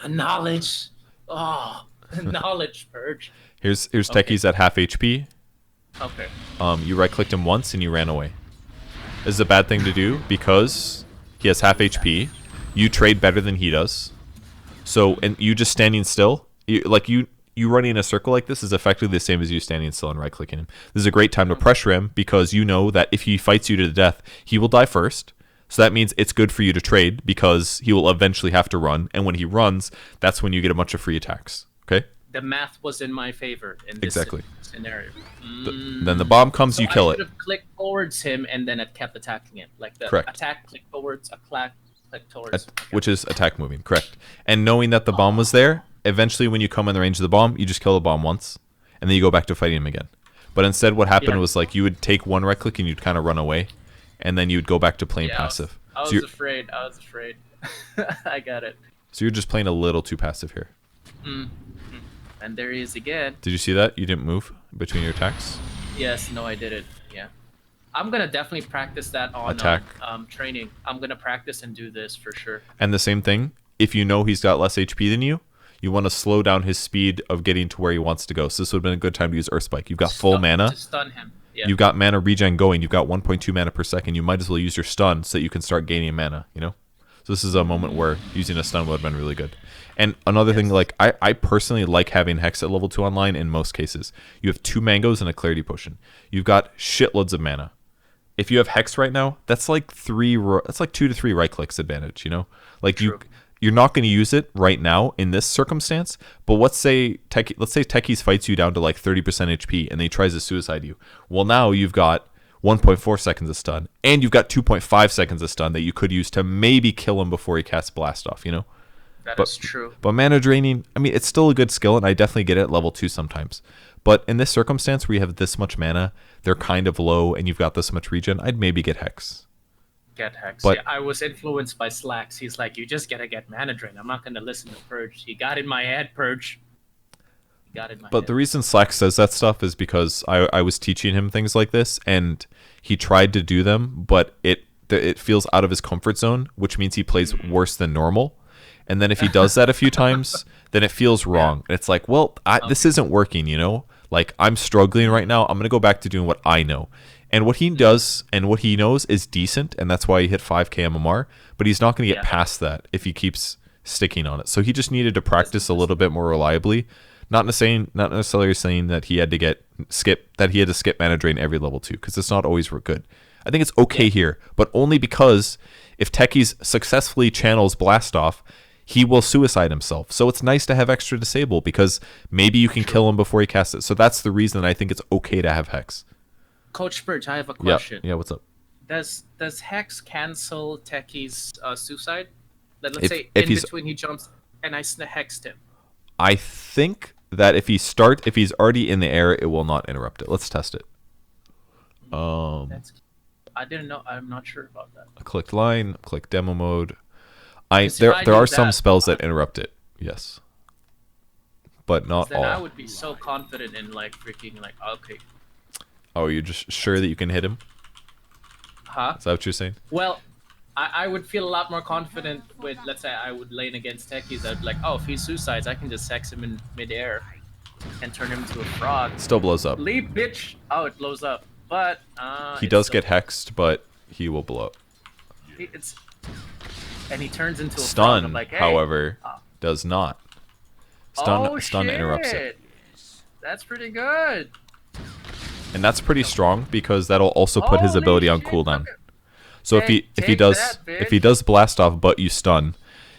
The knowledge. Oh, the knowledge purge. Here's Techies at half HP. Okay. You right-clicked him once and you ran away. This is a bad thing to do because he has half HP. You trade better than he does. So, and you just standing still, you running in a circle like this is effectively the same as you standing still and right-clicking him. This is a great time to pressure him because you know that if he fights you to the death, he will die first. So that means it's good for you to trade because he will eventually have to run, and when he runs, that's when you get a bunch of free attacks. Okay? The math was in my favor in this Exactly. scenario. Then the bomb comes, So you kill I it. should have clicked towards him and then it kept attacking it. Like the Correct. attack, click towards, a click towards. Which is attack moving, correct. And knowing that the bomb was there, eventually when you come in the range of the bomb, you just kill the bomb once, and then you go back to fighting him again. But instead what happened was like you would take one right click and you'd kind of run away, and then you'd go back to playing passive. I was afraid. I got it. So you're just playing a little too passive here. And there he is again. Did you see that? You didn't move between your attacks? Yes, no, I didn't. Yeah. I'm going to definitely practice that on Attack. Training. I'm going to practice and do this for sure. And the same thing, if you know he's got less HP than you want to slow down his speed of getting to where he wants to go. So this would have been a good time to use Earth Spike. You've got full mana. To stun him. Yeah. You've got mana regen going. You've got 1.2 mana per second. You might as well use your stun so that you can start gaining mana, you know? So this is a moment where using a stun would have been really good. And another thing, like, I personally like having Hex at level 2 online in most cases. You have 2 mangoes and a clarity potion. You've got shitloads of mana. If you have Hex right now, that's like 2 to 3 right clicks advantage, you know? Like you're not going to use it right now in this circumstance, but let's say Techies fights you down to like 30% HP and then he tries to suicide you. Well, now you've got 1.4 seconds of stun, and you've got 2.5 seconds of stun that you could use to maybe kill him before he casts Blast Off, you know? That is true. But mana draining, I mean, it's still a good skill, and I definitely get it at level 2 sometimes. But in this circumstance where you have this much mana, they're kind of low, and you've got this much regen, I'd maybe get Hex. Get Hex. But, yeah, I was influenced by Slacks. He's like, you just gotta get mana drain. I'm not gonna listen to Purge. He got in my head, Purge. But the reason Slack says that stuff is because I was teaching him things like this, and he tried to do them, but it feels out of his comfort zone, which means he plays worse than normal. And then if he does that a few times, then it feels wrong. And it's like, well, this isn't working, you know? Like, I'm struggling right now. I'm going to go back to doing what I know. And what he does and what he knows is decent, and that's why he hit 5k MMR, but he's not going to get past that if he keeps sticking on it. So he just needed to practice a little bit more reliably. Not necessarily saying that he had to skip mana drain every level 2, because it's not always good. I think it's okay here, but only because if Techies successfully channels Blast Off, he will suicide himself. So it's nice to have extra disable, because maybe you can kill him before he casts it. So that's the reason I think it's okay to have Hex. Coach Birch, I have a question. Yeah, what's up? Does Hex cancel Techies' suicide? Let's say if in between he jumps and I hexed him. I think that if he's already in the air, it will not interrupt it. Let's test it. I didn't know. I'm not sure about that. I clicked line, click demo mode. There are some spells that interrupt it. Yes. But not all. Then I would be so confident in like freaking like okay. Oh, you're just sure that you can hit him? Huh? Is that what you're saying? Well, I would feel a lot more confident with, let's say I would lane against Techies. I'd be like, oh, if he suicides, I can just hex him in midair and turn him into a frog. Still blows up. Leave, bitch! Oh, it blows up. But, he does get hexed, but he will blow up. And he turns into a frog. Stun, I'm like, hey. however, does not. Stun interrupts it. That's pretty good. And that's pretty strong, because that'll also put his ability on cooldown. So if he does Blast Off but you stun,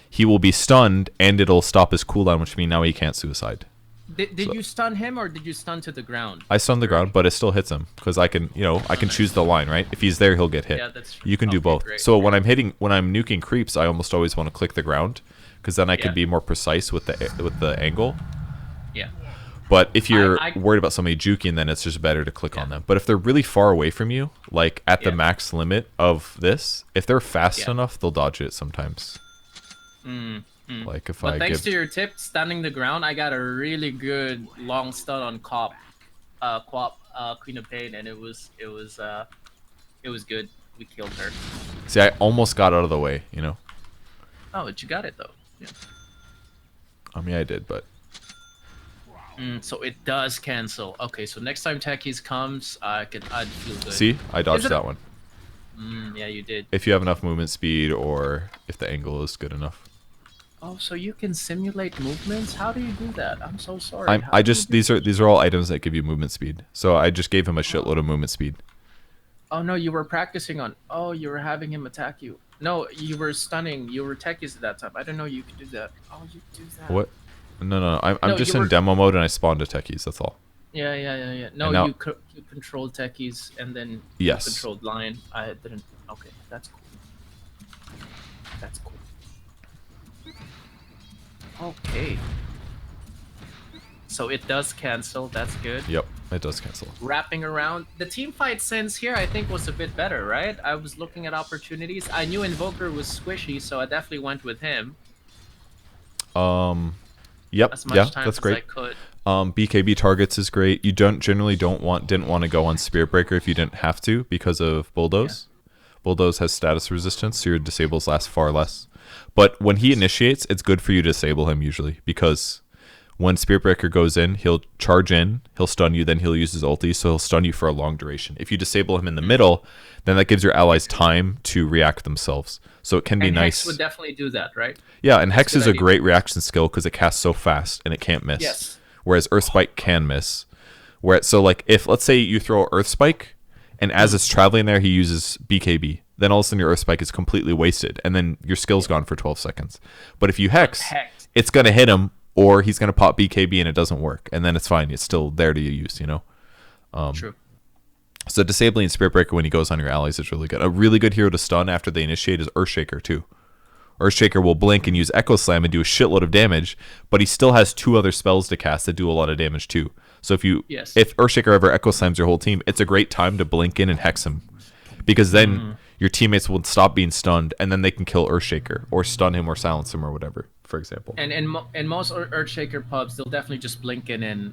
he will be stunned and it'll stop his cooldown, which means now he can't suicide. Did you stun him or did you stun to the ground? I stun the ground, but it still hits him because I can choose the line, right? If he's there, he'll get hit. Yeah, that's true. You can do both. Great, so when I'm nuking creeps, I almost always want to click the ground, because then I can be more precise with the angle. Yeah. But if you're worried about somebody juking, then it's just better to click on them. But if they're really far away from you, like at the max limit of this, if they're fast enough, they'll dodge it sometimes. Like if but thanks to your tip, stunning the ground, I got a really good long stun on Quap, Queen of Pain, and it was good. We killed her. See, I almost got out of the way, you know. Oh, but you got it though. Yeah. I mean, I did, but. So it does cancel. Okay, so next time Techies comes, I'd feel good. See, I dodged that one. Yeah, you did. If you have enough movement speed, or if the angle is good enough. Oh, so you can simulate movements? How do you do that? I'm so sorry. These are all items that give you movement speed. So I just gave him a shitload of movement speed. Oh no, you were practicing on. Oh, you were having him attack you. No, you were stunning. You were techies at that time. I didn't know you could do that. Oh, you do that. What? No. I'm No, just you in were. demo mode and I spawned a techies. That's all. Yeah. No, And now, you controlled techies and then you yes. controlled line. I didn't. Okay, that's cool. That's cool. Okay. So it does cancel. That's good. Yep. It does cancel. Wrapping around. The team fight sense here, I think, was a bit better, right? I was looking at opportunities. I knew Invoker was squishy, so I definitely went with him Yep. as Yeah. much times That's as I great. could. BKB targets is great. You didn't want to go on Spirit Breaker if you didn't have to because of Bulldoze. Bulldoze has status resistance, so your disables last far less. But when he initiates, it's good for you to disable him usually because when Spirit Breaker goes in, he'll charge in, he'll stun you, then he'll use his ulti, so he'll stun you for a long duration. If you disable him in the middle, then that gives your allies time to react themselves. So it can be And nice. Hex would definitely do that, right? Yeah, and That's Hex a good is a idea. great reaction skill because it casts so fast and it can't miss. Yes. Whereas Earth Spike can miss. So like if let's say you throw Earth Spike and as it's traveling there he uses BKB, then all of a sudden your Earth Spike is completely wasted and then your skill's gone for 12 seconds. But if you Hex, it's gonna hit him or he's gonna pop BKB and it doesn't work, and then it's fine. It's still there to use, you know. True. So disabling Spirit Breaker when he goes on your allies is really good. A really good hero to stun after they initiate is Earthshaker too. Earthshaker will blink and use Echo Slam and do a shitload of damage, but he still has 2 other spells to cast that do a lot of damage too. So if Earthshaker ever Echo Slams your whole team, it's a great time to blink in and hex him, because then your teammates will stop being stunned and then they can kill Earthshaker or stun him or silence him or whatever, for example. And in most Earthshaker pubs, they'll definitely just blink in and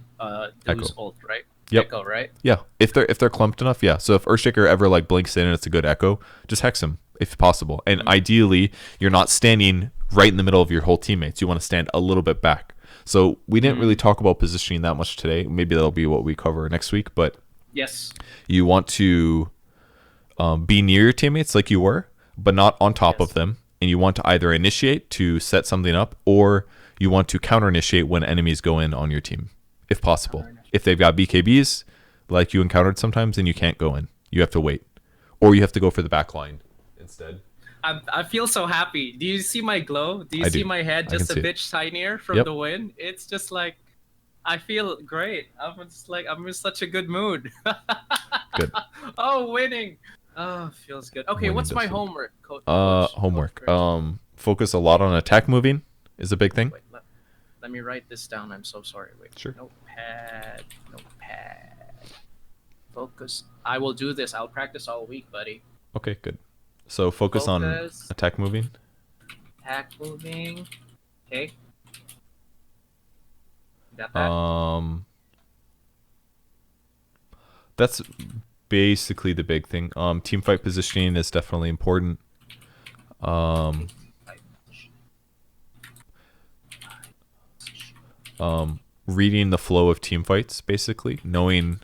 do his ult, right? Yep. Echo, right? Yeah, if they're clumped enough, yeah. So if Earthshaker ever like blinks in and it's a good echo, just hex him if possible. And ideally, you're not standing right in the middle of your whole teammates. You want to stand a little bit back. So we didn't really talk about positioning that much today. Maybe that'll be what we cover next week. But Yes. you want to be near your teammates like you were, but not on top of them. And you want to either initiate to set something up, or you want to counter initiate when enemies go in on your team, if possible. If they've got BKBs, like you encountered sometimes, then you can't go in. You have to wait. Or you have to go for the back line instead. I feel so happy. Do you see my glow? Do you I see do. my head I can just a see it. bit shinier from Yep. the win? It's just like, I feel great. I'm in such a good mood. Good. Oh, winning. Oh, feels good. Okay, Winning what's does my feel good. homework? Homework. Coach. Focus a lot on attack moving is a big thing. Wait, let me write this down. I'm so sorry. Wait. Sure. Notepad. Focus. I will do this. I'll practice all week, buddy. Okay, good. So focus on attack moving. Attack moving. Okay. Got that? That's basically the big thing. Team fight positioning is definitely important. Reading the flow of team fights, basically knowing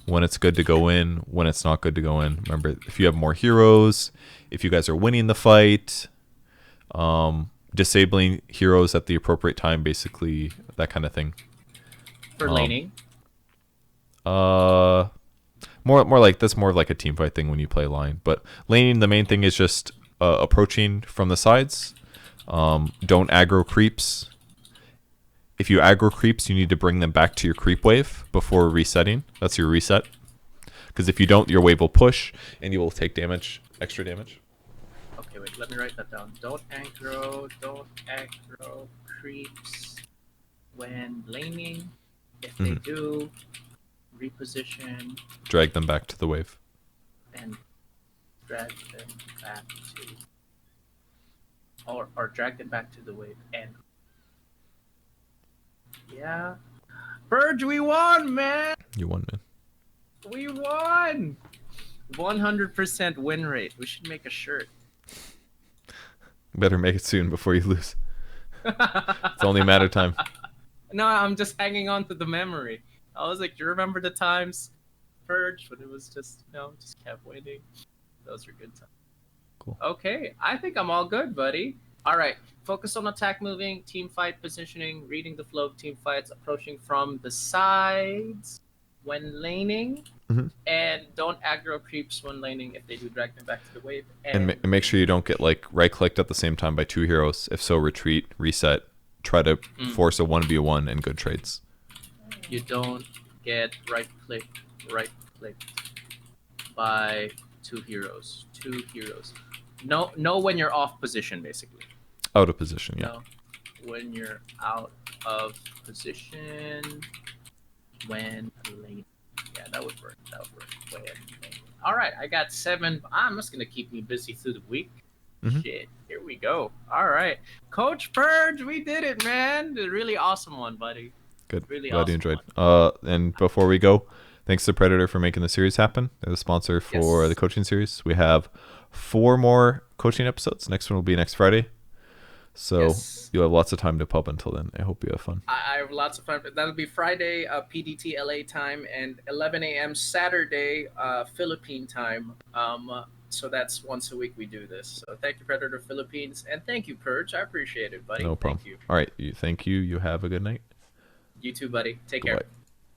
when it's good to go in, when it's not good to go in. Remember, if you have more heroes, if you guys are winning the fight, disabling heroes at the appropriate time, basically that kind of thing. For laning. More like that's more of like a team fight thing when you play line. But laning, the main thing is just approaching from the sides. Don't aggro creeps. If you aggro creeps, you need to bring them back to your creep wave before resetting. That's your reset. Because if you don't, your wave will push and you will take damage, extra damage. Okay, wait, let me write that down. Don't aggro creeps when laning. If they do, reposition Drag them back to the wave. and drag them back to, or drag them back to the wave. And yeah, Burge, we won, man. You won, man. We won. 100% win rate. We should make a shirt. Better make it soon before you lose. It's only a matter of time. No, I'm just hanging on to the memory. I was like, do you remember the times, Purge, when it was just, just kept winning? Those were good times. Cool. Okay, I think I'm all good, buddy. All right, focus on attack moving, team fight positioning, reading the flow of team fights, approaching from the sides. when laning, Mhm. and don't aggro creeps when laning if they do drag them back to the wave. And make sure you don't get like right clicked at the same time by 2 heroes. If so, retreat, reset, try to force a 1v1 and good trades. You don't get right clicked by 2 heroes. 2 heroes. Know when you're off position, basically. Out of position, yeah. Know when you're out of position. When late. Yeah, that would work. That would work. When late. All right, I got 7. I'm just gonna keep me busy through the week. Mhm. Shit, here we go. All right, Coach Purge, we did it, man. A really awesome one, buddy. Good. Really Glad you awesome enjoyed. one. And before we go, thanks to Predator for making the series happen. They're the sponsor for the coaching series. We have 4 more coaching episodes. Next one will be next Friday. So you'll have lots of time to pub until then. I hope you have fun. I have lots of fun. That'll be Friday, PDT LA time, and 11 a.m. Saturday, Philippine time. So that's once a week we do this. So thank you, Predator Philippines, and thank you, Purge. I appreciate it, buddy. No problem. Thank you. All right. Thank you. You have a good night. You too, buddy. Take care. Bye-bye.